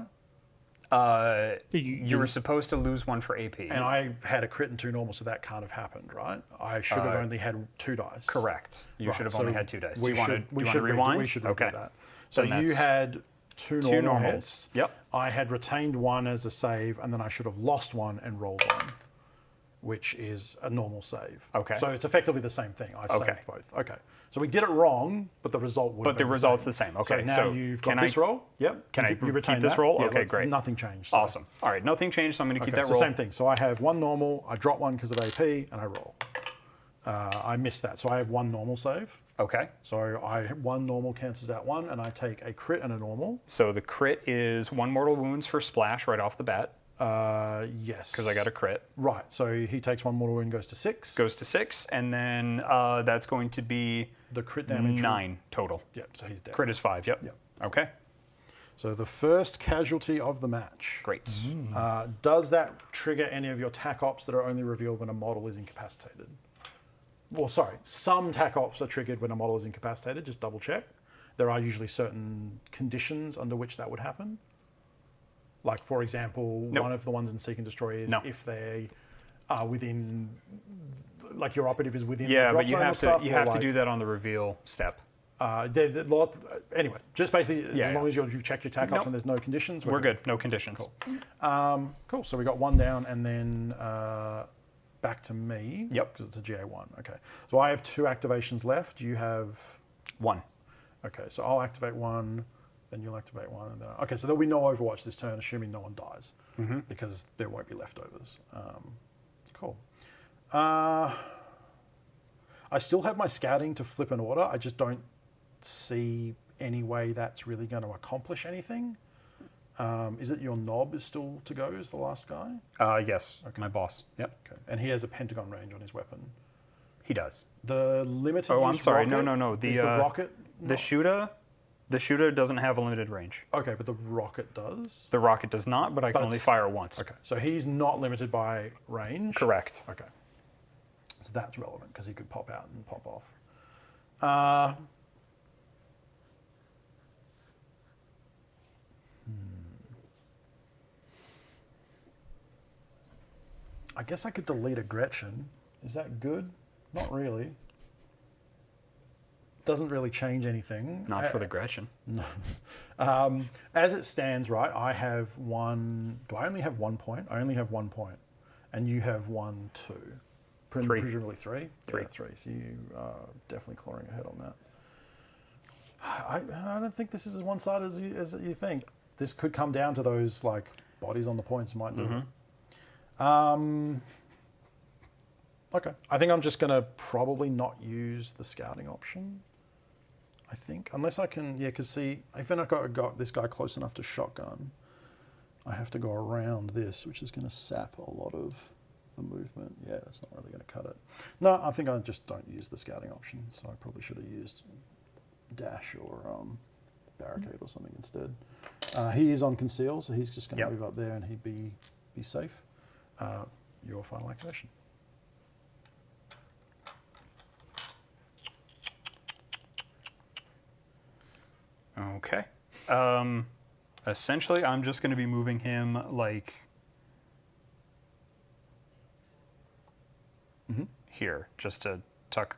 I? You were supposed to lose 1 for AP. And I had a crit and 2 normal, so that can't have happened, right? I should have only had 2 dice. Correct. You should have so only had 2 dice. Do We you want to should rewind? We should redo okay. that. So Then you that's had 2 2 normal normals. hits. Yep. I had retained 1 as a save, and then I should have lost 1 and rolled 1, which is a normal save. Okay. So it's effectively the same thing. I Okay. saved both. Okay. So we did it wrong, but the result would. But the result's the same. Okay. So now you've got can this roll. Yep. Can I you retain keep this that. roll? Yeah, Okay, look, great. Nothing changed. So. Awesome. All right, nothing changed, so I'm going to keep Okay, that so roll. same thing. So I have 1 normal. I drop 1 because of AP, and I roll. I missed that, so I have 1 normal save. Okay. So 1 normal cancels out 1, and I take a crit and a normal. So the crit is 1 mortal wounds for splash right off the bat, Yes. because I got a crit. Right. So he takes 1 mortal wound, goes to 6. Goes to 6, and then that's going to be The crit damage. 9 total. Yep. So he's dead. Crit is 5, yep. Yep. Okay, So the first casualty of the match. great. Does that trigger any of your tac ops that are only revealed when a model is incapacitated? Well, sorry, some tac ops are triggered when a model is incapacitated. Just double check. There are usually certain conditions under which that would happen. Like, for example, Nope. one of the ones in Seek and Destroy is No. if they are within, like your operative is within. Yeah, the drop but you zone or have to stuff, you or have to like, do that on the reveal step. There's a lot. Anyway, just basically, Yeah, as long as you've checked your tac ops Nope. and there's no conditions, We're good. No conditions. Cool. So we got 1 down, and then back to me. Yep. Because it's a GA1. Okay. So I have 2 activations left. You have. 1. Okay. So I'll activate 1, then you'll activate 1, and then. Okay. So there'll be no Overwatch this turn, assuming no one dies, because there won't be leftovers. Cool. I still have my scouting to flip an order. I just don't see any way that's really going to accomplish anything. Is it your knob is still to go as the last guy? Yes, my boss. Yep, Okay. And he has a pentagon range on his weapon. he does. The limited Oh, I'm use sorry. rocket, No. is the rocket. The shooter doesn't have a limited range. Okay, but the rocket does. The rocket does not, but I can But only it's- fire once. Okay, so he's not limited by range. Correct. Okay, so that's relevant because he could pop out and pop off. I guess I could delete a Gretchen. Is that good? Not really. Doesn't really change anything. Not for the Gretchen. As it stands, right, I have 1. Do I only have 1 point? I only have 1 point. And you have 1, 2. 3. Presumably 3? 3. Yeah, 3. So you are definitely clawing ahead on that. I don't think this is as one-sided as you think. This could come down to those like bodies on the points might do it. Okay. I think I'm just going to probably not use the scouting option. I think. Unless I can, yeah, because see, even if I got this guy close enough to shotgun, I have to go around this, which is going to sap a lot of the movement. Yeah, that's not really going to cut it. No, I think I just don't use the scouting option, so I probably should have used dash or barricade or something instead. He is on conceal, so he's just going to move up there and he'd be safe. Your final activation. Okay. Essentially, I'm just going to be moving him like here, just to tuck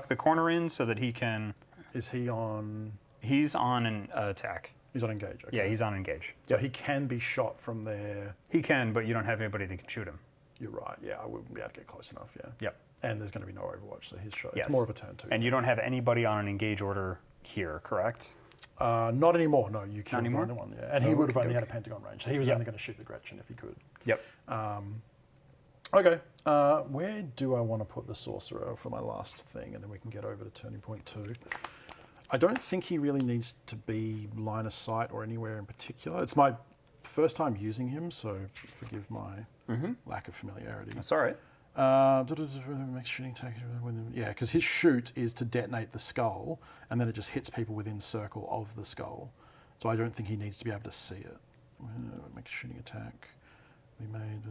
the corner in so that he can. Is he on? He's on an attack. He's on engage. Okay. Yeah, he's on engage. So he can be shot from there. He can, but you don't have anybody that can shoot him. You're right. Yeah, I wouldn't be able to get close enough. Yeah. Yep. And there's going to be no Overwatch, so his shot. Yes. It's more of a turn 2. And you don't have anybody on an engage order here, correct? Not anymore. No, you killed anymore? one. Yeah, and he would have only had a pentagon range, so he was only going to shoot the Gretchen if he could. Yep. Okay. Where do I want to put the sorcerer for my last thing, and then we can get over to turning point 2. I don't think he really needs to be line of sight or anywhere in particular. It's my first time using him, so forgive my lack of familiarity. That's all right. Makes shooting attack. Yeah, because his shoot is to detonate the skull, and then it just hits people within circle of the skull. So I don't think he needs to be able to see it. Make a shooting attack. We made.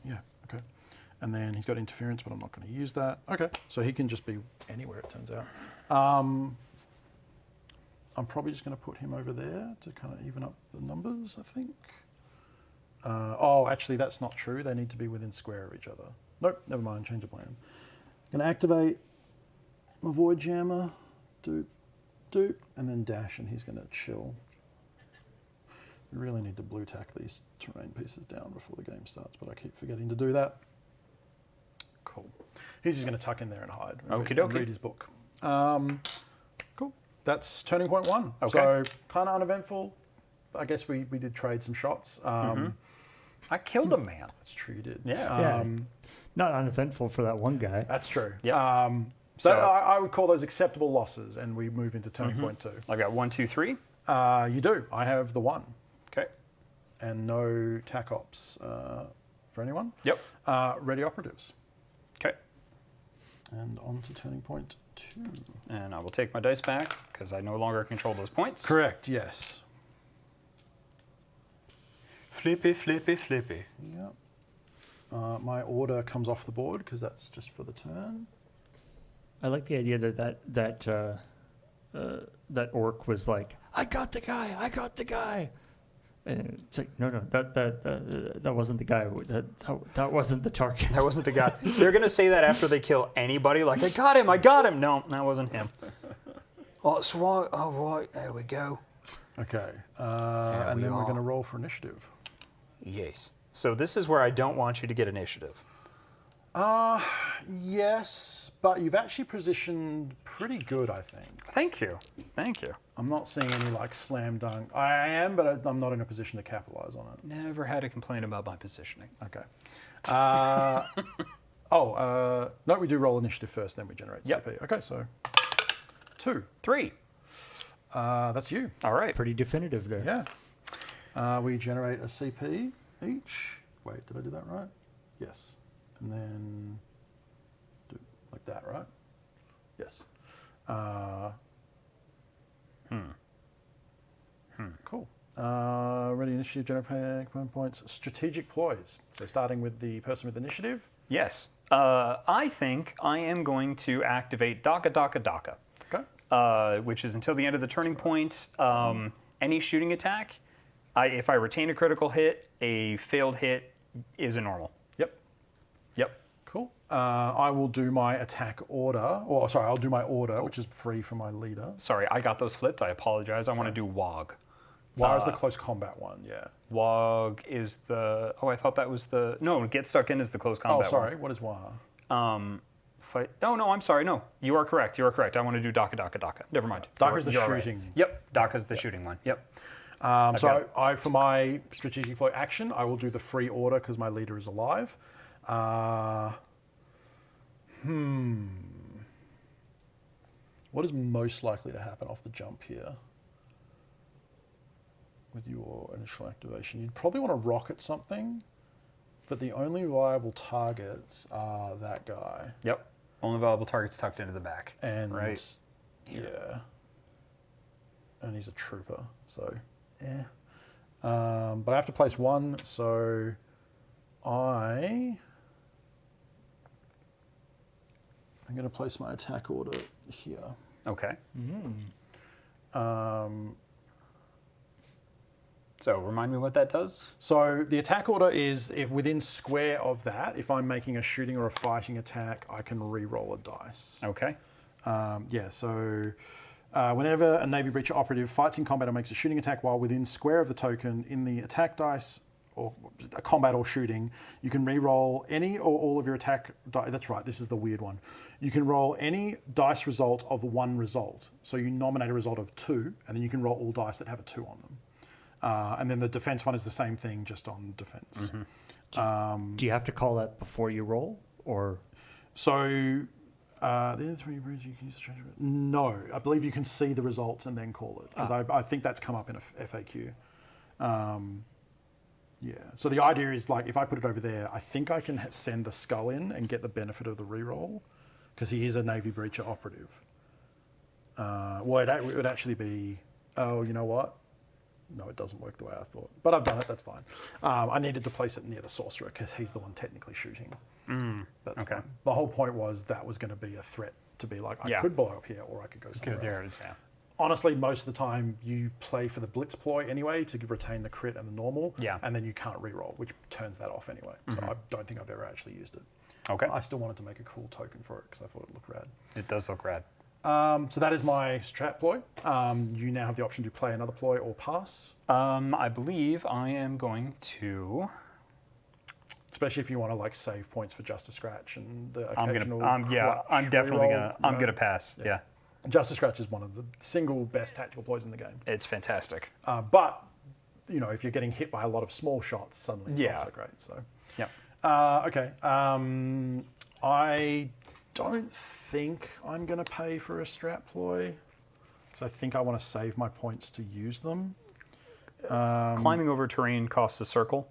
Yeah, okay. And then he's got interference, but I'm not going to use that. Okay, so he can just be anywhere, it turns out. I'm probably just going to put him over there to kind of even up the numbers, I think. Actually, that's not true. They need to be within square of each other. Nope, never mind, change of plan. I'm going to activate my Void Jammer, doop, doop, and then dash, and he's going to chill. We really need to blue tack these terrain pieces down before the game starts, but I keep forgetting to do that. Cool. He's just going to tuck in there and hide. Okie dokie. Read his book. Cool. That's turning point 1. Okay. So kind of uneventful. I guess we did trade some shots. I killed a man. That's true, you did. Yeah. Not uneventful for that one guy. That's true. Yeah. So I would call those acceptable losses, and we move into turning point 2. I got 1, 2, 3. You do. I have the 1. Okay. And no tac ops for anyone. Yep. Ready operatives. Okay. And on to turning point 2. And I will take my dice back because I no longer control those points. Correct, yes. Flippy, flippy, flippy. Yep. My order comes off the board because that's just for the turn. I like the idea that orc was like, I got the guy. And it's like, no, that wasn't the guy. That wasn't the target. That wasn't the guy. They're going to say that after they kill anybody. Like, I got him. No, that wasn't him. Oh, it's right. Oh, right. There we go. Okay. And then we're going to roll for initiative. Yes. So this is where I don't want you to get initiative. Yes, but you've actually positioned pretty good, I think. Thank you. I'm not seeing any like slam dunk. I am, but I'm not in a position to capitalize on it. Never had a complaint about my positioning. Okay. No, we do roll initiative first, then we generate CP. Okay, so 2. 3. That's you. All right. Pretty definitive there. Yeah. We generate a CP each. Wait, did I do that right? Yes. And then do like that, right? Yes. Cool. Ready initiative, generate points. Strategic ploys. So starting with the person with initiative. Yes. I think I am going to activate Daka. Okay. Which is until the end of the turning point. Any shooting attack, if I retain a critical hit, a failed hit is a normal. Yep. Cool. I will do my attack order, I'll do my order, which is free from my leader. Sorry, I got those flipped. I apologize. I want to do WOG. WOG is the close combat one, yeah. WOG is the... Oh, I thought that was the... No, Get Stuck In is the close combat sorry. What is WOG? Fight... No, I'm sorry. No, you are correct. I want to do Daka. Never mind. Daka's the You're shooting. Right. Yep, Daka's the shooting one. Yep. So I, for my strategic ploy action, I will do the free order because my leader is alive. What is most likely to happen off the jump here with your initial activation? You'd probably want to rocket something, but the only viable targets are that guy. Yep. Only viable targets tucked into the back. And right. Yeah. And he's a trooper, so yeah. But I have to place 1, so I'm going to place my attack order here. Okay. So remind me what that does? So the attack order is if within square of that, if I'm making a shooting or a fighting attack, I can re-roll a dice. Okay. So whenever a Navy Breacher operative fights in combat or makes a shooting attack while within square of the token in the attack dice, or a combat or shooting, you can re-roll any or all of your attack dice. That's right, this is the weird one. You can roll any dice result of 1 result. So you nominate a result of 2, and then you can roll all dice that have a 2 on them. And then the defense one is the same thing, just on defense. Do you have to call that before you roll, or? So, no, I believe you can see the results and then call it, because I think that's come up in a FAQ. Yeah. So the idea is like if I put it over there, I think I can send the skull in and get the benefit of the reroll because he is a Navy Breacher operative. Well, it would actually be. Oh, you know what? No, it doesn't work the way I thought. But I've done it. That's fine. I needed to place it near the sorcerer because he's the one technically shooting. That's okay. fine. The whole point was that was going to be a threat to be like I could blow up here or I could go somewhere There else. it is, yeah. Honestly, most of the time you play for the blitz ploy anyway to retain the crit and the normal, and then you can't reroll, which turns that off anyway. So I don't think I've ever actually used it. Okay. I still wanted to make a cool token for it because I thought it looked rad. It does look rad. So that is my strat ploy. You now have the option to play another ploy or pass, I believe I am going to. especially if you want to like save points for Justice Scratch and the I'm occasional. I'm definitely reroll, I'm gonna pass. Yeah. Justice Scratch is one of the single best tactical ploys in the game. It's fantastic. But you know, if you're getting hit by a lot of small shots, suddenly it's not so great. So. Yeah. Okay. I don't think I'm going to pay for a strat ploy because I think I want to save my points to use them. Climbing over terrain costs a circle.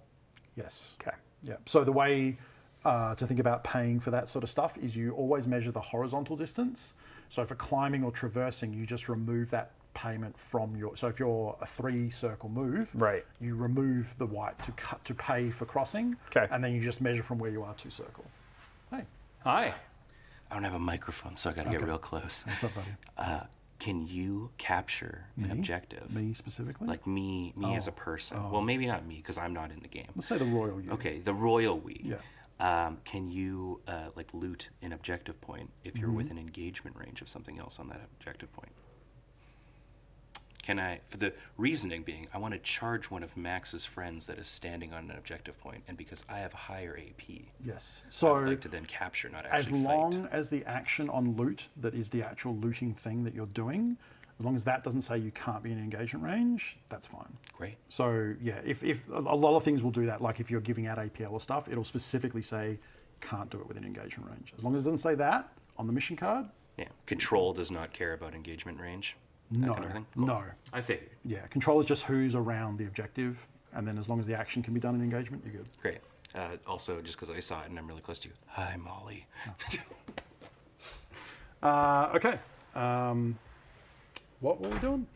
Yes. Okay. Yeah. So the way to think about paying for that sort of stuff is you always measure the horizontal distance. So for climbing or traversing, you just remove that payment from your. So if you're a 3-circle move, Right. you remove the white to pay for crossing. Okay. And then you just measure from where you are 2-circle. Hey. Hi. I don't have a microphone, so I got to get real close. What's up, buddy? Can you capture an objective? Me specifically? Like me as a person. Well, maybe not me because I'm not in the game. Let's say the royal you. Okay, the royal we. Yeah. Can you like loot an objective point if you're within engagement range of something else on that objective point? Can I, for the reasoning being, I want to charge one of Max's friends that is standing on an objective point, and because I have higher AP, Yes. I So would like to then capture, not as actually long fight. as the action on loot that is the actual looting thing that you're doing, as long as that doesn't say you can't be in engagement range, that's fine. Great. So yeah, if a lot of things will do that, like if you're giving out APL or stuff, it'll specifically say can't do it within engagement range. As long as it doesn't say that on the mission card, Yeah. Control does not care about engagement range. That no, kind of thing? Cool. no. I figured. Yeah, control is just who's around the objective, and then as long as the action can be done in engagement, you're good. Great. Also, just because I saw it and I'm really close to you. Hi, Molly. Okay. What were we doing?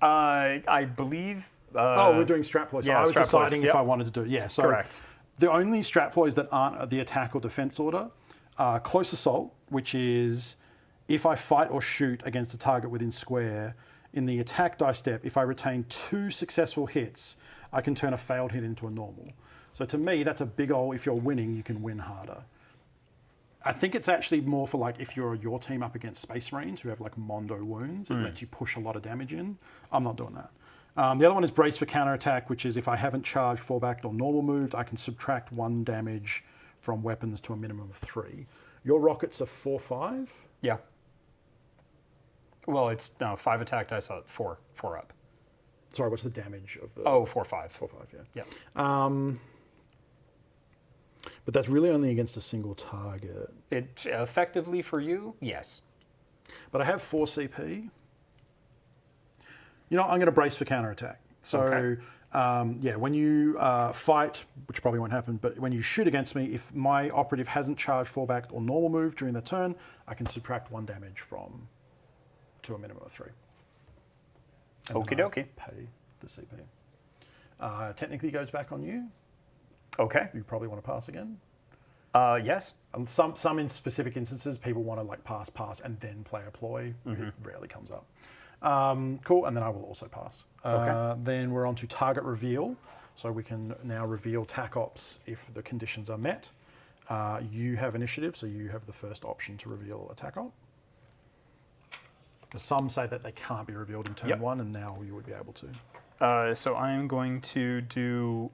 I believe. We're doing strat ploys. So yeah, I was strat ploys, deciding if yep. I wanted to do it. Yeah, so Correct. the only strat ploys that aren't the attack or defense order are close assault, which is if I fight or shoot against a target within square, in the attack die step, if I retain 2 successful hits, I can turn a failed hit into a normal. So to me, that's a big ol', if you're winning, you can win harder. I think it's actually more for like if you're your team up against Space Marines who have like Mondo wounds, it lets you push a lot of damage in. I'm not doing that. The other one is Brace for counterattack, which is if I haven't charged, fallbacked, or normal moved, I can subtract 1 damage from weapons to a minimum of 3. Your rockets are 4/5. Yeah. Well, it's no 5 attack dice, 4 up. Sorry, what's the damage of the? 4/5. 4/5, yeah. Yeah. But that's really only against a single target. It effectively for you, yes. But I have 4 CP. You know, I'm going to brace for counterattack. So, Okay. when you fight, which probably won't happen, but when you shoot against me, if my operative hasn't charged, fallbacked, or normal moved during the turn, I can subtract 1 damage from to a minimum of 3. And Okie then I dokie. pay the CP. Technically goes back on you. Okay. You probably want to pass again. Yes. And some in specific instances, people want to like pass, and then play a ploy. It rarely comes up. Cool, and then I will also pass. Okay. Then we're on to target reveal. So we can now reveal TAC ops if the conditions are met. You have initiative, so you have the first option to reveal a TAC op. Because some say that they can't be revealed in turn 1, and now you would be able to. So I'm going to do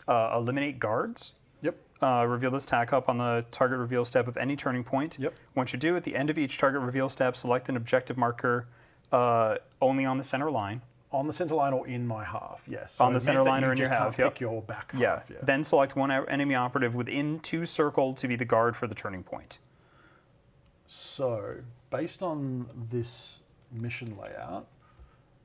eliminate guards. Yep. Reveal this tack up on the target reveal step of any turning point. Yep. Once you do, at the end of each target reveal step, select an objective marker only on the center line. On the center line or in my half, yes. On the it center meant that line you or in your just half, can't yep. pick your back Yeah. half. Yeah. Then select one enemy operative within 2 circle to be the guard for the turning point. So, based on this mission layout,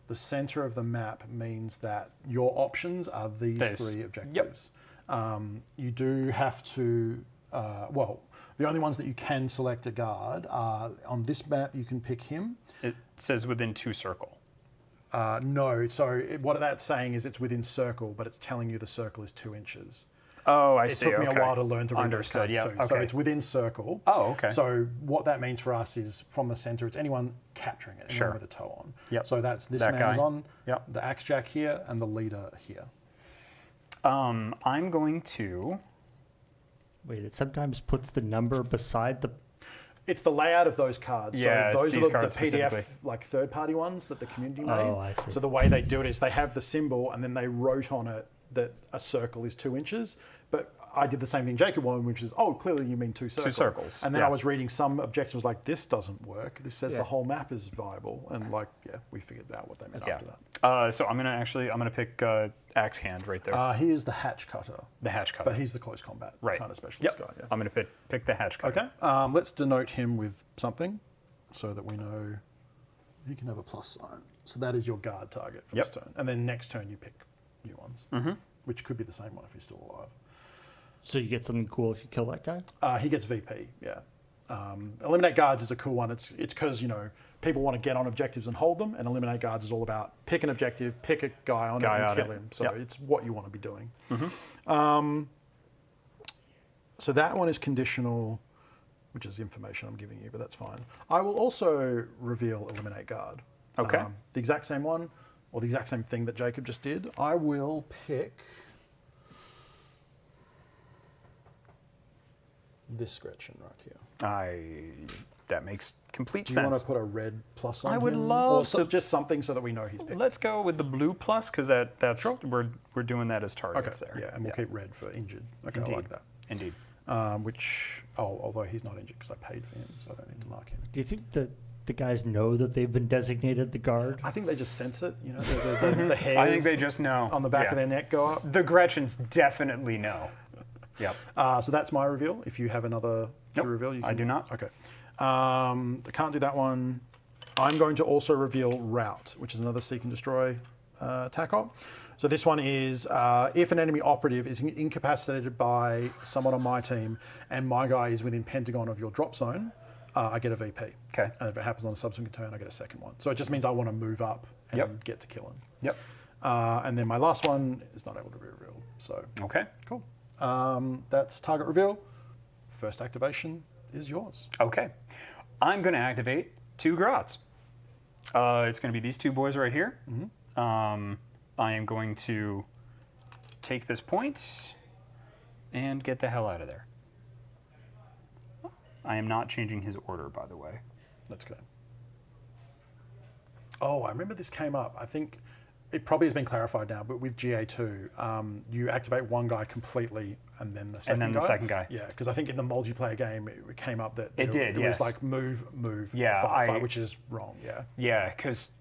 the center of the map means that your options are these three objectives. You do have to, the only ones that you can select a guard are, on this map you can pick him. It says within 2 circle. No, so what that's saying is it's within circle, but it's telling you the circle is 2 inches. Oh, I see. It took me a while to learn to read those cards too. Okay. So it's within circle. Oh, okay. So what that means for us is from the center, it's anyone capturing it, anyone with a toe on. Yep. So that's this That man guy. is on, Yep. the axe jack here, and the leader here. I'm going to... Wait, it sometimes puts the number beside the. It's the layout of those cards. Yeah, so it's those these are the cards PDF specifically. like third-party ones that the community made. Oh, I see. So the way they do it is they have the symbol and then they wrote on it that a circle is 2 inches. But I did the same thing Jacob wanted, which is, clearly you mean 2 circles. 2 circles. And then I was reading some objectives like, this doesn't work. This says Yeah. the whole map is viable. And we figured out what they meant after that. So I'm gonna pick Axe Hand right there. Here's the hatch cutter. the Hatch Cutter. But he's the close combat Right. kind of specialist guy. Yeah. I'm gonna pick the Hatch Cutter. Okay. Let's denote him with something so that we know he can have a plus sign. So that is your guard target for this turn. And then next turn you pick new ones, which could be the same one if he's still alive. So you get something cool if you kill that guy? He gets VP, yeah. Eliminate guards is a cool one. It's because, people want to get on objectives and hold them, and eliminate guards is all about pick an objective, pick a guy on it and kill him. So it's what you want to be doing. So that one is conditional, which is information I'm giving you, but that's fine. I will also reveal eliminate guard. Okay. The exact same one, or the exact same thing that Jacob just did. I will pick this Gretchen right here. That makes complete Do you sense. want to put a red plus on I would him? love or to- just something so that we know he's picked. Let's go with the blue plus because that's we're doing that as targets there. Yeah, and we'll keep red for injured. Okay, Indeed. I like that. Indeed. Although he's not injured because I paid for him, so I don't need to mark him. Do you think that the guys know that they've been designated the guard? I think they just sense it. The hairs I think they just know on the back of their neck go up. The Gretchens definitely know. Yep. So that's my reveal. If you have another to reveal, you can. I do not. Okay. I can't do that one. I'm going to also reveal Rout, which is another Seek and Destroy attack op. So this one is if an enemy operative is incapacitated by someone on my team and my guy is within Pentagon of your drop zone, I get a VP. Okay. And if it happens on a subsequent turn, I get a second one. So it just means I want to move up and get to killing. Yep. And then my last one is not able to be revealed. So Okay. cool. That's target reveal. First activation is yours. Okay. I'm going to activate 2 Grots. It's going to be these 2 boys right here. I am going to take this point and get the hell out of there. I am not changing his order, by the way. Let's go. Oh, I remember this came up. I think it probably has been clarified now, but with GA2, you activate one guy completely and then the second guy. And then the second guy. Yeah, because I think in the multiplayer game, it came up that It did, it yes. was like move, Yeah, fight, which is wrong, yeah. Yeah, because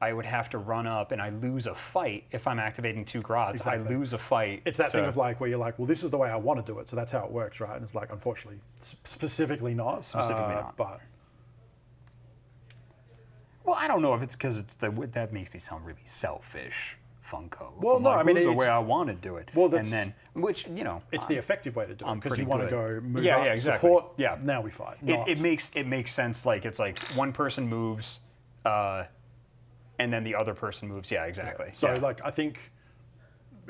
I would have to run up and I lose a fight if I'm activating 2 Grots. Exactly. I lose a fight. It's that thing of where you're like, well, this is the way I want to do it, so that's how it works, right? And it's like, unfortunately, specifically not. Specifically not. But Well, I don't know if it's because that makes me sound really selfish, Funko. Well, I'm no, like, I mean, this is the it's- way I want to do it. Well, and that's- then, which, it's the effective way to do it I'm because pretty you want to good. go move Yeah, up, yeah, exactly. support, Yeah. now we fight. It makes sense. Like it's like one person moves, and then the other person moves. Yeah, exactly. So, yeah. I think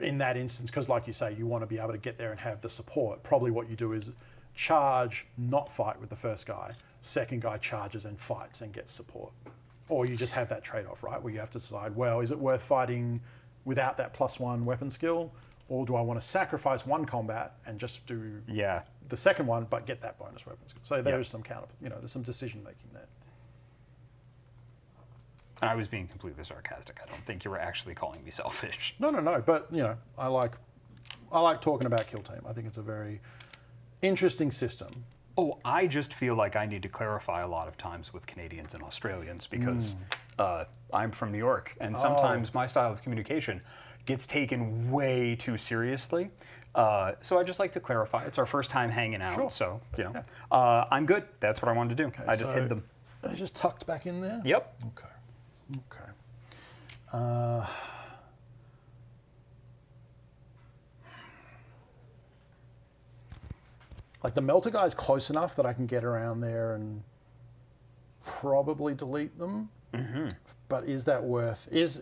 in that instance, because like you say, you want to be able to get there and have the support, probably what you do is charge, not fight with the first guy. Second guy charges and fights and gets support. Or you just have that trade-off, right? Where you have to decide, well, is it worth fighting without that +1 weapon skill? Or do I want to sacrifice one combat and just do the second one, but get that bonus weapon skill? So there is some there's some decision-making there. And I was being completely sarcastic. I don't think you were actually calling me selfish. No. But I like talking about Kill Team. I think it's a very interesting system. Oh, I just feel like I need to clarify a lot of times with Canadians and Australians because I'm from New York, and sometimes my style of communication gets taken way too seriously. So I just like to clarify. It's our first time hanging out, so I'm good. That's what I wanted to do. I just hid them. They just tucked back in there. Yep. Okay. Like the melter guy's close enough that I can get around there and probably delete them. But is that worth? If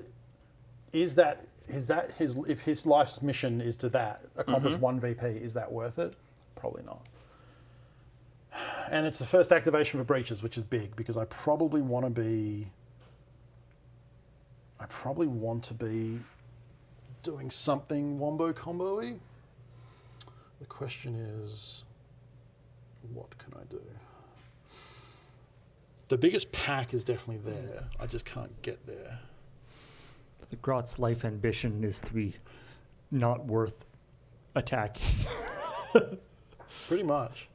his life's mission is to that accomplish one VP, is that worth it? Probably not. And it's the first activation for breaches, which is big because I probably want to be doing something wombo combo-y. The question is, what can I do? The biggest pack is definitely there. I just can't get there. The Grot's life ambition is to be not worth attacking. Pretty much.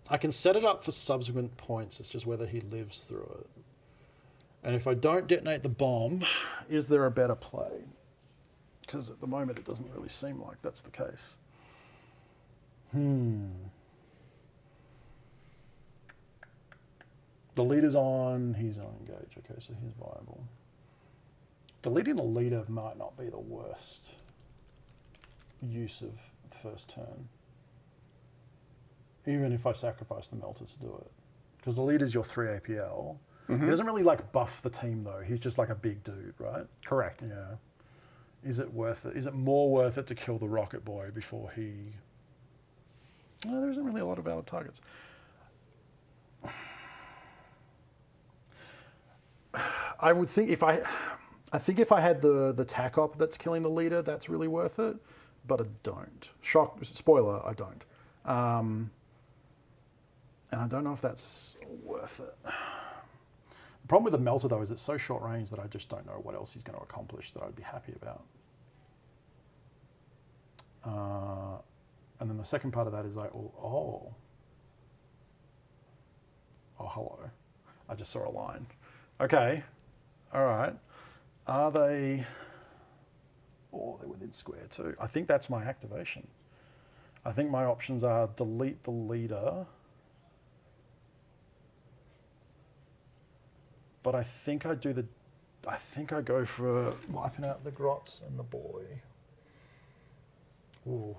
I can set it up for subsequent points. It's just whether he lives through it. And if I don't detonate the bomb, is there a better play? Because at the moment it doesn't really seem like that's the case. The leader's on, he's on engage. Okay, so he's viable. Deleting the leader might not be the worst use of the first turn. Even if I sacrifice the melter to do it. Because the leader's your 3 APL. He doesn't really like buff the team though. He's just like a big dude, right? Correct. Yeah. Is it worth it? Is it more worth it to kill the Rocket Boy before he... No, there isn't really a lot of valid targets. I would think if I had the tac op that's killing the leader, that's really worth it, but I don't. Spoiler, I don't. And I don't know if that's worth it. The problem with the melter though is it's so short range that I just don't know what else he's going to accomplish that I'd be happy about. And then the second part of that is like, oh, hello. I just saw a line. Okay. All right. Are they... Oh, they're within square too. I think that's my activation. I think my options are delete the leader. But I think I go for wiping out the Grots and the boy. Ooh.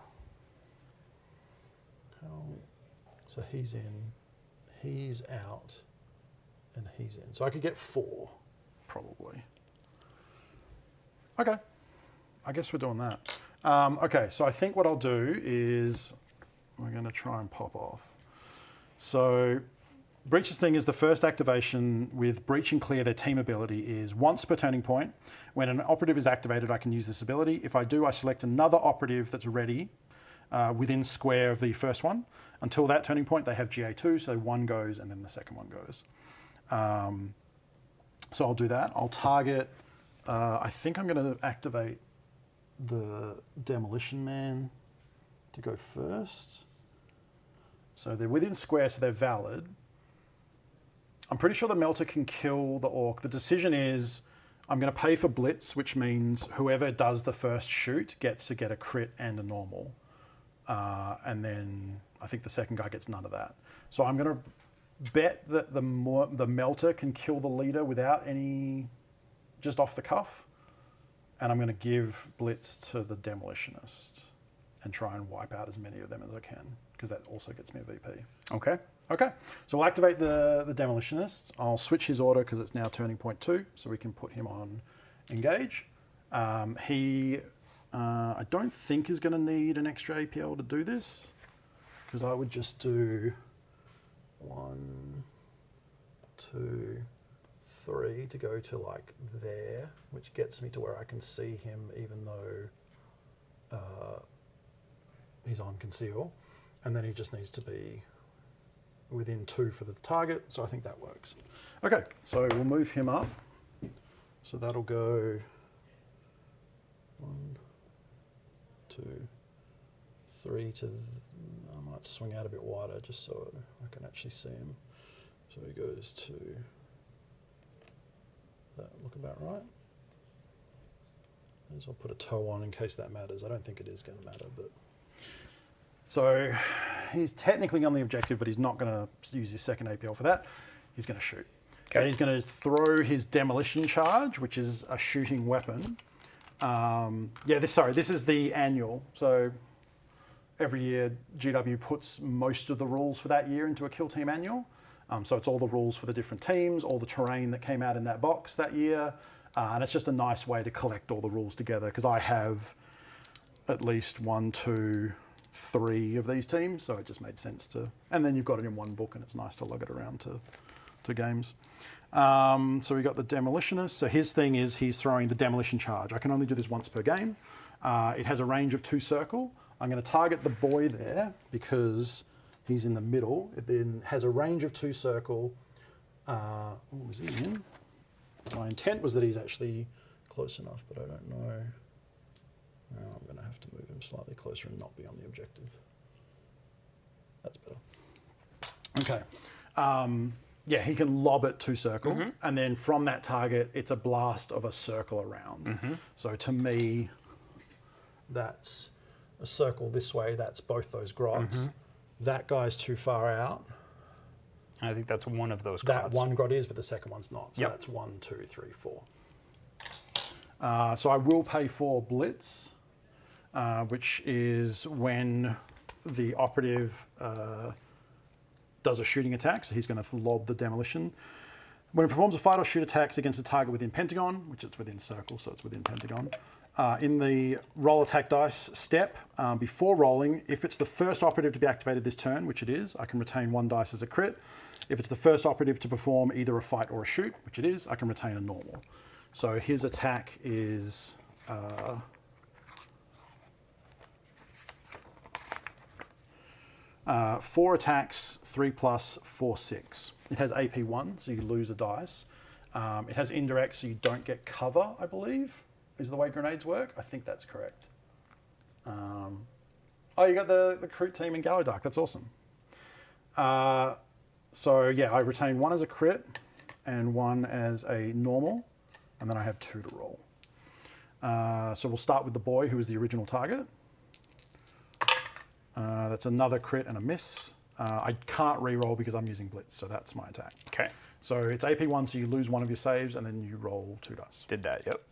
So he's in, he's out, and he's in. So I could get 4, probably. Okay. I guess we're doing that. Okay, so I think what I'll do is we're going to try and pop off. So Breach's thing is the first activation with Breach and Clear, their team ability is once per turning point. When an operative is activated, I can use this ability. If I do, I select another operative that's ready within square of the first one. Until that turning point, they have GA2, so one goes and then the second one goes. So I'll do that. I'll target, I think I'm going to activate the Demolition Man to go first. So they're within square, so they're valid. I'm pretty sure the Melter can kill the Orc. The decision is I'm going to pay for Blitz, which means whoever does the first shoot gets to get a crit and a normal. And then I think the second guy gets none of that. So I'm going to bet that the Melter can kill the leader without any, just off the cuff. And I'm going to give Blitz to the Demolitionist and try and wipe out as many of them as I can, because that also gets me a VP. Okay. Okay, so we'll activate the Demolitionist. I'll switch his order because it's now turning point 2, so we can put him on engage. He, I don't think is going to need an extra APL to do this, because I would just do 1, 2, 3 to go to like there, which gets me to where I can see him even though he's on conceal. And then he just needs to be within 2 for the target, so I think that works. Okay, so we'll move him up. So that'll go 1, 2, 3 to, I might swing out a bit wider just so I can actually see him. So he goes to, that look about right? I'll put a toe on in case that matters. I don't think it is going to matter, but. So he's technically on the objective, but he's not going to use his second APL for that. He's going to shoot. So he's going to throw his demolition charge, which is a shooting weapon. This is the annual. So every year GW puts most of the rules for that year into a Kill Team annual. So it's all the rules for the different teams, all the terrain that came out in that box that year. And it's just a nice way to collect all the rules together, because I have at least 1, 2, 3 of these teams, so it just made sense to. And then you've got it in one book, and it's nice to lug it around to games. So we got the demolitionist. So his thing is he's throwing the demolition charge. I can only do this once per game. It has a range of 2 circle. I'm going to target the boy there because he's in the middle. It then has a range of 2 circle. What was he in? My intent was that he's actually close enough, but I don't know. I'm going to have to move him slightly closer and not be on the objective. That's better. Okay. He can lob it 2 circle, and then from that target, it's a blast of a circle around. So to me, that's a circle this way. That's both those grots. That guy's too far out. I think that's one of those That grots. one grot is, but the second one's not. So Yep. that's 1, 2, 3, 4. So I will pay for Blitz, which is when the operative does a shooting attack. So he's going to lob the demolition. When it performs a fight or shoot attacks against a target within Pentagon, which it's within circle, so it's within Pentagon. In the roll attack dice step, before rolling, if it's the first operative to be activated this turn, which it is, I can retain 1 dice as a crit. If it's the first operative to perform either a fight or a shoot, which it is, I can retain a normal. So his attack is 4 attacks, 3+, 4, 6. It has AP 1, so you lose a dice. It has indirect, so you don't get cover, I believe, is the way grenades work. I think that's correct. You got the crit team in Gallowdark. That's awesome. I retain 1 as a crit and 1 as a normal, and then I have 2 to roll. So we'll start with the boy, who is the original target. That's another crit and a miss. I can't re-roll because I'm using Blitz, so that's my attack. Okay. So it's AP1, so you lose 1 of your saves, and then you roll 2 dice. Did that, yep.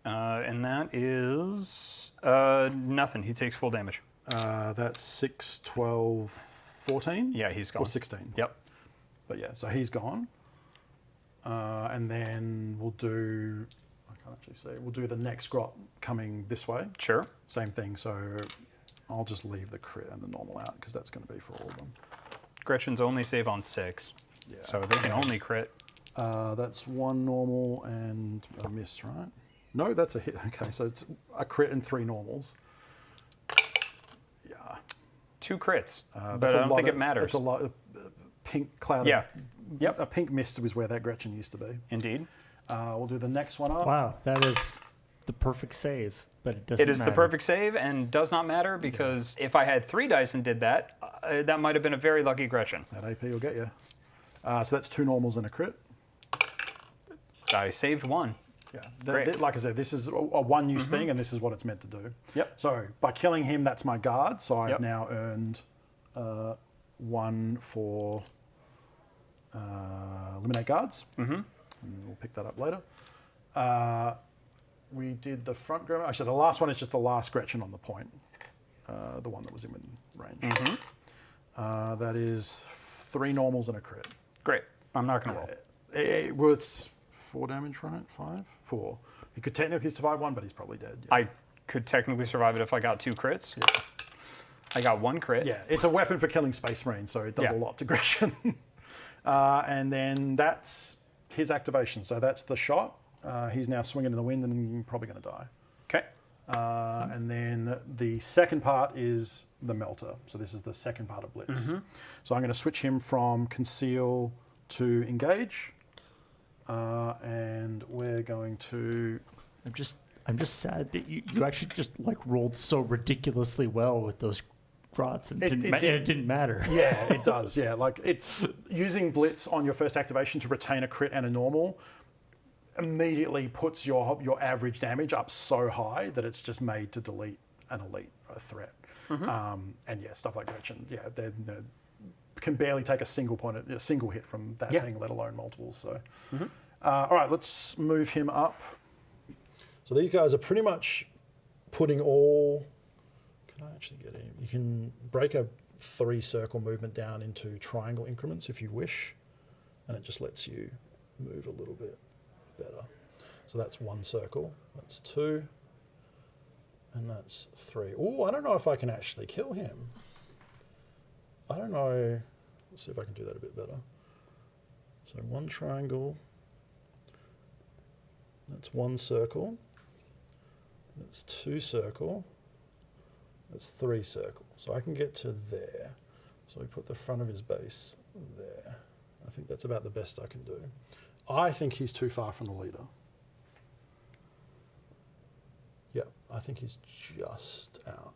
And that is nothing. He takes full damage. That's 6, 12, 14? Yeah, he's gone. Or 16. Yep. But yeah, so he's gone. And then we'll do, I can't actually see, we'll do the next grot coming this way. Sure. Same thing, so I'll just leave the crit and the normal out because that's going to be for all of them. Gretchen's only save on 6. Yeah. So they can only crit. That's 1 normal and a miss, right? No, that's a hit. Okay, so it's a crit and 3 normals. Yeah. 2 crits, but That's I a don't lot think it of- matters. It's a lot of pink cloud. Yeah. Yep. A pink mist was where that Gretchen used to be. Indeed. We'll do the next one up. Wow, that is the perfect save, but it doesn't It is matter. the perfect save and does not matter because if I had 3 dice and did that, that might have been a very lucky Gretchen. That AP will get you. So that's 2 normals and a crit. I saved 1. Yeah. Great. Like I said, this is a one-use thing, and this is what it's meant to do. Yep. So by killing him, that's my guard. So I've Yep. now earned 1 for eliminate guards. And we'll pick that up later. We did the front grandma. Actually, the last one is just the last Gretchen on the point. The one that was in range. That is 3 normals and a crit. Great. I'm not going to roll. Well, it's 4 damage, right? 5? 4. He could technically survive 1, but he's probably dead. Yeah. I could technically survive it if I got 2 crits. Yeah. I got 1 crit. Yeah, it's a weapon for killing Space Marines, so it does Yeah. a lot to Gretchen. And then that's his activation. So that's the shot. He's now swinging in the wind and probably going to die. Okay. And then the second part is the melter. So this is the second part of Blitz. So I'm going to switch him from conceal to engage. And we're going to... I'm just sad that you actually just like rolled so ridiculously well with those grots and it didn't matter. Yeah, it does. Yeah, like it's using Blitz on your first activation to retain a crit and a normal immediately puts your average damage up so high that it's just made to delete an elite, a threat. And yeah, stuff like Gretchen, yeah, they're can barely take a single hit from that thing, let alone multiples. So, all right, let's move him up. So these guys are pretty much putting all. Can I actually get him? You can break a 3-circle movement down into triangle increments if you wish, and it just lets you move a little bit better. So that's 1 circle. That's 2. And that's 3. Oh, I don't know if I can actually kill him. I don't know. Let's see if I can do that a bit better. So 1 triangle. That's 1 circle. That's 2 circle. That's 3 circle. So I can get to there. So we put the front of his base there. I think that's about the best I can do. I think he's too far from the leader. Yeah, I think he's just out.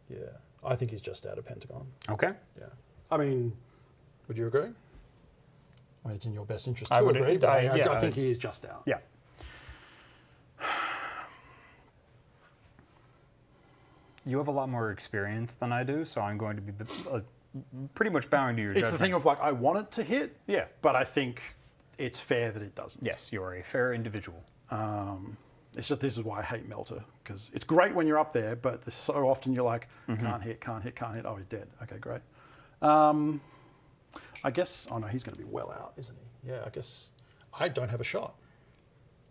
Yeah, I think he's just out of Pentagon. Okay. Yeah. I mean, would you agree? I mean, it's in your best interest to I would agree, but yeah, I think he is just out. Yeah. You have a lot more experience than I do, so I'm going to be pretty much bowing to your It's judgment. the thing of like, I want it to hit, Yeah. but I think it's fair that it doesn't. Yes, you are a fair individual. It's just this is why I hate Melter, because it's great when you're up there, but so often you're like, can't hit. Oh, he's dead. Okay, great. I guess, oh no, he's going to be well out, isn't he? Yeah, I guess I don't have a shot.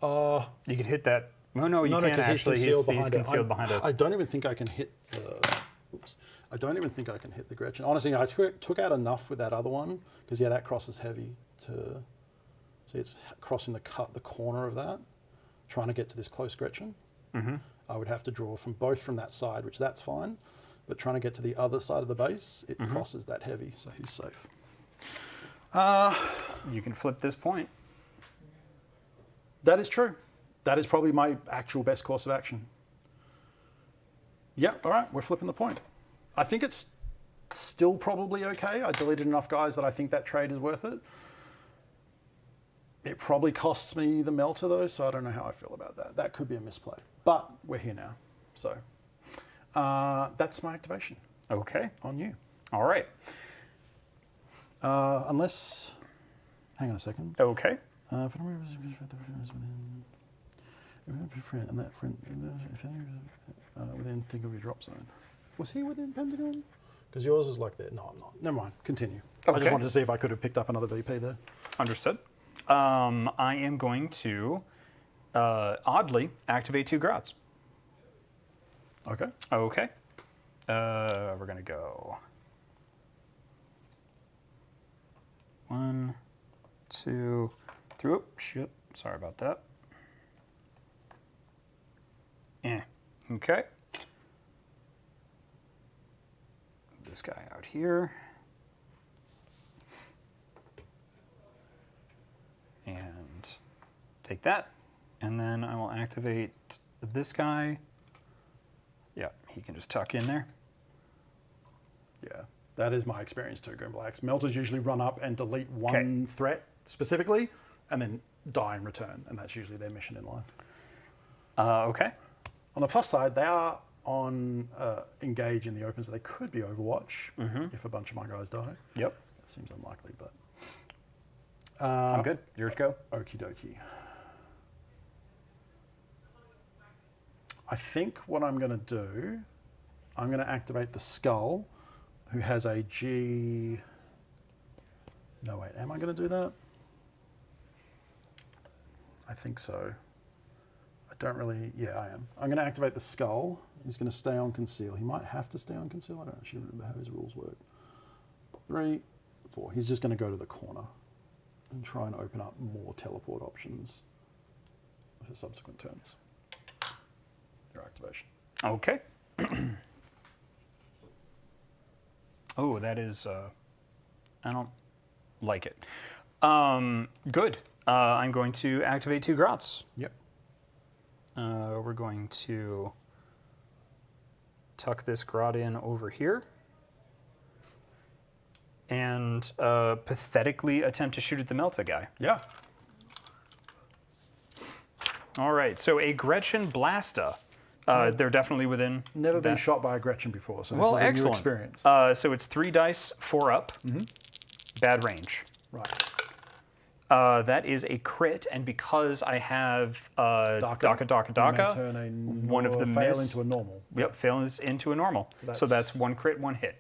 You could hit that. Oh, no, you can't actually. He's concealed behind it. I don't even think I can hit the. Oops. I don't even think I can hit the Gretchen. Honestly, I took out enough with that other one because that cross is heavy to. See, it's crossing the corner of that, trying to get to this close Gretchen. I would have to draw from that side, which that's fine, but trying to get to the other side of the base, it crosses that heavy, so he's safe. You can flip this point. That is true. That is probably my actual best course of action. Yeah, all right, we're flipping the point. I think it's still probably okay. I deleted enough guys that I think that trade is worth it. It probably costs me the Melter, though, so I don't know how I feel about that. That could be a misplay. But we're here now. So that's my activation. Okay. On you. All right. Unless... Hang on a second. Okay. And that friend within think of your drop zone. Was he within Pentagon? Because yours is like that. No, I'm not. Never mind. Continue. I just Okay. wanted to see if I could have picked up another VP there. Understood. I am going to, oddly, activate 2 Grots. Okay. Okay. We're going to go 1, 2, 3. Oh, shit. Sorry about that. Okay. This guy out here. And take that. And then I will activate this guy. Yeah, he can just tuck in there. Yeah, that is my experience too, Green Blacks. Melters usually run up and delete one threat specifically, and then die in return, and that's usually their mission in life. Okay. On the plus side, they are on engage in the open, so they could be Overwatch if a bunch of my guys die. Yep. That seems unlikely, but... I'm good. Yours go. Okie dokie. I think what I'm going to do, I'm going to activate the Skull, who has a G... No, wait, am I going to do that? I think so. I don't really... Yeah, I am. I'm going to activate the Skull. He's going to stay on Conceal. He might have to stay on Conceal. I don't actually remember how his rules work. 3, 4. He's just going to go to the corner and try and open up more teleport options for subsequent turns. Your activation. Okay. Oh, that is... I don't like it. Good. I'm going to activate 2 Grots. Yep. We're going to tuck this Grot in over here. And pathetically attempt to shoot at the Melta guy. Yeah. All right, so a Gretchen Blasta They're definitely within. Never been that. shot by a Gretchen before, so this Well, is a excellent. new experience. So it's 3 dice, 4 up. Bad range. Right. That is a crit, and because I have Daka, You may turn a one of the fail miss. into a normal. Yep, fails into a normal. So that's 1 crit, 1 hit.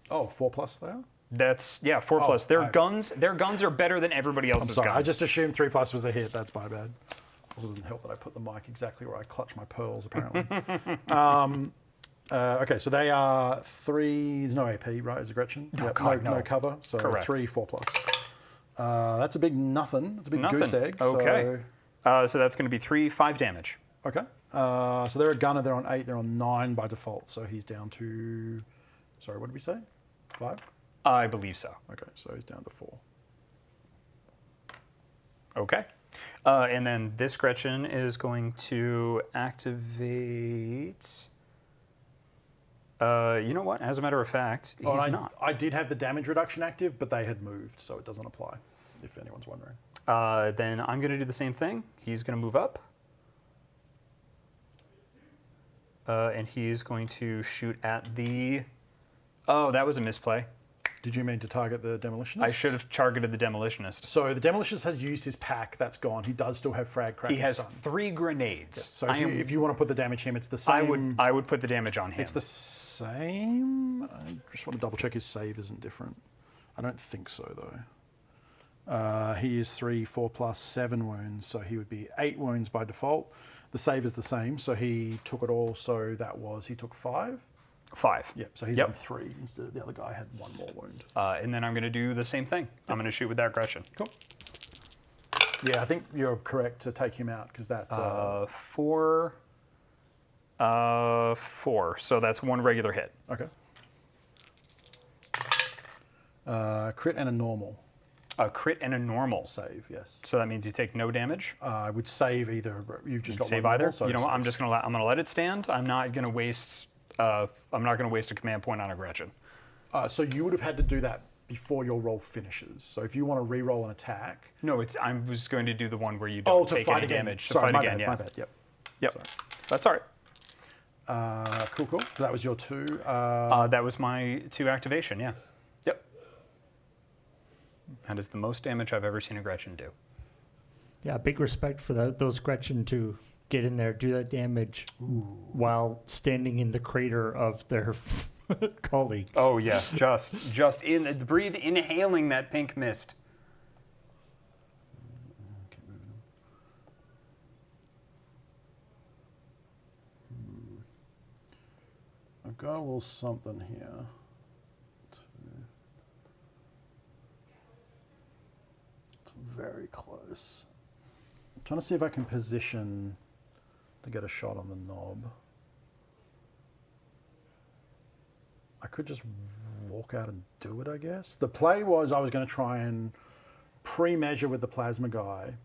Oh, 4+ there? That's 4 plus. Their guns are better than everybody else's I'm sorry, guns. I just assumed 3+ was a hit. That's my bad. Also doesn't help that I put the mic exactly where I clutch my pearls, apparently. Okay, so they are 3. There's no AP, right? As a Gretchen? Oh, Yep, God, no. no cover. So Correct. 3, 4+. That's a big nothing. That's a big Nothing. goose egg. Okay. So that's going to be 3, 5 damage. Okay. So they're a gunner. They're on 8. They're on 9 by default. So he's down to. Sorry, what did we say? 5? I believe so. Okay, so he's down to 4. Okay. And then this Gretchen is going to activate. You know what? As a matter of fact, he's not. I did have the damage reduction active, but they had moved, so it doesn't apply, if anyone's wondering. Then I'm going to do the same thing. He's going to move up. And he's going to shoot at the... Oh, that was a misplay. Did you mean to target the demolitionist? I should have targeted the demolitionist. So the demolitionist has used his pack. That's gone. He does still have frag, crack, He has and stun. 3 grenades. So if you want to put the damage him, it's the same. I would put the damage on him. It's the same. I just want to double check his save isn't different. I don't think so though. He is 3, 4+, 7 wounds, so he would be 8 wounds by default. The save is the same, so he took it all. So he took 5. 5. Yep. So he's on 3 instead of the other guy had 1 more wound. And then I'm going to do the same thing. I'm going to shoot with that Gretchen. Cool. Yeah, I think you're correct to take him out because that's 4. 4. So that's 1 regular hit. okay. Crit and a normal A crit and a normal. save. Yes. So that means you take no damage. I would save either. You've just got Save one either. normal, so You know what? save. I'm just going to let it stand. I'm not going to waste. I'm not going to waste a command point on a Gretchen. So you would have had to do that before your roll finishes. So if you want to re-roll an attack. No, I was going to do the one where you don't to take fight any again. damage. To Sorry, fight my again, bad, yeah. my bad. Yep. Yep. Sorry. That's all right. Cool. So that was your 2. That was my 2 activation, yeah. Yep. That is the most damage I've ever seen a Gretchen do. Yeah, big respect for those Gretchen to get in there, do that damage while standing in the crater of their colleagues. Oh yeah, just inhaling that pink mist. Keep moving him. I've got a little something here. It's very close. I'm trying to see if I can position to get a shot on the knob. I could just walk out and do it, I guess. The play was I was going to try and pre-measure with the plasma guy,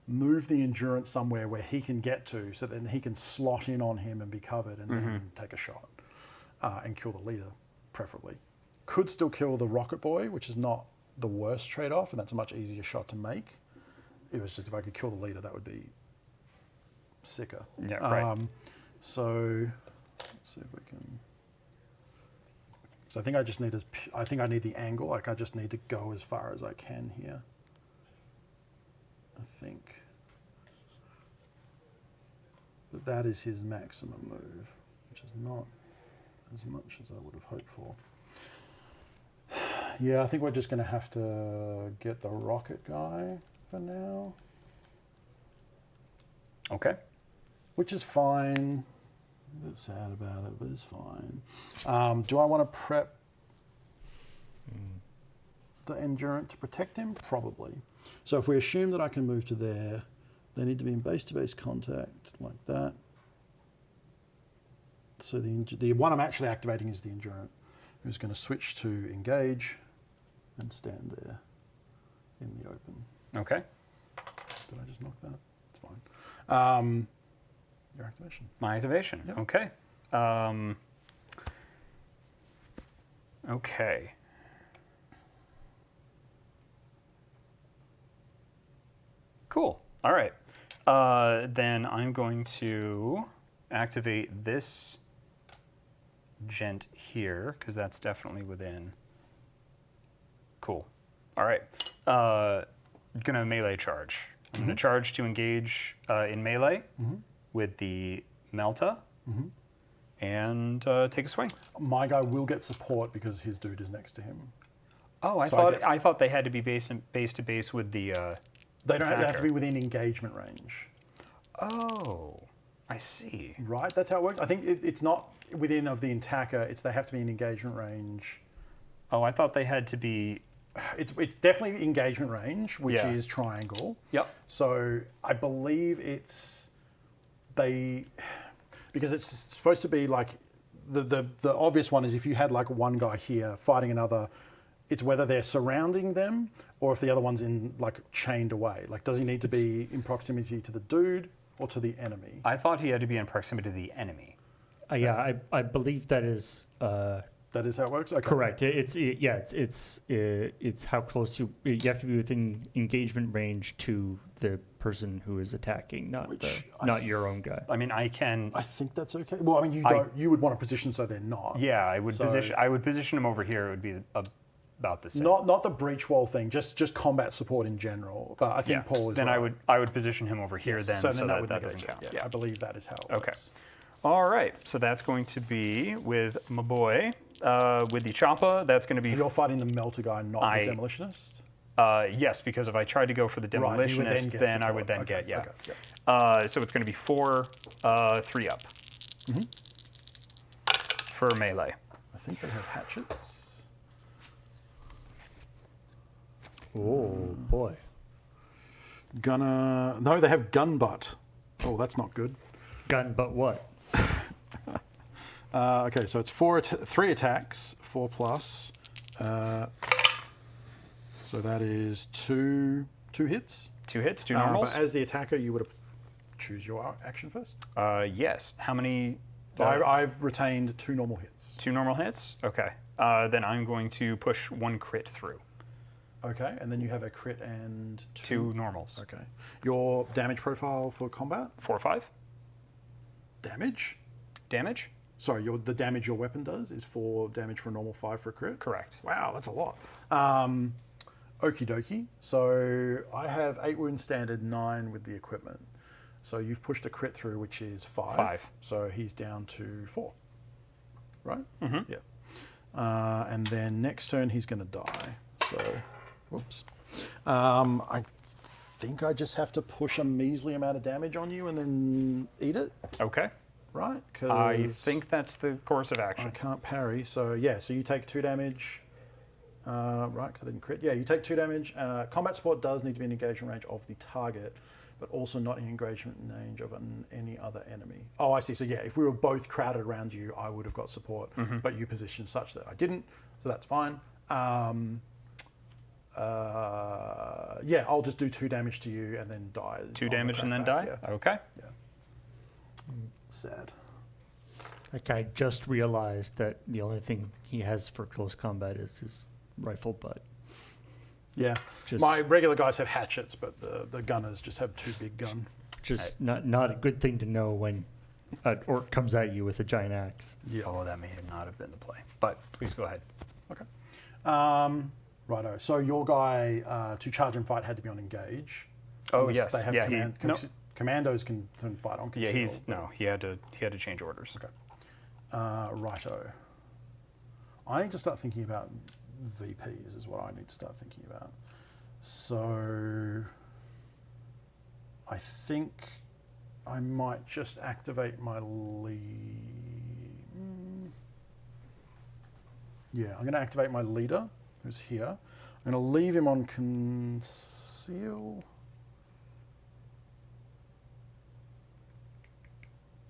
move the endurance somewhere where he can get to, so then he can slot in on him and be covered and then take a shot and kill the leader, preferably. Could still kill the rocket boy, which is not the worst trade-off, and that's a much easier shot to make. It was just if I could kill the leader, that would be sicker. Yeah, right. So let's see if we can. So I think I just need I need the angle. Like I just need to go as far as I can here. I think. But that is his maximum move, which is not as much as I would have hoped for. Yeah, I think we're just going to have to get the rocket guy for now. Okay. Which is fine. A bit sad about it, but it's fine. Do I want to prep the endurance to protect him? Probably. So if we assume that I can move to there, they need to be in base-to-base contact like that. So the one I'm actually activating is the endurance, who's going to switch to engage and stand there in the open. Okay. Did I just knock that? It's fine. Your activation. My activation. Yep. Okay. Okay. Cool. All right. Then I'm going to activate this gent here, because that's definitely within. Cool. All right. Gonna melee charge. I'm gonna charge to engage in melee with the Melta and take a swing. My guy will get support because his dude is next to him. Oh, I thought they had to be base to base with the. They don't have attacker. to be within engagement range. Oh, I see. Right, that's how it works. I think it's not within of the attacker. It's they have to be in engagement range. Oh, I thought they had to be. It's definitely engagement range, which Yeah. is triangle. Yep. So I believe because it's supposed to be like the obvious one is if you had like one guy here fighting another, it's whether they're surrounding them or if the other one's in like chained away. Like, does he need to be in proximity to the dude or to the enemy? I thought he had to be in proximity to the enemy. Yeah, I believe that is That is how it works. Okay. correct. It's how close you have to be within engagement range to the person who is attacking, not your own guy. I mean, I can. I think that's okay. Well, I mean, you would want to position so they're not. Yeah, I would So- position. I would position him over here. It would be about the same. Not the breach wall thing, just combat support in general. But I think Paul is Then right. I would position him over here Yes, then, so that would doesn't negate it. count. Yeah, I believe that is how it Okay. works. All right. So that's going to be with my boy, with the choppa. That's going to be. You're fighting the melter guy, not I- the demolitionist. Yes, because if I tried to go for the Right, you would demolitionist, get then I support. would then Okay, get yeah. okay, So it's going to be 4, 3 up for melee. I think they have hatchets. Oh boy. No, they have gun butt. Oh, that's not good. Gun, but what? Okay, so it's 3 attacks, 4 plus. So that is two hits. 2 hits, 2 normals. But as the attacker, you would choose your action first. Yes. How many? I've retained 2 normal hits. 2 normal hits. Okay. Then I'm going to push 1 crit through. Okay, and then you have a crit and 2 normals. Okay. Your damage profile for combat? 4, 5 Damage? damage. Sorry, the damage your weapon does is 4 damage for a normal, 5 for a crit? Correct. Wow, that's a lot. Okie dokie. So I have 8 wounds standard, 9 with the equipment. So you've pushed a crit through, which is 5. 5. So he's down to 4. Right? Mm-hmm. Yeah. And then next turn he's going to die. So, whoops. I think I just have to push a measly amount of damage on you and then eat it, Okay. right? I think that's the course of I action. can't parry. So yeah, so you take 2 damage. Right, because I didn't crit. Yeah, you take 2 damage. Combat support does need to be in engagement range of the target, but also not in engagement range of any other enemy. Oh, I see. So yeah, if we were both crowded around you, I would have got support, but you positioned such that I didn't, so that's fine. Yeah, I'll just do 2 damage to you and then die. 2 on the damage and then crackback, die? Yeah. Okay. Sad. Like I just realized that the only thing he has for close combat is his rifle butt. Yeah, Just- my regular guys have hatchets, but the gunners just have 2 big gun. Just not a good thing to know when an orc comes at you with a giant axe. Yeah. Oh, that may not have been the play. But please go ahead. Okay. Righto. So your guy to charge and fight had to be on engage. Oh, Unless yes. They have Yeah, commandos can fight on Yeah, conceal. he had to change orders. Okay. Righto. I need to start thinking about VPs is what I need to start thinking about. So I think I might just activate my lead. Yeah, I'm going to activate my leader, who's here. I'm going to leave him on conceal.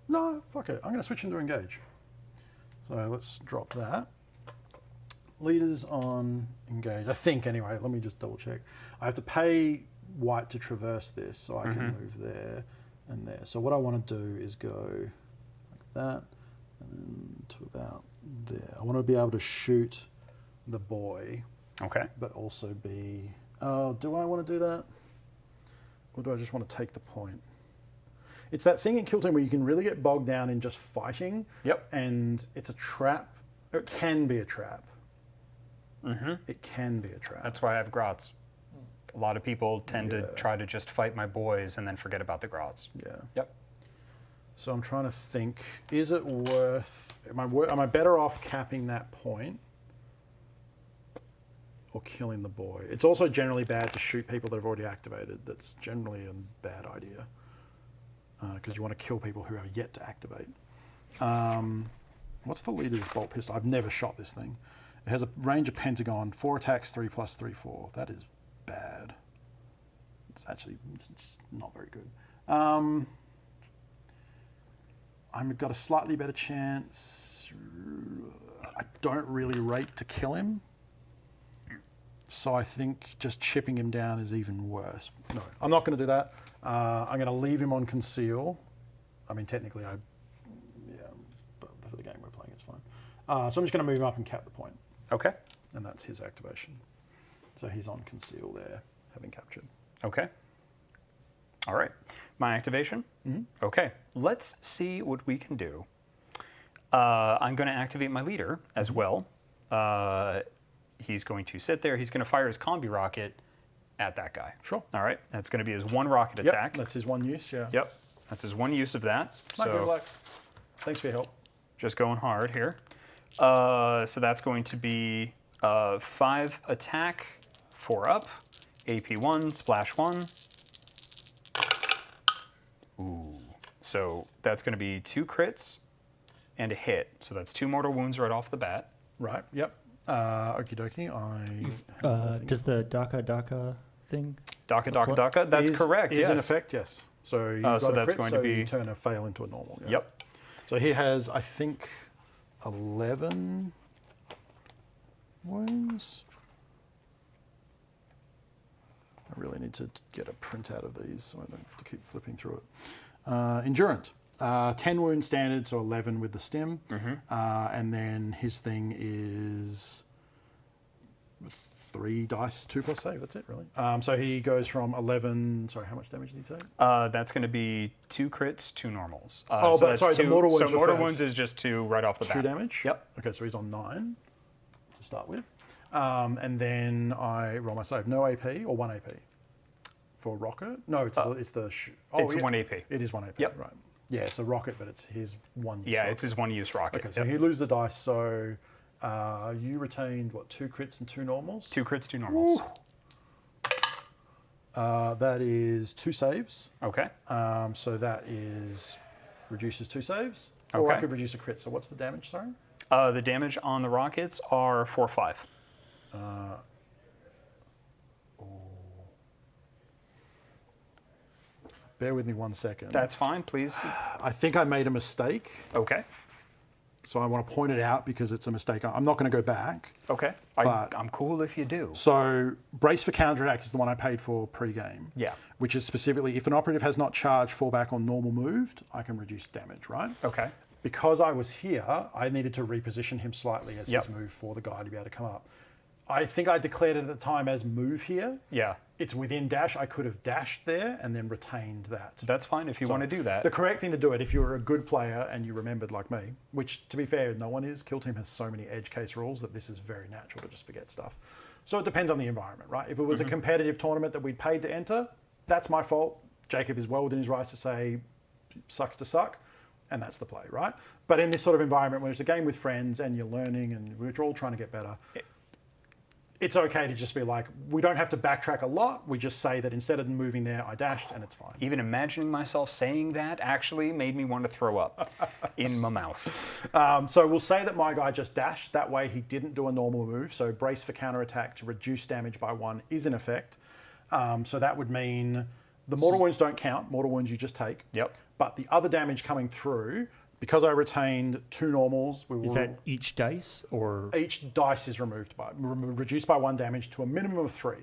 No, fuck it. I'm going to switch him to engage. So let's drop that. Leaders on engage. I think anyway. Let me just double check. I have to pay white to traverse this, so I can move there and there. So what I want to do is go like that and then to about there. I want to be able to shoot the boy, Okay. but also be. Oh, do I want to do that, or do I just want to take the point? It's that thing in Kill Team where you can really get bogged down in just fighting. Yep. And it's a trap. It can be a trap. It can be a trap. That's why I have grots. A lot of people tend to try to just fight my boys and then forget about the grots. Yeah. Yep. So I'm trying to think, is it worth, am I better off capping that point or killing the boy? It's also generally bad to shoot people that have already activated. That's generally a bad idea because you want to kill people who have yet to activate. What's the leader's bolt pistol? I've never shot this thing. It has a range of Pentagon, 4 attacks, 3+, 3/4. That is bad. It's actually not very good. I've got a slightly better chance. I don't really rate to kill him. So I think just chipping him down is even worse. No, I'm not going to do that. I'm going to leave him on conceal. I mean, technically, but for the game we're playing, it's fine. So I'm just going to move him up and cap the point. Okay. And that's his activation. So he's on conceal there, having captured. Okay. All right. My activation? Okay. Let's see what we can do. I'm going to activate my leader as well. He's going to sit there. He's going to fire his combi rocket at that guy. Sure. All right. That's going to be his one rocket attack. That's his one use, yeah. Yep. That's his one use of that. Might be So relax. Thanks for your help. just going hard here. So that's going to be 5 attack, 4 up, AP 1, splash 1. Ooh. So that's going to be 2 crits and a hit. So that's 2 mortal wounds right off the bat. Right, yep. Okie dokie. Does the DACA thing? DACA. That's correct, Is yes. in effect, yes. So you've got so a that's crit, going so to be- you turn a fail into a normal. Yeah. Yep. So he has, I think, 11 wounds. I really need to get a print out of these so I don't have to keep flipping through it. Endurance. 10 wounds standard, so 11 with the stim. And then his thing is 3 dice, 2+ save. That's it, really. So he goes from 11. Sorry, how much damage did he take? That's going to be 2 crits, 2 normals. Oh, but that's sorry, the mortal wounds So were mortal first. wounds is just 2 right off the bat. 2 damage? Yep. Okay, so he's on 9 to start with. And then I roll my save. No AP or 1 AP? For rocket? No, it's it's 1 AP. It is 1 AP, Yep. right. Yeah, it's a rocket, but it's his one use Yeah, rocket. it's his one-use rocket. Okay, so Yep. he loses the dice, so you retained, what, 2 crits and 2 normals? 2 crits, 2 normals. That is 2 saves. Okay. So that is reduces 2 saves. Or I Okay. could reduce a crit. So what's the damage, sorry? The damage on the rockets are 4/5. Bear with me 1 second. That's fine, please. I think I made a mistake. Okay. So I want to point it out because it's a mistake. I'm not going to go back. Okay. But- I'm cool if you do. So brace for counterattack is the one I paid for pre-game. Yeah. Which is specifically, if an operative has not charged, fall back on normal moved, I can reduce damage, right? Okay. Because I was here, I needed to reposition him slightly as Yep. his move for the guy to be able to come up. I think I declared it at the time as move here. Yeah. It's within dash. I could have dashed there and then retained that. That's fine if you want to do that. The correct thing to do it, if you were a good player and you remembered like me, which to be fair, no one is. Kill Team has so many edge case rules that this is very natural to just forget stuff. So it depends on the environment, right? If it was a competitive tournament that we'd paid to enter, that's my fault. Jacob is well within his rights to say, sucks to suck. And that's the play, right? But in this sort of environment where it's a game with friends and you're learning and we're all trying to get better, it's okay to just be like, we don't have to backtrack a lot. We just say that instead of moving there, I dashed and it's fine. Even imagining myself saying that actually made me want to throw up in my mouth. So we'll say that my guy just dashed. That way he didn't do a normal move. So brace for counterattack to reduce damage by 1 is in effect. So that would mean the mortal wounds don't count. Mortal wounds you just take. Yep. But the other damage coming through, because I retained 2 normals, we will... Is that each dice or? Each dice is reduced by 1 damage to a minimum of 3.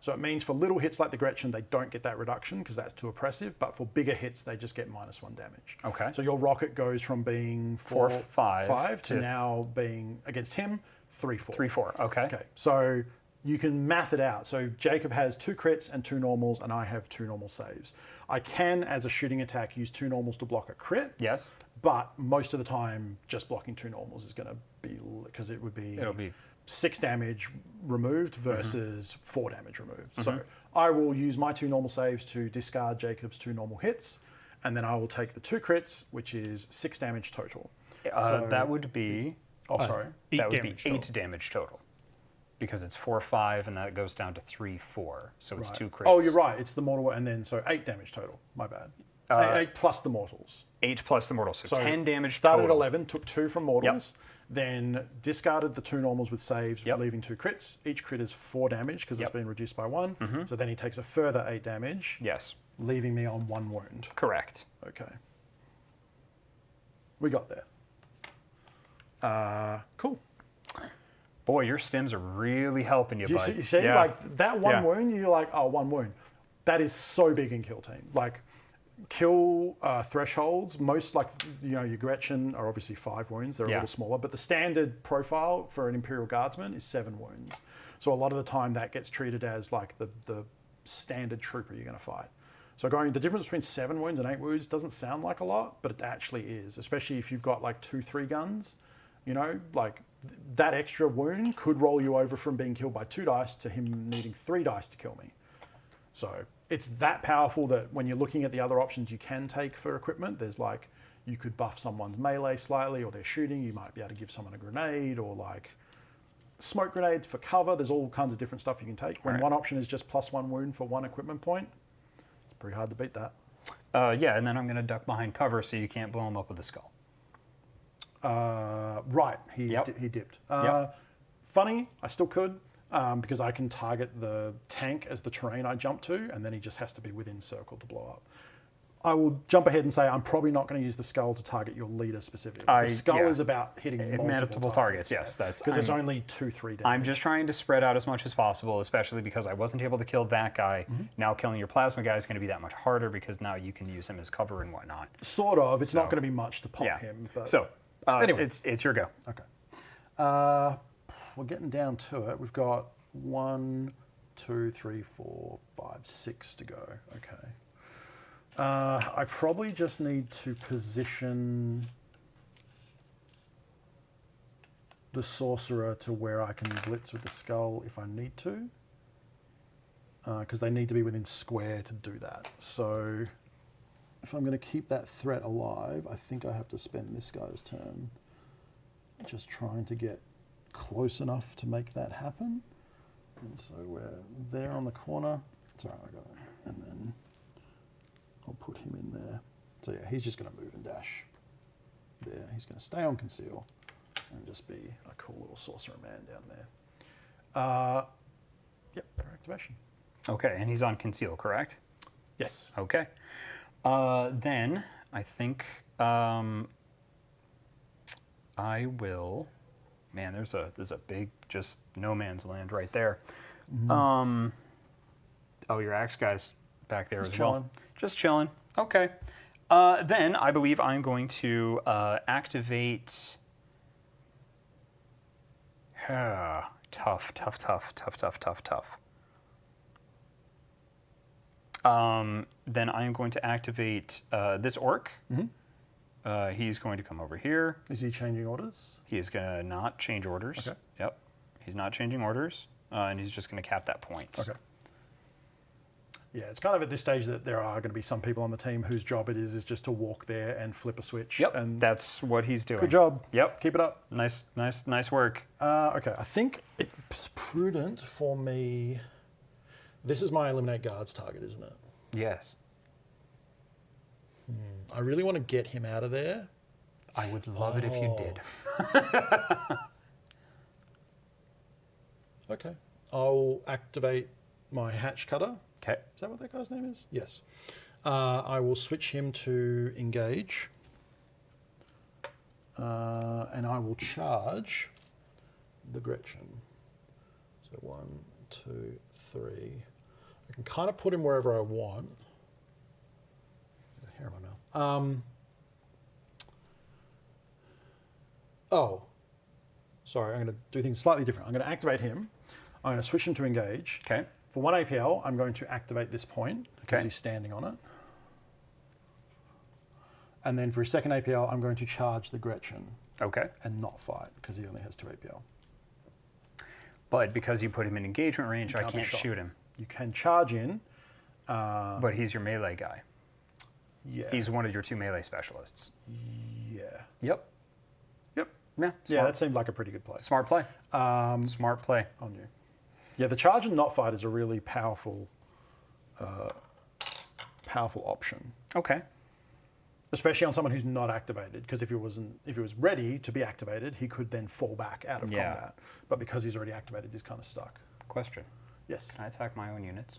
So it means for little hits like the Gretchen, they don't get that reduction because that's too oppressive. But for bigger hits, they just get -1 damage. Okay. So your rocket goes from being 4/5 to now being against him 3/4. 3/4. Okay. Okay. So you can math it out. So Jacob has 2 crits and 2 normals, and I have 2 normal saves. I can, as a shooting attack, use 2 normals to block a crit. Yes. But most of the time, just blocking 2 normals is going to be, because it'll be 6 damage removed versus 4 damage removed. So I will use my 2 normal saves to discard Jacob's 2 normal hits, and then I will take the 2 crits, which is 6 damage total. So that would be. Oh, sorry. That would be 8 damage total. Because it's 4/5, and that goes down to 3/4. So it's 2 crits. Oh, you're right. It's the mortal, and then so 8 damage total. My bad. 8 plus the mortals. 8 plus the mortals, so 10 damage started total. at 11, took 2 from mortals, then discarded the 2 normals with saves, leaving 2 crits. Each crit is 4 damage because it's been reduced by 1. So then he takes a further 8 damage, Yes, leaving me on 1 wound. correct. Okay. We got there. Cool. Boy, your stims are really helping you, bud. You see, Yeah. like that 1 wound, you're like, oh, 1 wound. That is so big in kill team. Like, kill thresholds, most like, your Gretchen are obviously 5 wounds. They're a little smaller, but the standard profile for an Imperial Guardsman is 7 wounds. So a lot of the time that gets treated as like the standard trooper you're going to fight. So the difference between 7 wounds and 8 wounds doesn't sound like a lot, but it actually is, especially if you've got like 2-3 guns, like that extra wound could roll you over from being killed by 2 dice to him needing 3 dice to kill me. So it's that powerful that when you're looking at the other options you can take for equipment, there's like, you could buff someone's melee slightly, or they're shooting, you might be able to give someone a grenade, or like smoke grenade for cover. There's all kinds of different stuff you can take. When one option is just +1 wound for 1 equipment point, it's pretty hard to beat that. Yeah, and then I'm going to duck behind cover so you can't blow him up with a skull. Right, he dipped. Funny, I still could, because I can target the tank as the terrain I jump to, and then he just has to be within circle to blow up. I will jump ahead and say I'm probably not going to use the skull to target your leader specifically. The skull is about hitting multiple targets. Yes, that's because it's only 2-3 damage. I'm just trying to spread out as much as possible, especially because I wasn't able to kill that guy. Now killing your plasma guy is going to be that much harder because now you can use him as cover and whatnot. Sort of. It's not going to be much to pop him. But So anyway, it's your go. Okay. We're getting down to it. We've got 1, 2, 3, 4, 5, 6 to go. Okay. I probably just need to position the sorcerer to where I can blitz with the skull if I need to, because they need to be within square to do that. So if I'm going to keep that threat alive, I think I have to spend this guy's turn just trying to get close enough to make that happen. And so we're there on the corner. Sorry, I got it. And then I'll put him in there. So yeah, he's just going to move and dash there. He's going to stay on conceal and just be a cool little sorcerer man down there. Yep, activation. Okay, and he's on conceal, correct? Yes. Okay. Then I think I will. Man, there's a big just no man's land right there. Oh, your axe guy's back there as well. Just chilling. Okay. Then I believe I'm going to activate. Tough. Then I'm going to activate this orc. He's going to come over here. Is he changing orders? He is going to not change orders. Okay. Yep. He's not changing orders, and he's just going to cap that point. Okay. Yeah, it's kind of at this stage that there are going to be some people on the team whose job it is just to walk there and flip a switch. Yep, and that's what he's doing. good job. Yep. Keep it up. Nice work. Okay, I think it's prudent for me. This is my eliminate guards target, isn't it? Yes. I really want to get him out of there. I would love it if you did. Okay. I'll activate my hatch cutter. Okay. Is that what that guy's name is? Yes. I will switch him to engage. And I will charge the Gretchen. So 1, 2, 3. I can kind of put him wherever I want. Got hair in my mouth. Oh. Sorry, I'm going to do things slightly different. I'm going to activate him. I'm going to switch him to engage. Okay. For 1 APL, I'm going to activate this point because Okay. he's standing on it. And then for his second APL, I'm going to charge the Gretchen Okay. and not fight because he only has 2 APL. But because you put him in engagement range, I can't be can't shot. shoot him. You can charge in. But he's your melee guy. Yeah. He's one of your 2 melee specialists. Yeah. Yep. Yep. Yeah. Yeah, Smart. that seemed like a pretty good play Smart play. Smart play. on you. Yeah, the charge and not fight is a really powerful option, Okay. especially on someone who's not activated. Because if he was ready to be activated, he could then fall back out of Yeah. combat. But because he's already activated, he's kind of stuck. Question. Yes. Can I attack my own units?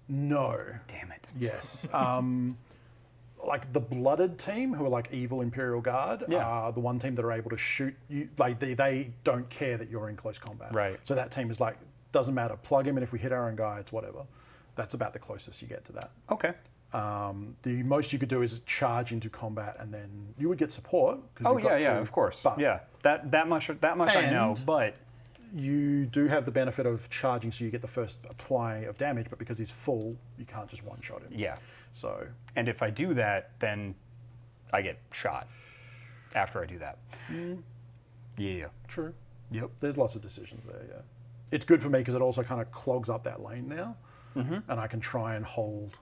No. Damn it. Yes. Like the blooded team, who are like evil Imperial Guard, Yeah. are the one team that are able to shoot you. Like they don't care that you're in close combat. Right. So that team is like, doesn't matter, plug him, and if we hit our own guy, it's whatever. That's about the closest you get to that. Okay. The most you could do is charge into combat, and then you would get support. 'Cause Oh you've got yeah, two, of course. But Yeah. That much I know, And- but you do have the benefit of charging, so you get the first apply of damage. But because he's full, you can't just one shot him. yeah. So And if I do that, then I get shot after I do that. Yeah. true. Yep. There's lots of decisions there. Yeah. It's good for me because it also kind of clogs up that lane now, and I can try and hold.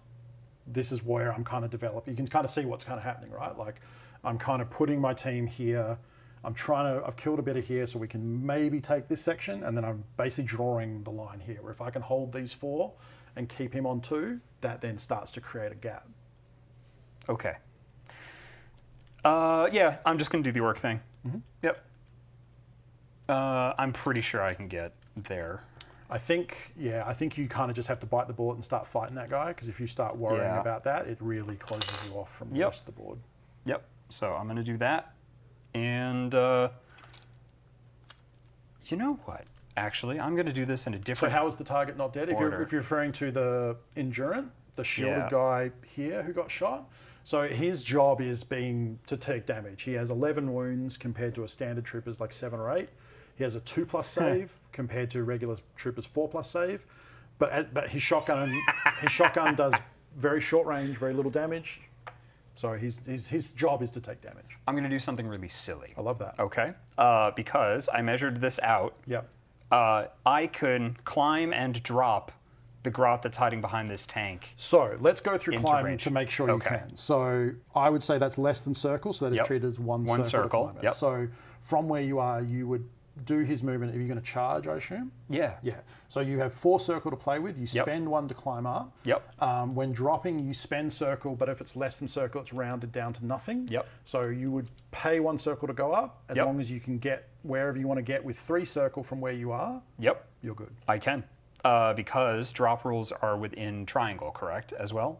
This is where I'm kind of developing. You can kind of see what's kind of happening, right? Like I'm kind of putting my team here. I've killed a bit of here so we can maybe take this section, and then I'm basically drawing the line here where if I can hold these 4 and keep him on 2, that then starts to create a gap. Okay. Yeah, I'm just gonna do the orc thing. Yep. I'm pretty sure I can get there. I think you kind of just have to bite the bullet and start fighting that guy, because if you start worrying Yeah. about that, it really closes you off from the Yep. rest of the board. Yep. So I'm gonna do that, and you know what? Actually, I'm gonna do this in a So different. how is the target not dead? If you're Order. referring to the Endurant, the shielded Yeah. guy here who got shot, so his job is to take damage. He has 11 wounds compared to a standard trooper's like 7 or 8. He has a 2+ save compared to regular troopers 4+ save, but his shotgun does very short range, very little damage. So his job is to take damage. I'm gonna do something really silly. I love that. Okay. Because I measured this out. Yep. I can climb and drop the grot that's hiding behind this tank. So let's go through Into climbing range. to make sure you Okay. can. So I would say that's less than circle, so that is Yep. treated as one One circle. circle, To climb it. yep. So from where you are, you would do his movement. Are you going to charge, I assume? Yeah. Yeah. So you have 4 circle to play with. You Yep. spend 1 to climb up. Yep. When dropping, you spend circle, but if it's less than circle, it's rounded down to nothing. Yep. So you would pay 1 circle to go up. As Yep. long as you can get wherever you want to get with 3 circle from where you are, Yep. you're good. I can. Because drop rules are within triangle, correct, as well?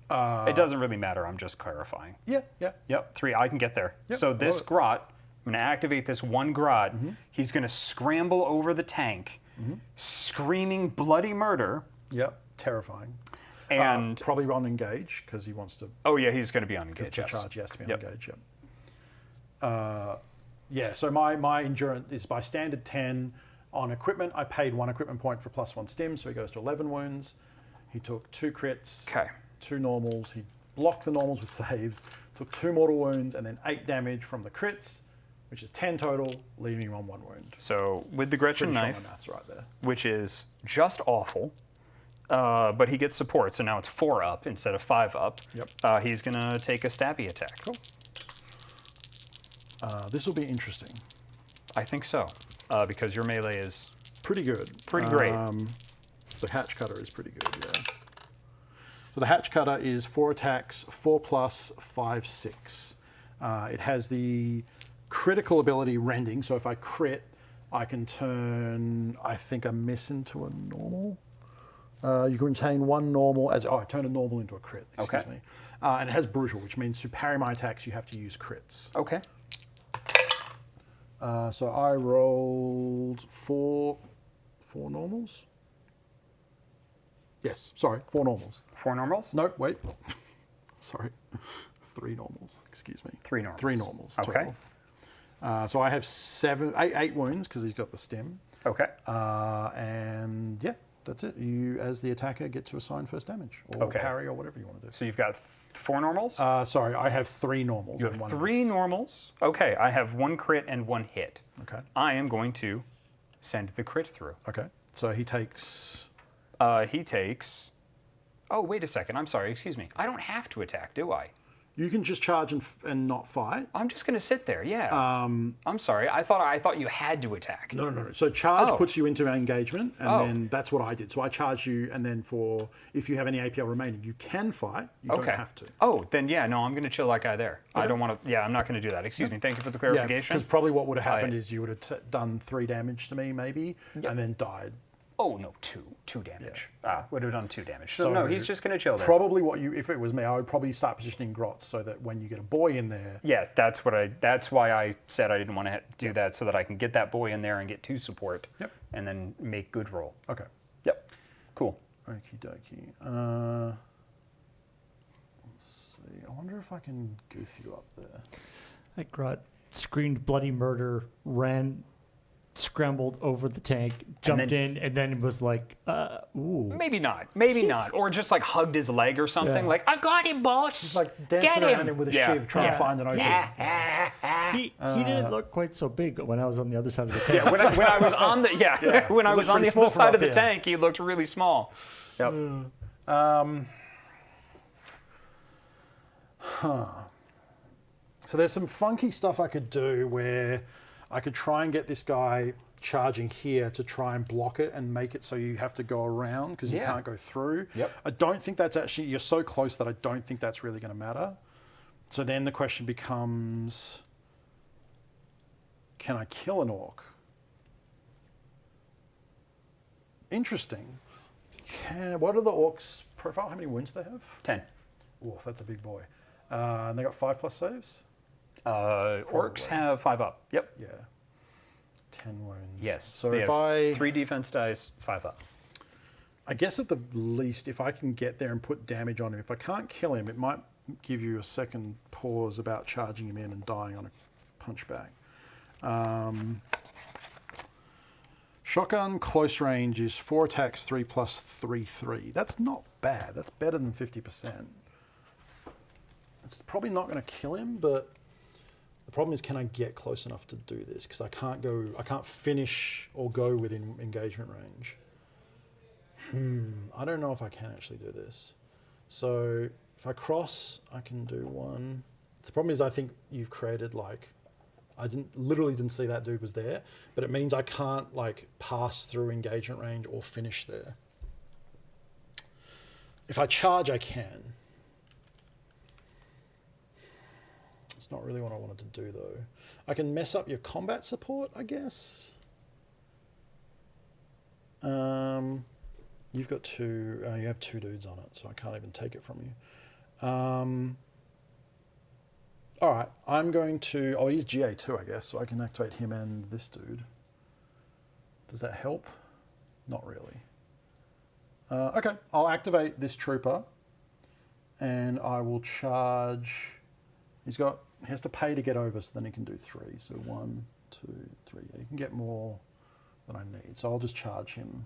It doesn't really matter. I'm just clarifying. Yeah, yeah. Yep, 3. I can get there. Yep, So I this love it. grot, I'm going to activate this 1 grot. He's going to scramble over the tank, screaming bloody murder. Yep. Terrifying. And Probably on engage because he wants to oh yeah, he's going to be on engage. to Yes. charge. He has to be on Yep. engage. Yep. Yeah. So my endurance is by standard 10 on equipment. I paid 1 equipment point for +1 stim, so he goes to 11 wounds. He took 2 crits, Okay. 2 normals. He blocked the normals with saves. Took 2 mortal wounds and then 8 damage from the crits, which is 10 total, leaving him on 1 wound. So with the Gretchen Pretty knife, strong maths right there. which is just awful, but he gets support, so now it's 4 up instead of 5 up. Yep. He's going to take a stabby attack. Cool. This will be interesting. I think so, because your melee is Pretty good. pretty great. The hatch cutter is pretty good, yeah. So the hatch cutter is 4 attacks, 4+, 5, 6. It has the critical ability rending, so if I crit, I can turn, I think, a miss into a normal. You can retain 1 normal as, I turned a normal into a crit, excuse Okay. me. And it has brutal, which means to parry my attacks, you have to use crits. Okay. So I rolled 4 normals. Yes, sorry, 4 normals. 4 normals? No, wait. Sorry. 3 normals, excuse me. 3 normals. 3 normals Okay. total. So I have 8 wounds because he's got the stim. Okay. And yeah, that's it. You, as the attacker, get to assign first damage or Okay. parry or whatever you want to do. So you've got 4 normals? Sorry, I have 3 normals. You and have one 3 miss. normals. Okay, I have 1 crit and 1 hit. Okay. I am going to send the crit through. Okay. So he takes. He takes... Oh, wait a second. I'm sorry. Excuse me. I don't have to attack, do I? You can just charge and not fight. I'm just going to sit there, yeah. I'm sorry. I thought you had to attack. No. So charge Oh. puts you into engagement, and Oh. then that's what I did. So I charge you, and then if you have any APL remaining, you can fight. You Okay. don't have to. Oh, then yeah, no, I'm going to chill that guy there. I don't want to... Yeah, I'm not going to do that. Excuse me. Thank you for the Yeah, clarification. because probably what would have happened is you would have done 3 damage to me, maybe, and then died. Oh, no, 2 damage. Would have done 2 damage. So, So no, he's just going to chill there. Probably if it was me, I would probably start positioning grots so that when you get a boy in there, Yeah, that's why I said I didn't want to do that, so that I can get that boy in there and get 2 support. Yep. And then make good roll. okay. Yep. Cool. Okie dokie. Let's see. I wonder if I can goof you up there. That grot screamed bloody murder, ran, scrambled over the tank, jumped in, and then was like, ooh. Maybe not. Maybe not. Or just like hugged his leg or something. Yeah. Like, I got him, boss. It's like Get dancing around him. him with a Yeah. shiv trying to find an opening. He didn't look quite so big when I was on the other side of the tank. Yeah, when I was on the when I It was looks on the pretty other small side from of the up here. tank, he looked really small. Yep. So there's some funky stuff I could do where I could try and get this guy charging here to try and block it and make it so you have to go around because you Yeah. can't go through. Yep. I don't think that's actually, you're so close that I don't think that's really going to matter. So then the question becomes, can I kill an orc? Interesting. What are the orcs' profile? How many wounds do they have? 10. Oof, that's a big boy. And they got 5+ saves? Orcs have 5 up. Yep. Yeah. 10 wounds. Yes. So they if have 3 defense dice, 5 up. I guess at the least, if I can get there and put damage on him, if I can't kill him, it might give you a second pause about charging him in and dying on a punchback. Shotgun close range is 4 attacks, 3 plus 3, 3. That's not bad. That's better than 50%. It's probably not going to kill him, but the problem is, can I get close enough to do this? Because I can't finish or go within engagement range. I don't know if I can actually do this. So if I cross, I can do 1. The problem is, I think you've created like, literally didn't see that dude was there, but it means I can't like pass through engagement range or finish there. If I charge, I can. It's not really what I wanted to do though. I can mess up your combat support, I guess. You've got 2, you have 2 dudes on it, so I can't even take it from you. All right, I'm going to, I'll use GA2, I guess, so I can activate him and this dude. Does that help? Not really. Okay, I'll activate this trooper and I will charge, he has to pay to get over, so then he can do 3. So 1, 2, 3, yeah, you can get more than I need. So I'll just charge him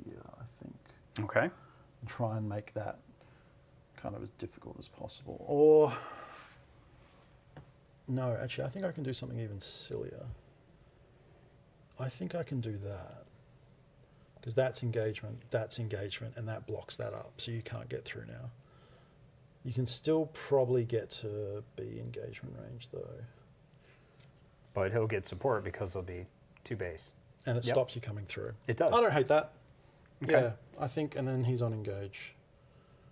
here, I think. Okay. And try and make that kind of as difficult as possible. Or, no, actually, I think I can do something even sillier. I think I can do that. Because that's engagement, and that blocks that up, so you can't get through now. You can still probably get to B engagement range, though. But he'll get support because he'll be 2 base. And it stops you coming through. It does. I don't hate that. Okay. Yeah, I think, and then he's on engage.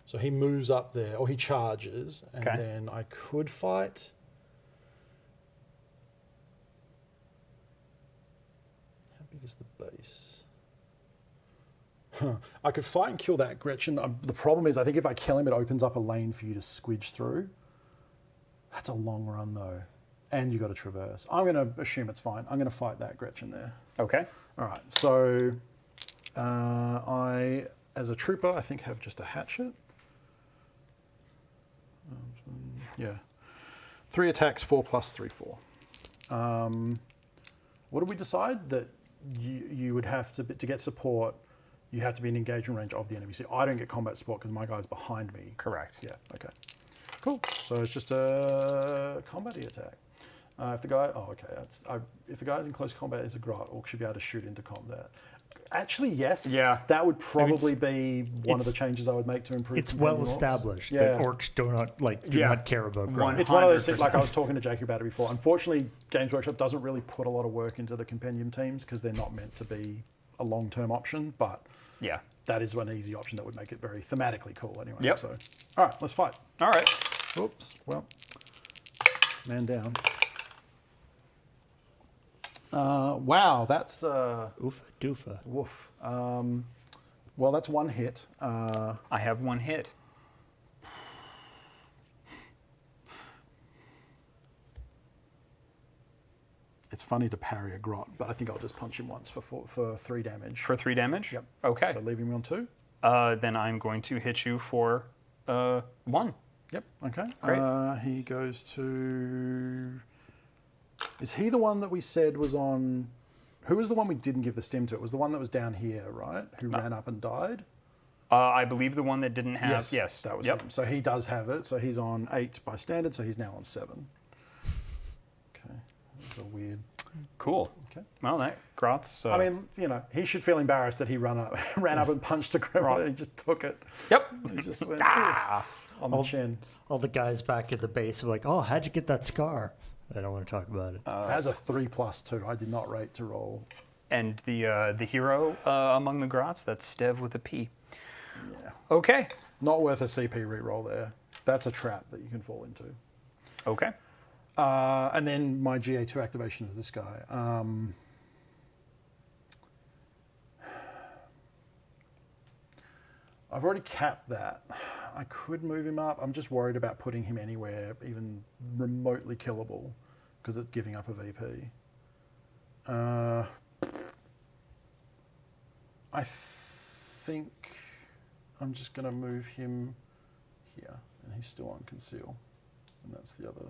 So he moves up there, or he charges, and Okay. then I could fight. How big is the base? I could fight and kill that Gretchen. The problem is, I think if I kill him, it opens up a lane for you to squidge through. That's a long run, though. And you got to traverse. I'm going to assume it's fine. I'm going to fight that Gretchen there. Okay. All right, so I, as a trooper, I think have just a hatchet. Yeah. 3 attacks, 4 plus 3, 4. What did we decide? That you would have to get support. You have to be in engagement range of the enemy. See, I don't get combat support because my guy's behind me. Correct. Yeah. Okay. Cool. So it's just a combat attack. If the guy, if the guy's in close combat is a grot, orc should be able to shoot into combat. Actually, yes. Yeah. That would probably be one of the changes I would make to improve. It's companion well orcs. established Yeah. that orcs do not care about grunts. It's one of those things, 100%. like I was talking to Jake about it before. Unfortunately, Games Workshop doesn't really put a lot of work into the compendium teams because they're not meant to be a long-term option, but Yeah. that is one easy option that would make it very thematically cool anyway. Yep. So, all right, let's fight. All right. Oops, well, man down. Wow, that's Oofa doofa. woof. Well, that's one hit. I have one hit. It's funny to parry a grot, but I think I'll just punch him once for 3 damage. For 3 damage? Yep. Okay. So leaving me on 2. Then I'm going to hit you for 1. Yep. Okay. Great. He goes to. Is he the one that we said was on? Who was the one we didn't give the stim to? It was the one that was down here, right? Who ran up and died? I believe the one that didn't have. Yes. that was Yep. him. So he does have it. So he's on 8 by standard. So he's now on 7. Okay. That's a weird. Cool. Okay. Well, that Grot's. I mean, he should feel embarrassed that he ran up and punched a gremlin and he just took it. Yep. He just went Ah. on the chin. All the guys back at the base are like, "Oh, how'd you get that scar?" I don't want to talk about it. As a 3+2, I did not rate to roll. And the hero among the Grots, that's Stev with a P. Yeah. Okay. Not worth a CP reroll there. That's a trap that you can fall into. Okay. And then my GA2 activation is this guy. I've already capped that. I could move him up. I'm just worried about putting him anywhere even remotely killable because it's giving up a VP. I think I'm just going to move him here, and he's still on conceal, and that's the other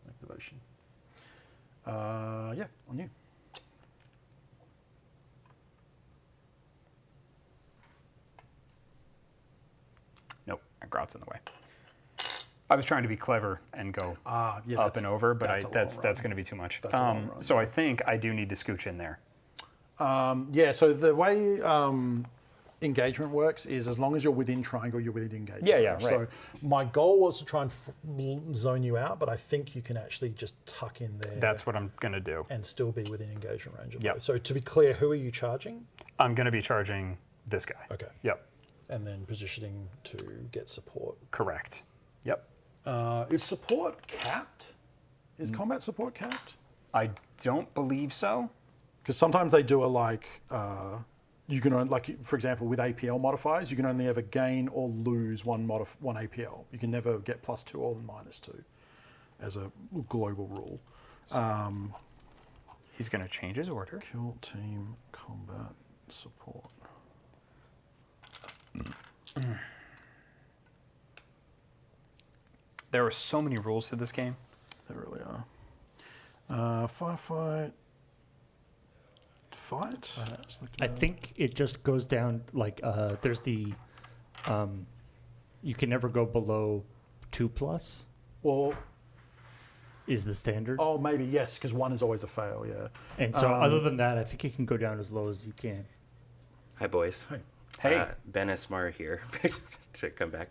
activation. Yeah, on you. Nope. Grot's in the way. I was trying to be clever and go Yeah, up and over, but that's that's going to be too much. That's a long run, So I think I do need to scooch in there. Yeah, so the way engagement works is as long as you're within triangle, you're within engagement. Yeah, range. right. So my goal was to try and zone you out, but I think you can actually just tuck in there. That's what I'm going to do. and still be within engagement range of Yep. both. So to be clear, who are you charging? I'm going to be charging this guy. Okay. Yep. And then positioning to get support. Correct. Yep. Is support capped? Is combat support capped? I don't believe so. Because sometimes they do you can only, like for example, with APL modifiers, you can only ever gain or lose one APL. You can never get +2 or -2 as a global rule. He's going to change his order. Kill team combat support. There are so many rules to this game. There really are. Firefight. Fight. Just looked I it up. think it just goes down like there's the you can never go below 2+ Well, is the standard. oh, maybe yes, because 1 is always a fail. Yeah. And so other than that, I think you can go down as low as you can. Hi, boys. Hey. Hey. Ben Esmar here to come back.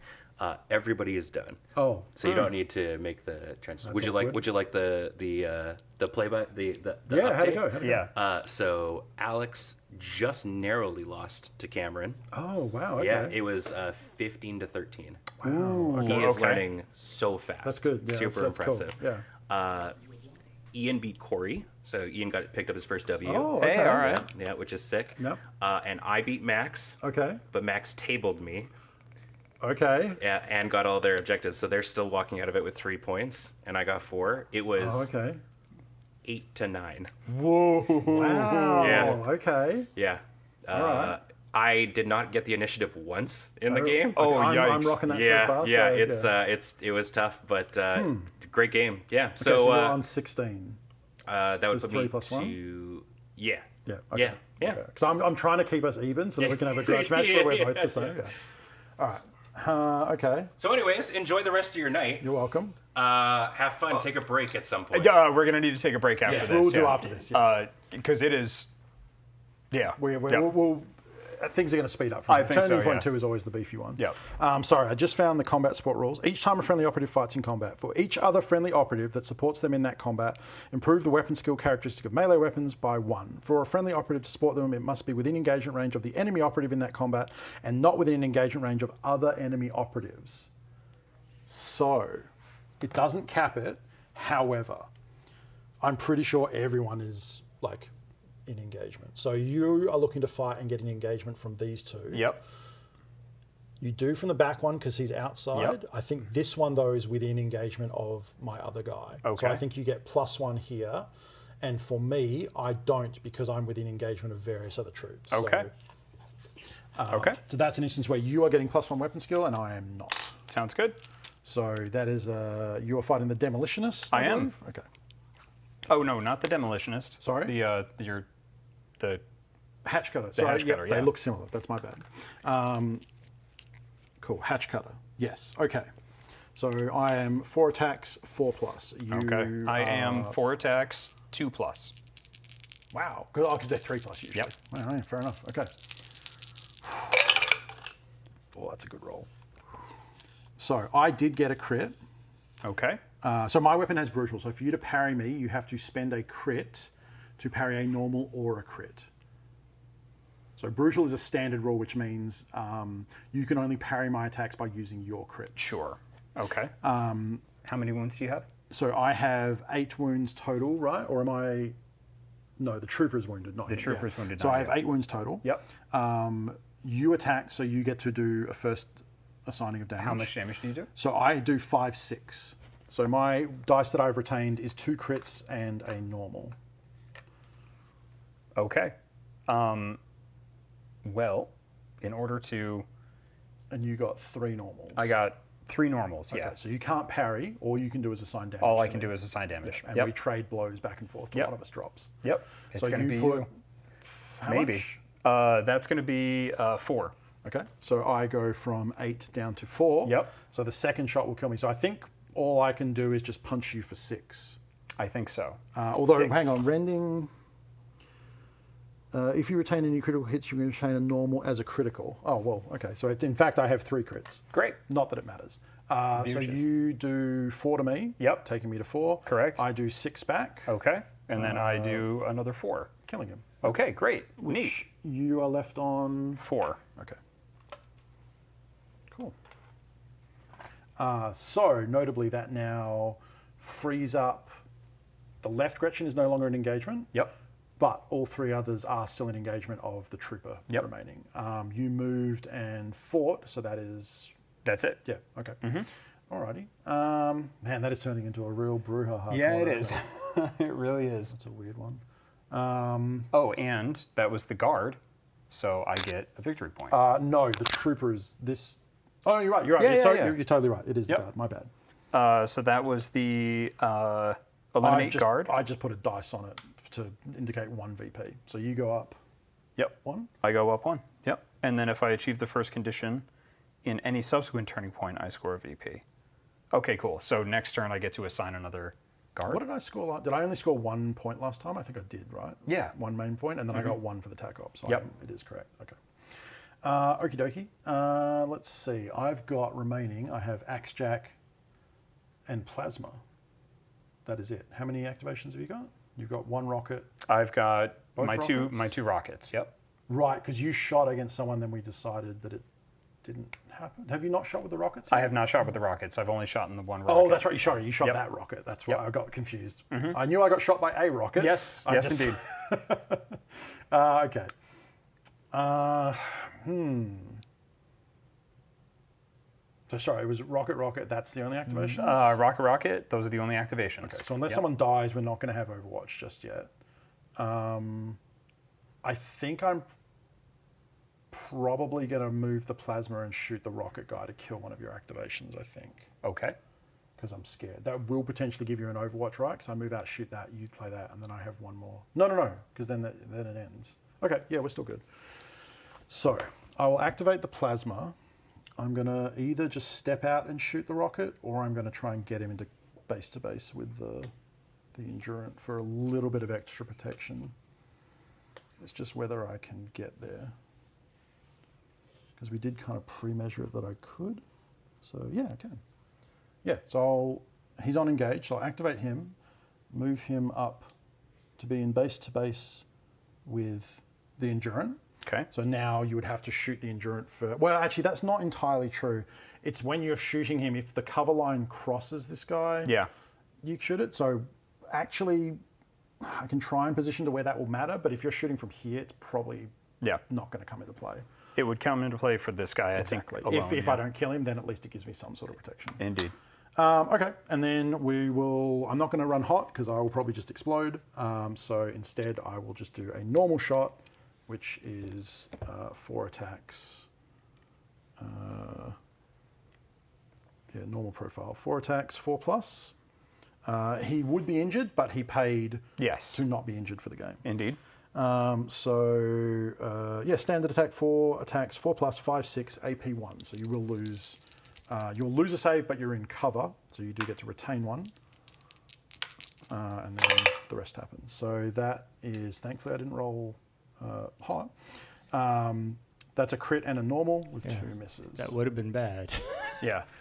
Everybody is done, Oh. so you don't need to make the transition. Would you like? awkward. Would you like the play by the Yeah. How'd it update? go? How'd it Yeah. So Alex just narrowly lost to Cameron. go? Oh wow. Okay. Yeah, it was 15-13. Wow. He Okay. is Okay. learning so fast. That's good. Yeah, Super that's cool. impressive. Yeah. Ian beat Corey, so Ian picked up his first W. Oh. Hey, okay. all right. Yeah, which is sick. Yep. And I beat Max, Okay. but Max tabled me. Okay. Yeah, and got all their objectives, so they're still walking out of it with 3 points, and I got 4. It was Oh, okay. 8-9. Wow. Yeah. Okay. Yeah. right. I did not get the initiative once in the game. Oh, I'm yikes. rocking that yeah, so far. yeah. so, It was tough, but great game. Yeah. Okay, so So you're on 16. that would It's put 3 me plus to 1? Yeah. Yeah. Yeah. Yeah. Because I'm trying to keep us even so that we can have a grudge match where we're both the same. Yeah. All right. Okay. So, anyways, enjoy the rest of your night. You're welcome. Have fun. Take a break at some point. We're gonna need to take a break after Yes, this. we'll do after this. Yeah. Because it is. Yeah. We'll things are going to speed up from I here. think so, Turning point yeah. 2 is always the beefy one. Yep. Sorry, I just found the combat support rules. Each time a friendly operative fights in combat, for each other friendly operative that supports them in that combat, improve the weapon skill characteristic of melee weapons by 1. For a friendly operative to support them, it must be within engagement range of the enemy operative in that combat and not within engagement range of other enemy operatives. So, it doesn't cap it. However, I'm pretty sure everyone is like in engagement. So you are looking to fight and get an engagement from these two. Yep. You do from the back one because he's outside. Yep. I think this one, though, is within engagement of my other guy. Okay. So I think you get +1 here. And for me, I don't because I'm within engagement of various other troops. Okay. Okay. So that's an instance where you are getting +1 weapon skill and I am not. Sounds good. So that is, you are fighting the Demolitionist, I am. believe? Okay. Oh no, not the demolitionist. Sorry? The Hatch Cutter. Sorry, Hatch Cutter, They yeah. look similar. That's my bad. Cool. Hatch Cutter. Yes. Okay. So I am 4 attacks, 4+. You okay. I am 4 attacks, 2+. Wow. Good. Oh, because they're 3+ usually. Yep. All right, fair enough. Okay. Oh, that's a good roll. So I did get a crit. Okay. So my weapon has brutal. So for you to parry me, you have to spend a crit to parry a normal or a crit. So brutal is a standard rule, which means you can only parry my attacks by using your crits. Sure. Okay. How many wounds do you have? So I have 8 wounds total, right? Or am I? No, the trooper is wounded, not The him, trooper's wounded, So not I have you. 8 wounds total. Yep. You attack, so you get to do a first assigning of damage. How much damage do you do? So I do 5, 6. So my dice that I've retained is 2 crits and a normal. Okay. Well, in order to, And you got 3 normals. I got 3 normals. Okay, Yeah. so you can't parry. All you can do is assign damage. All to I can me. do is assign damage. And Yep. we trade blows back and forth till Yep. one of us drops. Yep. It's So going to you be put how maybe. much? That's going to be 4. Okay, so I go from 8 down to 4. Yep. So the second shot will kill me. So I think all I can do is just punch you for 6. I think so. Although, 6. hang on, rending. If you retain any critical hits, you can retain a normal as a critical. Oh, well, okay. So in fact, I have 3 crits. Great. Not that it matters. So Beauteous. you do 4 to me. Yep. Taking me to 4. Correct. I do 6 back, Okay. And then I do another 4. killing him. Okay, great. Neat. Which you are left on. 4. Okay. Cool. So notably, that now frees up. The left Gretchen is no longer in engagement. Yep. But all 3 others are still in engagement of the trooper Yep. remaining. You moved and fought, so that is, That's it. yeah, okay. Mm-hmm. Alrighty. Man, that is turning into a real brouhaha. Yeah, it corner, is. isn't it? It really is. It's a weird one. Oh, and that was the guard, so I get a victory point. No, the trooper is this. Oh, you're right. You're right. Yeah, yeah, Sorry, yeah. You're totally right. It is Yep. the guard. My bad. So that was the eliminate guard. I just put a dice on it to indicate 1 VP. So you go up Yep. 1. I go up 1. Yep. And then if I achieve the first condition in any subsequent turning point, I score a VP. Okay, cool. So next turn I get to assign another guard. What did I score? Did I only score 1 point last time? I think I did, right? Yeah. 1 main point, and then I got 1 for the tac op. So Yep. it is correct. Okay. Okie dokie. Let's see. I've got remaining. I have Axe Jack and Plasma. That is it. How many activations have you got? You've got 1 rocket. I've got Both my rockets? two rockets. Yep. Right, because you shot against someone, then we decided that it didn't happen. Have you not shot with the rockets? I have not shot with the rockets. I've only shot in the one rocket. Oh, that's right. You shot Yep. that rocket. That's why Yep. I got confused. I knew I got shot by a rocket. Yes. I Yes, just- indeed. Okay. So sorry, it was rocket. That's the only activation. Rocket. Those are the only activations. So unless Yep. someone dies, we're not going to have Overwatch just yet. I think I'm probably going to move the plasma and shoot the rocket guy to kill one of your activations. I think. Okay. because I'm scared. That will potentially give you an Overwatch, right? Because I move out, shoot that, you play that, and then I have one more. No, because then it ends. Okay, yeah, we're still good. So I will activate the plasma. I'm going to either just step out and shoot the rocket, or I'm going to try and get him into base to base with the Endurant for a little bit of extra protection. It's just whether I can get there. Because we did kind of pre-measure it that I could. So yeah, I can. Yeah, so he's on engage, so I'll activate him, move him up to be in base to base with the Endurant. Okay. So now you would have to shoot the Endurant for... Well, actually, that's not entirely true. It's when you're shooting him, if the cover line crosses this guy, you shoot it. So actually, I can try and position to where that will matter, but if you're shooting from here, it's probably not going to come into play. It would come into play for this guy, I think, alone. If I don't kill him, then at least it gives me some sort of protection. Indeed. Okay, and then we will... I'm not going to run hot, because I will probably just explode. So instead, I will just do a normal shot, which is 4 attacks. Normal profile. 4 attacks, 4+. He would be injured, but he paid to not be injured for the game. Indeed. Standard attack 4 attacks, 4+, 5, 6, AP 1. So you will lose... you'll lose a save, but you're in cover, so you do get to retain 1. And then the rest happens. So that is... Thankfully, I didn't roll... hot. That's a crit and a normal with 2 misses. That would have been bad.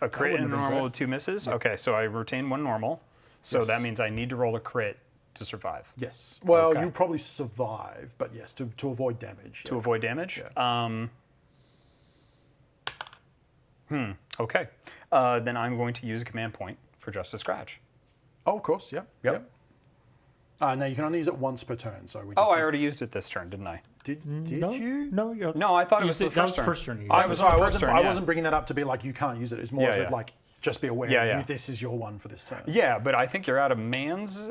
A crit and a normal with 2 misses. Yeah. Okay, so I retain 1 normal. So that means I need to roll a crit to survive. Yes. Well, you probably survive, but yes, to avoid damage. To avoid damage? Yeah. Okay. Then I'm going to use a command point for just a scratch. Oh, of course. Yep. Now you can only use it once per turn. So we just I already used it this turn, didn't I? Did you? No, I thought it was the first turn. I wasn't bringing that up to be like you can't use it. It's more of it like just be aware. This is your one for this turn. Yeah, but I think you're out of mans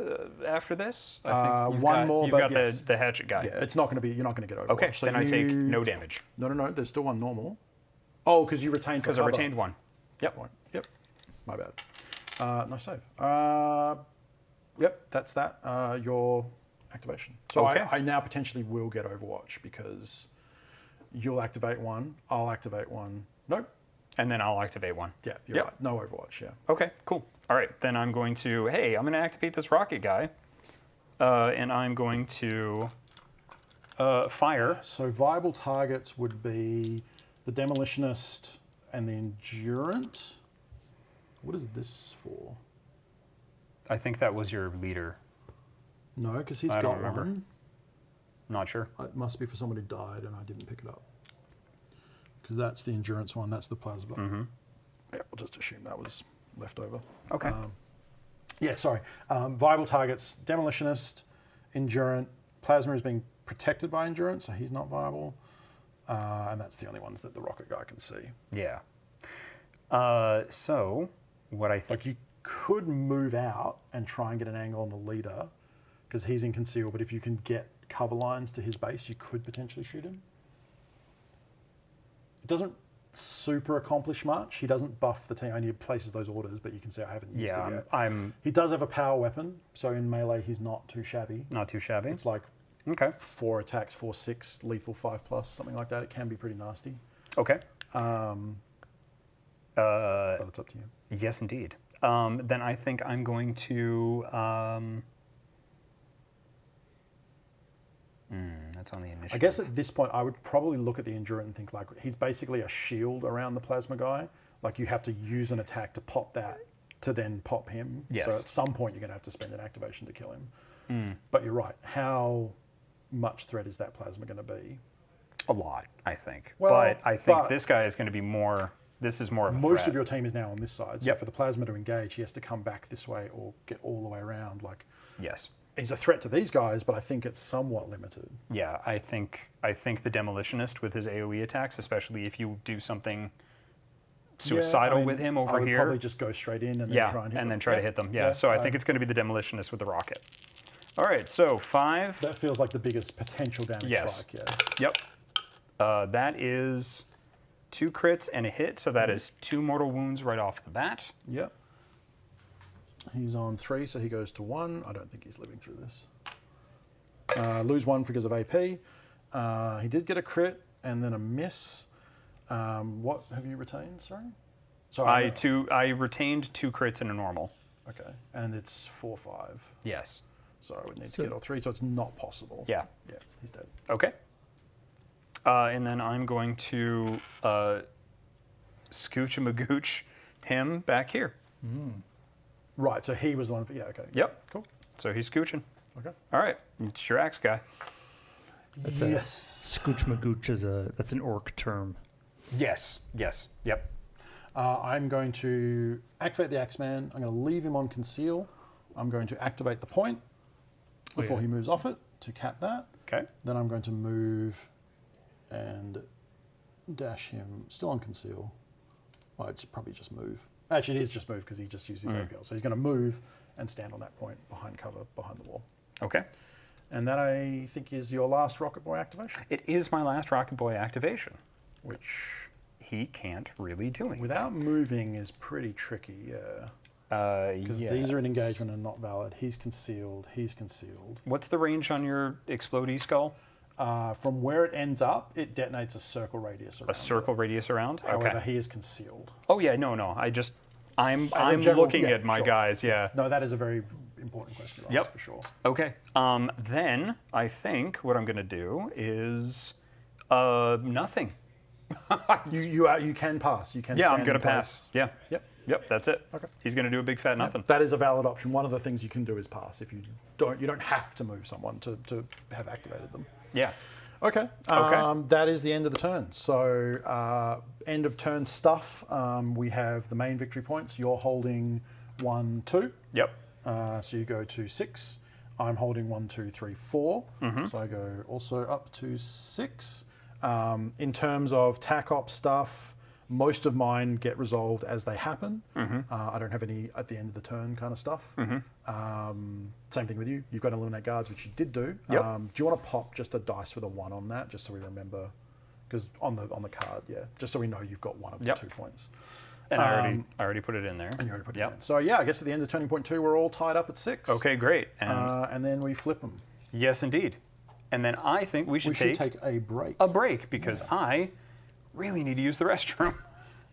after this. I think one more, you've but got the hatchet guy. Yeah, it's not going to be. You're not going to get over. Okay, so then I take no damage. No. There's still 1 normal. Oh, because you retained. Because I retained 1. Yep. My bad. Nice save. Yep, that's that. Your activation. So I now potentially will get Overwatch because you'll activate 1, I'll activate 1. Nope. And then I'll activate 1. Yeah, you're right. No Overwatch, Okay, cool. All right, then I'm going to, I'm going to activate this rocket guy. And I'm going to fire. So viable targets would be the Demolitionist and the Endurant. What is this for? I think that was your leader. No, because he's I got don't remember. one. Not sure. It must be for someone who died and I didn't pick it up. Because that's the Endurance one, that's the Plasma. Mm-hmm. Yeah, we'll just assume that was left over. Okay. Viable targets, Demolitionist, Endurant. Plasma is being protected by Endurance, so he's not viable. And that's the only ones that the rocket guy can see. Yeah. So, what I think... Like, you could move out and try and get an angle on the leader, because he's in conceal, but if you can get cover lines to his base, you could potentially shoot him. It doesn't super accomplish much. He doesn't buff the team, only places those orders, but you can see I haven't used it yet. He does have a power weapon, so in melee he's not too shabby. Not too shabby. It's like 4 attacks, 4, 6, lethal 5+, something like that. It can be pretty nasty. Okay. But it's up to you. Yes, indeed. Then I think I'm going to... that's on the initiative. I guess at this point, I would probably look at the Endurant and think like, he's basically a shield around the Plasma guy. Like you have to use an attack to pop that, to then pop him. Yes. So at some point, you're going to have to spend an activation to kill him. But you're right. How much threat is that Plasma going to be? A lot, I think. Well, but I think this guy is going to be more... This is more of a Most threat. of your team is now on this side. So for the Plasma to engage, he has to come back this way or get all the way around. Like, yes. He's a threat to these guys, but I think it's somewhat limited. Yeah, I think the Demolitionist with his AoE attacks, especially if you do something suicidal with him over I would here. probably just go straight in and then try and hit them. To hit them. Yeah, so I think it's going to be the Demolitionist with the rocket. All right, so 5. That feels like the biggest potential damage spike, Yep. That is 2 crits and a hit, so that is 2 mortal wounds right off the bat. Yep. He's on 3, so he goes to 1. I don't think he's living through this. Lose 1 because of AP. He did get a crit and then a miss. What have you retained? Sorry. I retained 2 crits and a normal. Okay, and it's 4/5. Yes. So I would need to get all 3, so it's not possible. Yeah. Yeah, he's dead. Okay. And then I'm going to scooch-a-magooch him back here. Right, so he was the one. Yeah, okay. Yep. Cool. So he's scooching. Okay. All right. It's your axe guy. Yes. Scooch magooch that's an orc term. Yes. Yes. Yep. I'm going to activate the Axeman. I'm going to leave him on conceal. I'm going to activate the point before he moves off it to cap that. Okay. Then I'm going to move and dash him still on conceal. Well, it's probably just move. Actually, it is just move because he just used his APL. So he's going to move and stand on that point behind cover, behind the wall. Okay. And that, I think, is your last Rocket Boy activation. It is my last Rocket Boy activation. Which, He can't really do anything. without moving, is pretty tricky, yeah. Because yes. these are in engagement and not valid. He's concealed. He's concealed. What's the range on your Explodey skull? From where it ends up, it detonates a circle radius around. A circle radius around? However, Okay. he is concealed. Oh yeah, no. I'm As a general- looking at my sure. guys. Yeah. Yes. No, that is a very important question to ask Yep. for sure. Okay. Then I think what I'm gonna do is nothing. You can pass. You can. Yeah, stand I'm gonna in place. pass. Yeah. Yep. Yep. That's it. Okay. He's gonna do a big fat nothing. That is a valid option. One of the things you can do is pass. If you don't have to move someone to have activated them. Yeah. Okay. Okay. That is the end of the turn. So end of turn stuff. We have the main victory points. You're holding 1, 2. Yep. So you go to 6. I'm holding 1, 2, 3, 4. So I go also up to 6. In terms of TAC-op stuff, most of mine get resolved as they happen. I don't have any at the end of the turn kind of stuff. Same thing with you. You've got to eliminate guards, which you did do. Yep. Do you want to pop just a dice with a 1 on that, just so we remember? Because on the card, yeah, just so we know you've got one of the 2 points. And I already put it in there. And you already put it Yep. in. So yeah, I guess at the end of turning point 2, we're all tied up at 6. Okay, great. And then we flip them. Yes, indeed. And then I think we should, We should take a break. a break because I really need to use the restroom.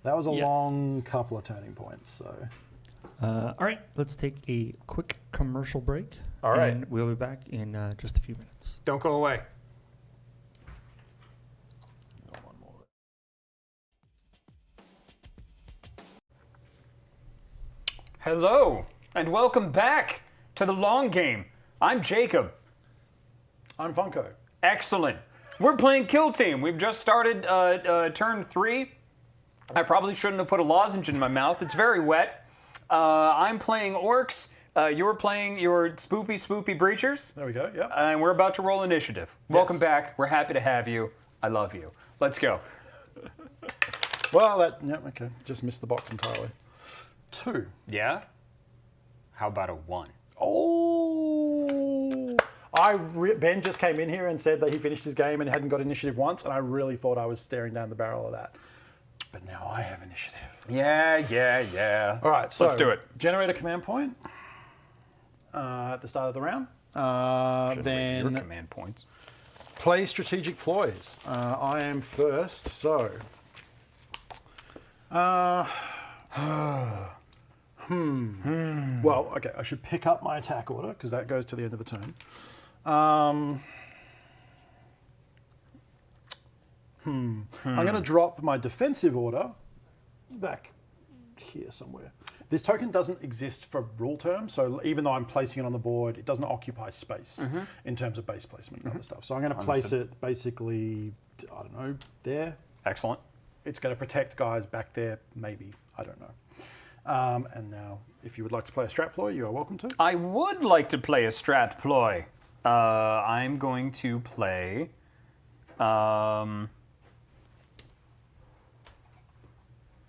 That was a long couple of turning points. So All right, let's take a quick commercial break. All right. And we'll be back in just a few minutes. Don't go away. one more. Hello, and welcome back to the long game. I'm Jacob. I'm Funko. Excellent. We're playing Kill Team. We've just started turn 3. I probably shouldn't have put a lozenge in my mouth. It's very wet. I'm playing orcs. You're playing your spoopy breachers. There we go. Yep. And we're about to roll initiative. Welcome back. We're happy to have you. I love you. Let's go. Well, okay. Just missed the box entirely. 2. Yeah? How about a 1? Oh! Ben just came in here and said that he finished his game and hadn't got initiative once, and I really thought I was staring down the barrel of that. But now I have initiative. Yeah. All right, so let's do it. Generate a command point at the start of the round. Your Then command points. play strategic ploys. I am first, so. Well, okay, I should pick up my attack order because that goes to the end of the turn. I'm going to drop my defensive order back here somewhere. This token doesn't exist for rule terms, so even though I'm placing it on the board, it doesn't occupy space in terms of base placement and other stuff. So I'm going to place it basically, I don't know, there. Excellent. It's going to protect guys back there, maybe. I don't know. And now, if you would like to play a strat ploy, you are welcome to. I would like to play a strat ploy. I'm going to play.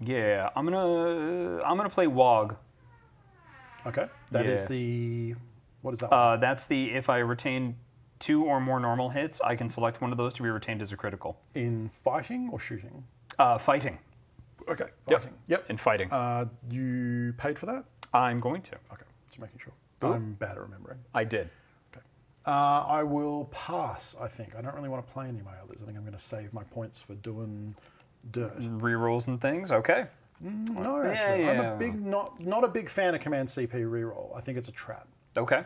Yeah, I'm gonna play Wog. Okay. That is Yeah. the. What is that one? That's the if I retain 2 or more normal hits, I can select one of those to be retained as a critical. In fighting or shooting? Fighting. Okay. Fighting. Yep. In fighting. You paid for that? I'm going to. Okay. Just making sure. I'm bad at remembering. I did. Okay. I will pass, I think. I don't really want to play any of my others. I think I'm going to save my points for doing dirt. Rerolls and things. Okay. No, actually. I'm not a big fan of Command CP reroll. I think it's a trap. Okay.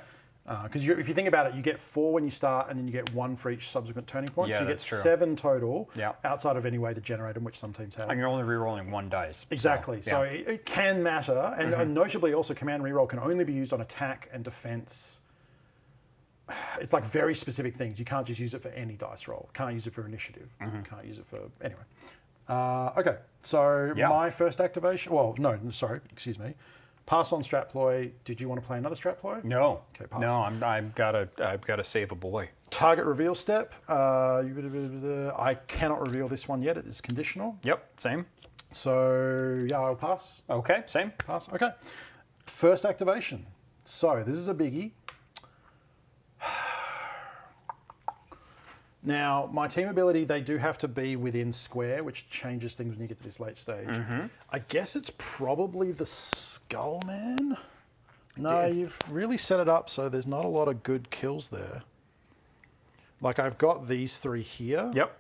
Because if you think about it, you get 4 when you start, and then you get 1 for each subsequent turning point. Yeah, so you get that's true. 7 total, Yeah. outside of any way to generate them, which some teams have. And you're only rerolling 1 dice. Exactly. So yeah. it can matter, and notably also Command reroll can only be used on attack and defense. It's like very specific things. You can't just use it for any dice roll. Can't use it for initiative. Can't use it for anyway. Okay. So my first activation. Well, no, sorry. Excuse me. Pass on Strat Ploy. Did you want to play another Strat Ploy? No. Okay, pass. No, I've gotta save a boy. Target reveal step. I cannot reveal this one yet. It is conditional. Yep. Same. So yeah, I'll pass. Okay. Same. Pass. Okay. First activation. So this is a biggie. Now, my team ability, they do have to be within square, which changes things when you get to this late stage. I guess it's probably the Skull Man. No, you've really set it up so there's not a lot of good kills there. Like, I've got these 3 here. Yep.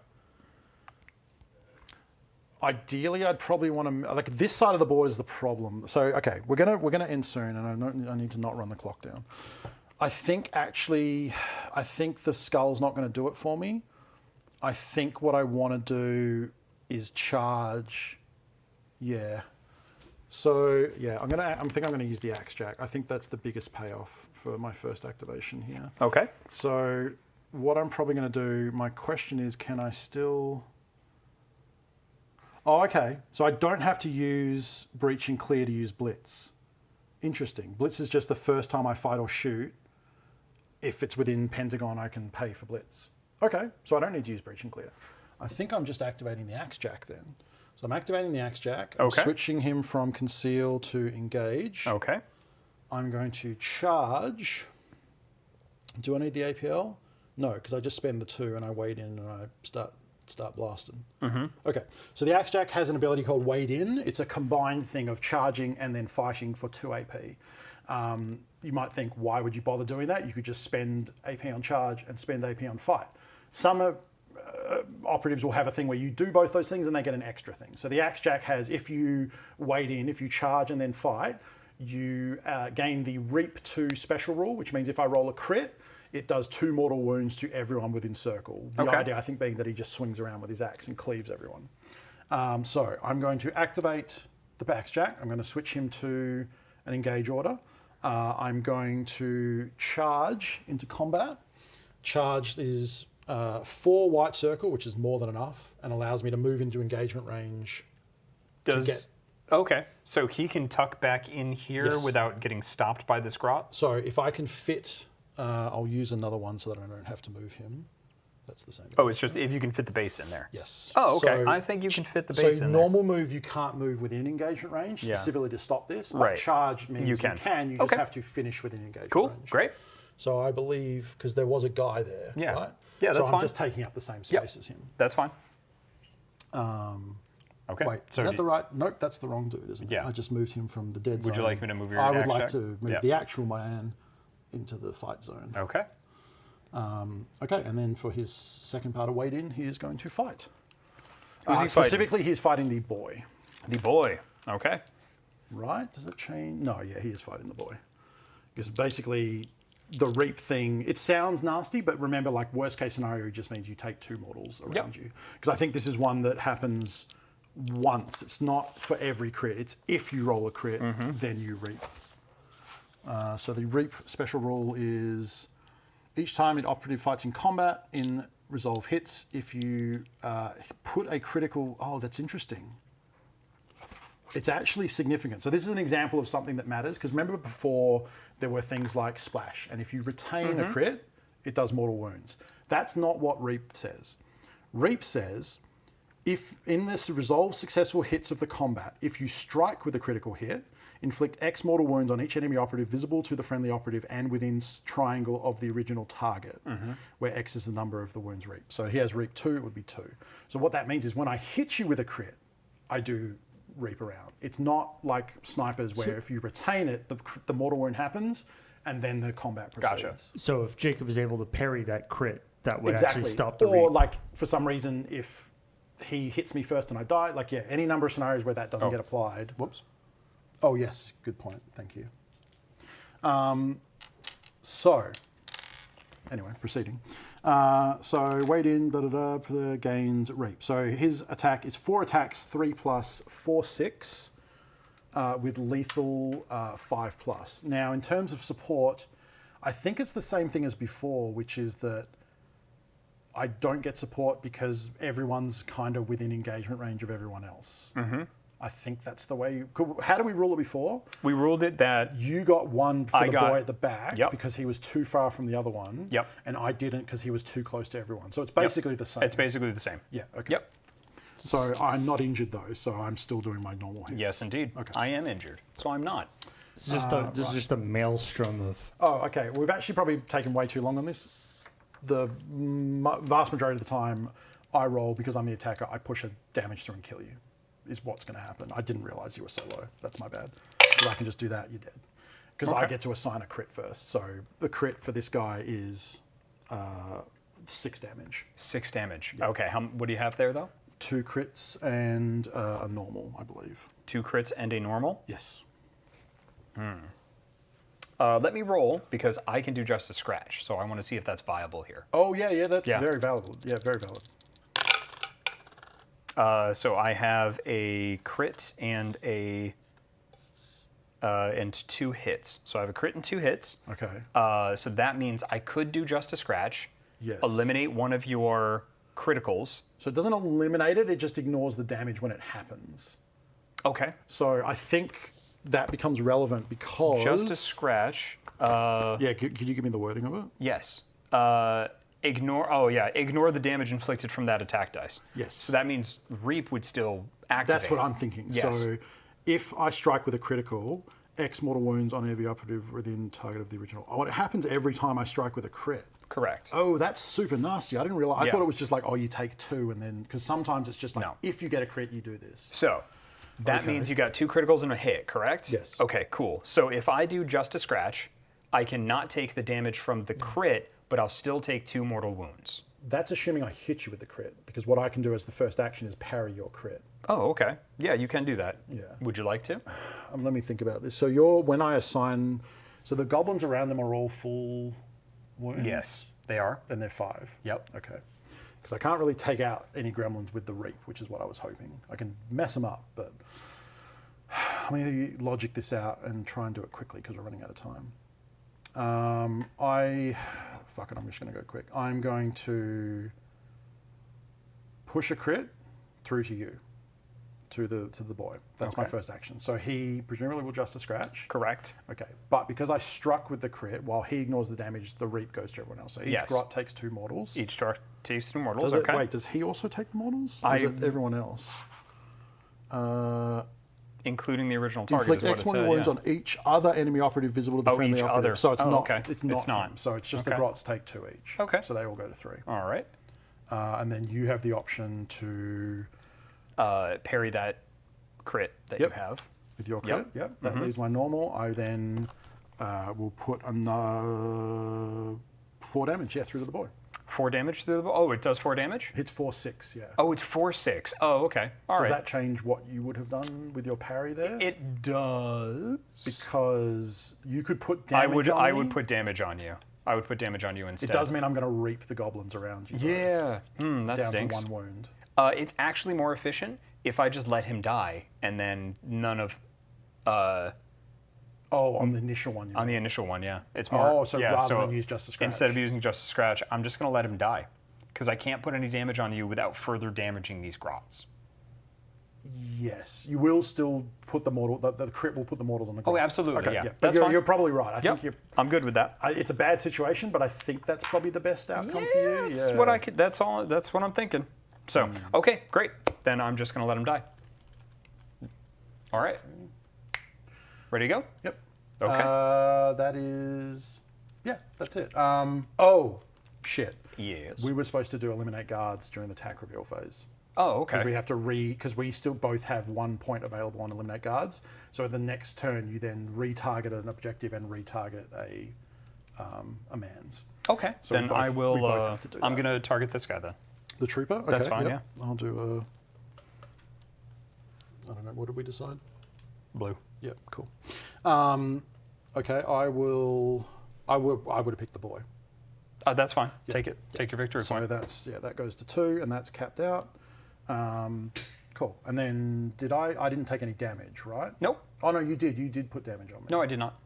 Ideally, I'd probably want to, like, this side of the board is the problem. So, okay, we're gonna end soon, and I need to not run the clock down. I think the skull's not going to do it for me. I think what I want to do is charge. Yeah. So yeah, I think I'm going to use the Axe Jack. I think that's the biggest payoff for my first activation here. Okay. So what I'm probably going to do. My question is, can I still? Oh, okay. So I don't have to use Breach and Clear to use Blitz. Interesting. Blitz is just the first time I fight or shoot. If it's within Pentagon, I can pay for Blitz. Okay, so I don't need to use Breach and Clear. I think I'm just activating the Axe Jack then. So I'm activating the Axe Jack. I'm switching him from Conceal to Engage. Okay. I'm going to charge. Do I need the APL? No, because I just spend the 2 and I wade in and I start blasting. Okay, so the Axe Jack has an ability called Wade In. It's a combined thing of charging and then fighting for 2 AP. You might think, why would you bother doing that? You could just spend AP on charge and spend AP on fight. Some operatives will have a thing where you do both those things and they get an extra thing. So the Axe Jack has, if you wade in, if you charge and then fight, you gain the Reap 2 special rule, which means if I roll a crit, it does 2 mortal wounds to everyone within circle. The idea, I think, being that he just swings around with his axe and cleaves everyone. So I'm going to activate the Axe Jack. I'm going to switch him to an engage order. I'm going to charge into combat. Charge is 4 white circle, which is more than enough, and allows me to move into engagement range. Okay, so he can tuck back in here without getting stopped by this grot? So if I can fit, I'll use another one so that I don't have to move him. That's the same. Oh, it's just if you can fit the base in there. Yes. Oh, okay. So, I think you can fit the base in there. So normal move, you can't move within engagement range, specifically to stop this. But Right. charge means you can. You just have to finish within engagement range. Great. So I believe, because there was a guy there, Yeah. right? Yeah, that's so fine. I'm just taking up the same space as him. That's fine. Okay. Wait, is that the right? Nope, that's the wrong dude, isn't it? Yeah. I just moved him from the dead zone. Would you like me to move your I would axe like jack? to move the actual man into the fight zone. Okay. Okay, and then for his second part of wade in, he is going to fight. Who's he fighting? Specifically, he's fighting the boy. The boy. Okay. Right? Does it change? No, yeah, he is fighting the boy. Because basically, the reap thing, it sounds nasty, but remember, like, worst case scenario just means you take 2 mortals around you. Because I think this is one that happens once. It's not for every crit. It's if you roll a crit, then you reap. So the reap special rule is each time an operative fights in combat in resolve hits, if you put a critical... Oh, that's interesting. It's actually significant. So this is an example of something that matters, because remember before there were things like splash, and if you retain a crit, it does mortal wounds. That's not what Reap says. Reap says, if in this resolve successful hits of the combat, if you strike with a critical hit, inflict X mortal wounds on each enemy operative visible to the friendly operative and within triangle of the original target, where X is the number of the wounds reaped. So he has Reap 2, it would be 2. So what that means is when I hit you with a crit, I do reap around. It's not like snipers where if you retain it, the mortal wound happens, and then the combat proceeds. Gotcha. So if Jacob is able to parry that crit, that would actually stop the Or reap. like for some reason, if he hits me first and I die, like any number of scenarios where that doesn't get applied. Whoops. Oh yes, good point. Thank you. So, anyway, proceeding. So wade in, gains reap. So his attack is 4 attacks, 3+, 4, 6, with lethal 5+. Now, in terms of support, I think it's the same thing as before, which is that I don't get support because everyone's kind of within engagement range of everyone else. Mm-hmm. I think that's the way. How did we rule it before? We ruled it that You got one for the boy at the back because he was too far from the other one. Yep. And I didn't because he was too close to everyone. So it's basically the same. it's basically the same. Yeah, okay. Yep. So I'm not injured though, so I'm still doing my normal hits. Yes, indeed. Okay. I am injured, so I'm not. This is just a maelstrom of. Oh, okay. We've actually probably taken way too long on this. The vast majority of the time I roll, because I'm the attacker, I push a damage through and kill you, is what's going to happen. I didn't realize you were so low. That's my bad. Because I can just do that, you're dead. Because I get to assign a crit first. So the crit for this guy is 6 damage. 6 damage. Okay, what do you have there, though? 2 crits and a normal, I believe. 2 crits and a normal? Yes. Let me roll, because I can do just a scratch, so I want to see if that's viable here. Oh, yeah, that's Yeah. very valid. Yeah, very valid. So I have a crit and and 2 hits. So I have a crit and 2 hits. Okay. So that means I could do just a scratch. Yes. Eliminate one of your criticals. So it doesn't eliminate it, it just ignores the damage when it happens. Okay. So I think that becomes relevant because... Just a scratch. Yeah, could you give me the wording of it? Yes. Ignore the damage inflicted from that attack dice. Yes. So that means Reap would still activate. That's what I'm thinking. Yes. So if I strike with a critical, X mortal wounds on every operative within target of the original. Oh, it happens every time I strike with a crit. Correct. Oh, that's super nasty. I didn't realize. I Yeah. thought it was just like, oh, you take 2 and then... Because sometimes it's just like, No. if you get a crit, you do this. So that Okay. means you got 2 criticals and a hit, correct? Yes. Okay, cool. So if I do just a scratch, I can not take the damage from the crit, but I'll still take 2 mortal wounds. That's assuming I hit you with the crit. Because what I can do as the first action is parry your crit. Oh, okay. Yeah, you can do that. Yeah. Would you like to? Let me think about this. So when I assign... So the goblins around them are all full wounds? Yes, they are. And they're 5? Yep. Okay. Because I can't really take out any gremlins with the Reap, which is what I was hoping. I can mess them up, but let me logic this out and try and do it quickly because we're running out of time. Fuck it, I'm just going to go quick. I'm going to push a crit through to you, to the boy. That's my Okay. first action. So he presumably will just a scratch. Correct. Okay, but because I struck with the crit, while he ignores the damage, the Reap goes to everyone else. So each Yes. grot takes 2 mortals. Each star takes 2 mortals, Does okay. Wait, does he also take the mortals? Or is it everyone else? Including the original target Inflict is what X it mortal said, wounds yeah. on each other enemy operative visible to the friendly each operative. other. So it's Oh, not. okay. It's not. It's not. him. So it's just the Okay. grots take 2 each. Okay. So they all go to 3. All right. And then you have the option to Parry that crit that Yep. you have. with your crit. Yep. That leaves my normal. I then will put another 4 damage. Yeah, through to the boy. 4 damage through the ball. Oh, it does 4 damage? Hits 4/6. Yeah. Oh, it's 4/6. Oh, okay. All Does right. that change what you would have done with your parry there? It does. Because you could put damage on I me. would put damage on you. I would put damage on you instead. It does mean I'm going to reap the goblins around you. though, Yeah. That down stinks. to 1 wound. It's actually more efficient if I just let him die and then none of Oh, on the initial one. You on mean. the initial one, yeah. It's more. Oh, so yeah, rather than use just a scratch. Instead of using just a scratch, I'm just going to let him die because I can't put any damage on you without further damaging these grots. Yes, you will still put the mortal. The crit will put the mortals on the ground. Oh, absolutely, Okay, yeah. But That's you're, fine. you're probably right. I Yep. think you're. I'm good with that. It's a bad situation, but I think that's probably the best outcome for you. That's what I could. That's all. That's what I'm thinking. So, okay, great. Then I'm just going to let him die. All right. Ready to go? Yep. Okay. That is. Yeah, that's it. Oh, shit. Yes. We were supposed to do eliminate guards during the attack reveal phase. Oh, okay. Because we have to because we still both have 1 point available on eliminate guards. So at the next turn, you then retarget an objective and retarget a man's. Okay, So then we both- I will. we both have to do I'm that. going to target this guy then. The trooper? Okay, That's fine, yep. I'll do I don't know, what did we decide? Blue. Yep, cool. Okay, I would have picked the boy. That's fine. Take it. Take your victory So point. that goes to 2, and that's capped out. Cool. And then I didn't take any damage, right? Nope. Oh no, you did. You did put damage on me. No, I did not.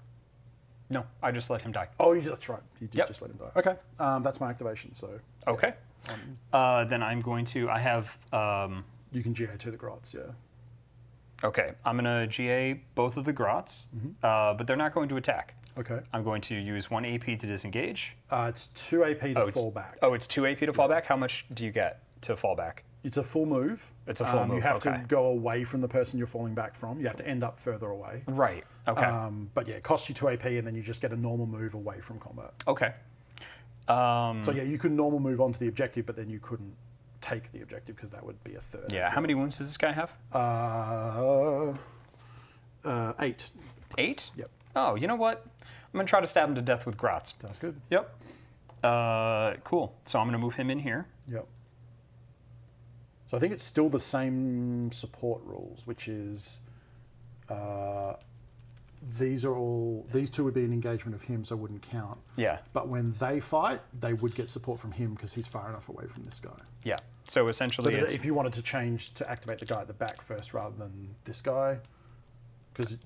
No, I just let him die. Oh, that's right. You did Yep. just let him die. Okay. That's my activation. So Okay. Then I'm going to. I have. you can GA to the grots. Yeah. Okay, I'm going to GA both of the grots, but they're not going to attack. Okay. I'm going to use 1 AP to disengage. It's 2 AP to it's- fall back. Oh, it's 2 AP to fall back? How much do you get to fall back? It's a full move. It's a full move, You have okay. to go away from the person you're falling back from. You have to end up further away. Right, okay. But yeah, it costs you 2 AP, and then you just get a normal move away from combat. Okay. So yeah, you could normal move on to the objective, but then you couldn't take the objective because that would be a third. Yeah, how many wounds does this guy have? 8. 8? Yep. Oh, you know what? I'm going to try to stab him to death with grots. Sounds good. Yep. Cool. So I'm going to move him in here. Yep. So I think it's still the same support rules, which is these two would be an engagement of him, so it wouldn't count. Yeah. But when they fight, they would get support from him because he's far enough away from this guy. Yeah. So So essentially, it's, if you wanted to change to activate the guy at the back first rather than this guy, because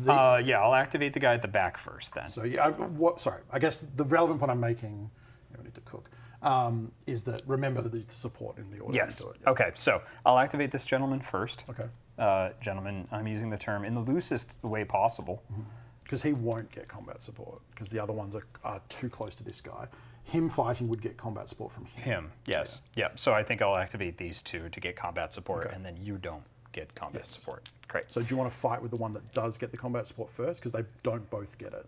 yeah, I'll activate the guy at the back first then. so yeah, sorry, I guess the relevant point I'm making, I need to cook, is that remember the support in the order. Yes. You do it. Yeah. Okay, so I'll activate this gentleman first. Okay. Gentleman, I'm using the term in the loosest way possible. Because he won't get combat support because the other ones are too close to this guy. Him fighting would get combat support from him. Him, yes. Yeah. So I think I'll activate these two to get combat support, and then you don't get combat Yes. support. Great. So do you want to fight with the one that does get the combat support first? Because they don't both get it.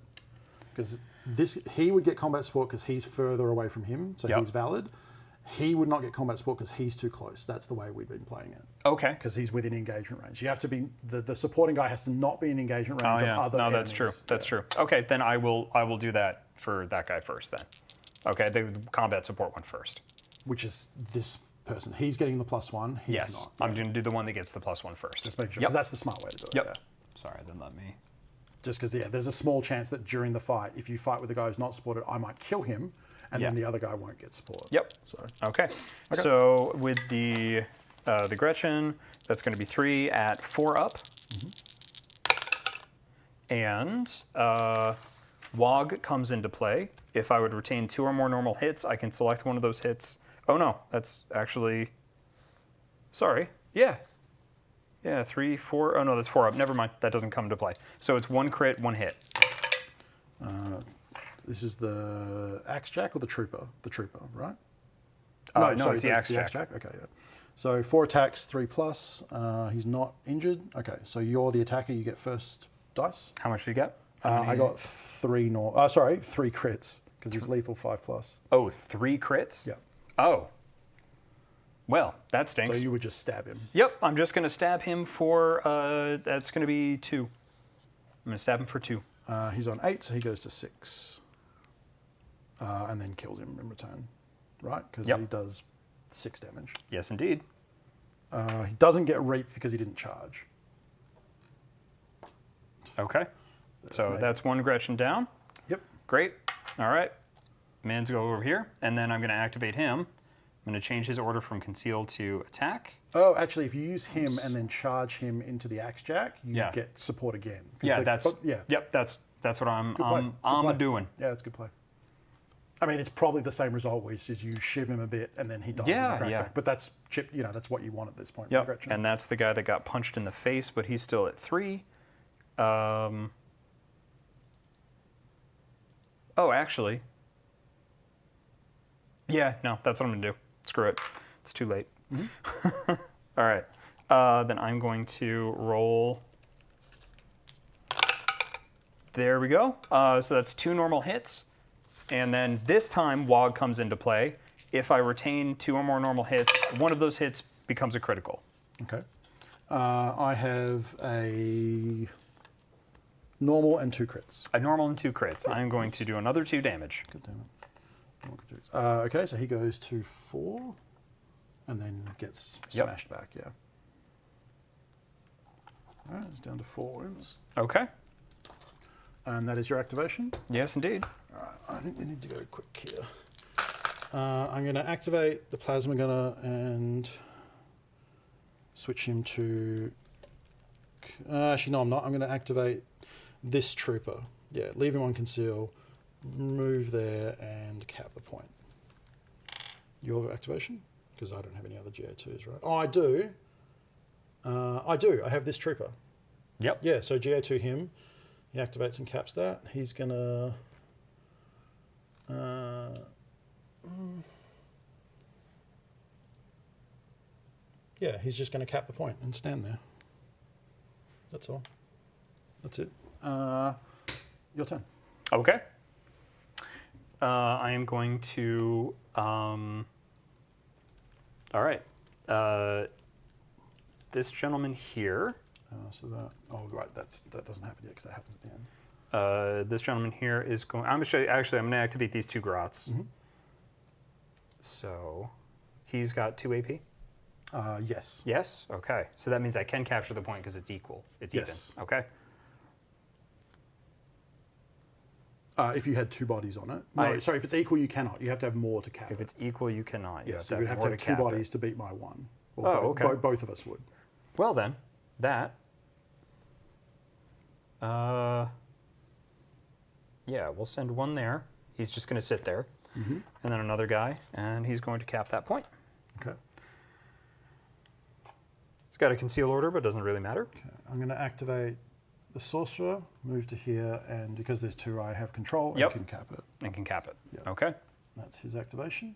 Because he would get combat support because he's further away from him, so Yep. he's valid. He would not get combat support because he's too close. That's the way we've been playing it. Okay. Because he's within engagement range. You have to be the supporting guy has to not be in engagement range Oh yeah. of other No, that's true. enemies. That's true. Okay, then I will do that for that guy first then. Okay, the combat support one first. Which is this person. He's getting the +1. He's Yes. not. I'm going to do the one that gets the +1 first. Just make sure. Yep. Because that's the smart way to do it. Yep. Yeah. Sorry, then let me. Just because, there's a small chance that during the fight, if you fight with the guy who's not supported, I might kill him, and then Yeah. the other guy won't get support. Yep. So Okay. So with the Gretchen, that's going to be 3 at 4 up. And Wog comes into play. If I would retain 2 or more normal hits, I can select one of those hits. Oh no, that's actually. Sorry. Yeah. Yeah, 3, 4. Oh no, that's 4 up. Never mind. That doesn't come into play. So it's 1 crit, 1 hit. this is the Axe Jack or the Trooper? The Trooper, right? No, it's the Axe Jack. Okay, yeah. So 4 attacks, 3+. He's not injured. Okay, so you're the attacker. You get first dice. How much do you get? I got 3 crits because he's lethal 5+. Oh, 3 crits? Yeah. Oh. Well, that So stinks. you would just stab him. Yep, I'm just going to stab him for, that's going to be 2. I'm going to stab him for 2. He's on 8, so he goes to 6. And then kills him in return, right? Because Yep. he does 6 damage. Yes, indeed. He doesn't get reaped because he didn't charge. Okay. So maybe. that's 1 Gretchen down. Yep. Great. All right. Man's go over here, and then I'm going to activate him. I'm going to change his order from conceal to attack. Oh, actually, if you use him and then charge him into the Axe Jack, you Yeah. get support again. 'Cause Yeah, yeah. Yep, that's what I'm Good play. I'm Good play. doing. Yeah, that's a good play. I mean, it's probably the same result, which is you shiv him a bit and then he dies Yeah, in the crackback. yeah. But that's that's what you want at this point. Yep. From Gretchen. And that's the guy that got punched in the face, but he's still at 3. Oh, actually. Yeah, no, that's what I'm going to do. Screw it. It's too late. All right. Then I'm going to roll. There we go. So that's 2 normal hits. And then this time, Wog comes into play. If I retain 2 or more normal hits, one of those hits becomes a critical. Okay. I have a normal and 2 crits. A normal and 2 crits. I'm going to do another 2 damage. God damn it. Okay, so he goes to 4 and then gets smashed back, yeah. All right, it's down to 4 wounds. Okay. And that is your activation. Yes, indeed. All right, I think we need to go quick here. I'm going to activate the Plasma Gunner and switch him to... actually, no, I'm not. I'm going to activate this Trooper. Yeah, leave him on conceal, move there, and cap the point. Your activation? Because I don't have any other GA2s, right? Oh, I do. I have this Trooper. Yep. Yeah, so GA2 him. He activates and caps that. He's going to... yeah, he's just going to cap the point and stand there. That's all. That's it. Your turn. Okay. I am going to... all right. This gentleman here... so that... Oh, right, that doesn't happen yet because that happens at the end. this gentleman here is going... I'm going to show you... Actually, I'm going to activate these 2 grots. Mm-hmm. So he's got 2 AP? Yes. Yes? Okay. So that means I can capture the point because it's equal. It's Yes. even. Okay. If you had 2 bodies on it. No, sorry, if it's equal, you cannot. You have to have more to cap If it. it's equal, you cannot. You Yes, so we'd have to more have 2 cap it. bodies to beat my 1. Or Oh, okay. Both of us would. Well then, that. Yeah, we'll send 1 there. He's just going to sit there. Mm-hmm. And then another guy, and he's going to cap that point. Okay. It's got a conceal order, but it doesn't really matter. Okay. I'm going to activate the Sorcerer, move to here, and because there's 2, I have control and Yep. can cap it. And can cap it. Yep. Okay. That's his activation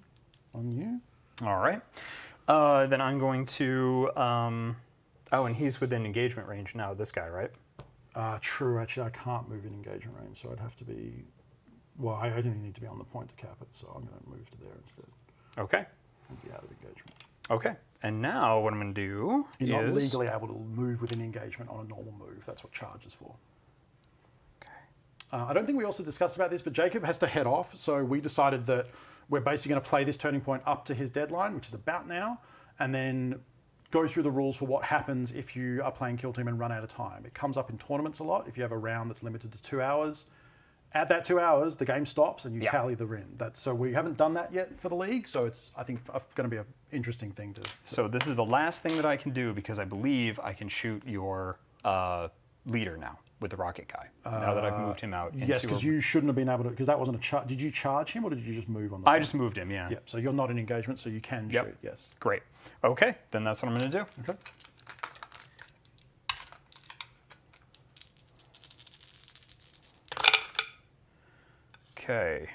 on you. All right. Then I'm going to... oh, and he's within engagement range now, this guy, right? True, actually, I can't move in engagement range, so I'd have to be... Well, I only need to be on the point to cap it, so I'm going to move to there instead Okay. and be out of engagement. Okay. And now what I'm going to do You're is... not legally able to move within engagement on a normal move. That's what charge is for. Okay. I don't think we also discussed about this, but Jacob has to head off, so we decided that we're basically going to play this turning point up to his deadline, which is about now, and then go through the rules for what happens if you are playing Kill Team and run out of time. It comes up in tournaments a lot. If you have a round that's limited to 2 hours, at that 2 hours, the game stops and you tally the win. So we haven't done that yet for the league, so it's, I think, going to be an interesting thing to... So this is the last thing that I can do because I believe I can shoot your leader now with the rocket guy. Now that I've moved him out. Yes, because you shouldn't have been able to... Because that wasn't a charge. Did you charge him or did you just move on the... I just moved him, yeah. Yep, so you're not in engagement, so you can shoot, yes. Great. Okay, then that's what I'm going to do. Okay. Okay,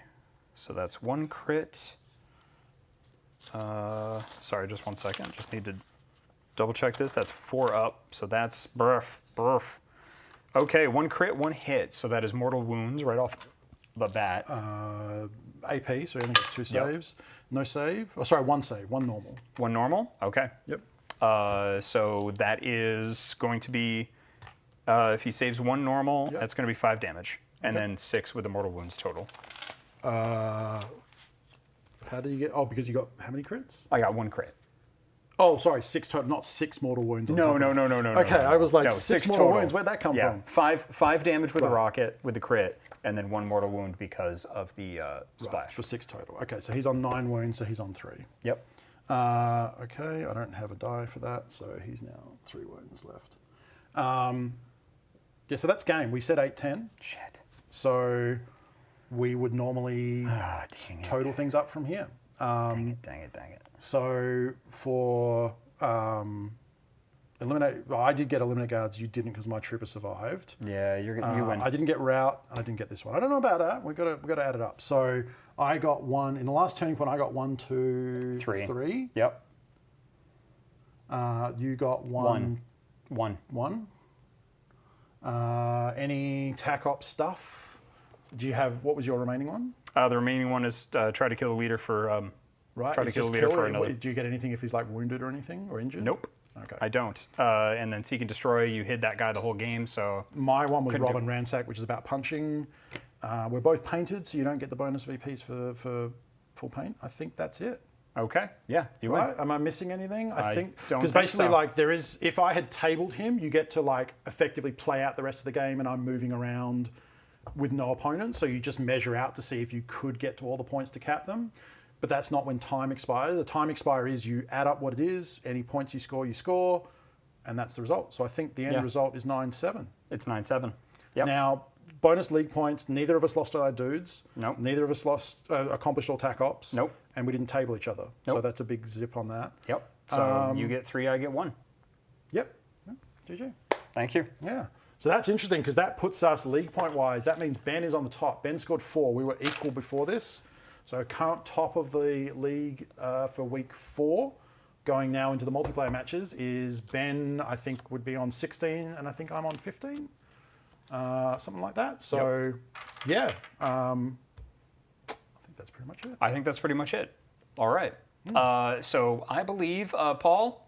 so that's 1 crit. Sorry, just 1 second. Just need to double check this. That's 4 up, so that's burf. Okay, 1 crit, 1 hit. So that is mortal wounds right off the bat. AP, so he only gets 2 saves. No save. Oh, sorry, 1 save, 1 normal. 1 normal? Okay. Yep. So that is going to be, if he saves 1 normal, that's going to be 5 damage. And then 6 with the mortal wounds total. How did you get... Oh, because you got how many crits? I got 1 crit. Oh, sorry, 6 total, not 6 mortal wounds. No. Okay, I was like, No, 6 mortal wounds, where'd that come from? 5 damage with the Right. rocket, with the crit, and then 1 mortal wound because of the splash. For 6 total. Okay, so he's on 9 wounds, so he's on 3. Yep. Okay, I don't have a die for that, so he's now 3 wounds left. Yeah, so that's game. We said 8-10. Shit. So we would normally Dang it. total things up from here. Dang it. So for eliminate, well, I did get eliminate guards. You didn't because my trooper survived. Yeah, you win. I didn't get route, and I didn't get this one. I don't know about that. We got to add it up. So I got 1 in the last turning point. I got 1, 2, 3. Yep. You got 1. 1. Any tac op stuff? Do you have, what was your remaining one? The remaining one is try to kill the leader for Right. Try to It's kill a just leader kill for him. another. Do you get anything if he's like wounded or anything or injured? Nope. Okay. I don't. And then Seek and Destroy, you hid that guy the whole game, so... My one was Couldn't do Rob and Ransack, which is about punching. We're both painted, so you don't get the bonus VPs for full paint. I think that's it. Okay, yeah, you win. Right? Am I missing anything? I think don't because think basically, so. like there is. If I had tabled him, you get to like effectively play out the rest of the game, and I'm moving around with no opponent. So you just measure out to see if you could get to all the points to cap them. But that's not when time expires. The time expire is you add up what it is. Any points you score, and that's the result. So I think the end result is 9-7. It's 9-7. Yep. Now, bonus league points. Neither of us lost our dudes. Nope. Neither of us accomplished all tac ops. Nope. And we didn't table each other. So Nope. that's a big zip on that. Yep. So you get 3, I get 1. Yep. GG. Thank you. Yeah. So that's interesting because that puts us league point wise. That means Ben is on the top. Ben scored 4. We were equal before this. So current top of the league for week 4, going now into the multiplayer matches, is Ben, I think, would be on 16, and I think I'm on 15. Something like that. So, yeah. I think that's pretty much it. I think that's pretty much it. All right. So I believe, Paul,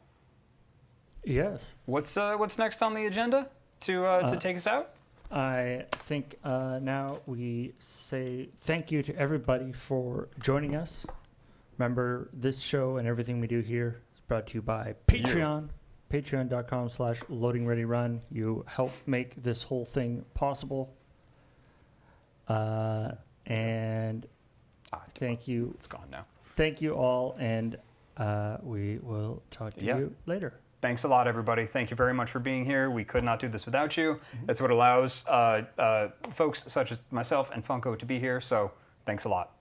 Yes. what's next on the agenda to take us out? I think now we say thank you to everybody for joining us. Remember, this show and everything we do here is brought to you by Patreon. Patreon.com/loadingreadyrun. You help make this whole thing possible. And thank you. It's gone now. Thank you all, and we will talk to you later. Thanks a lot, everybody. Thank you very much for being here. We could not do this without you. That's what allows folks such as myself and Funko to be here, so thanks a lot.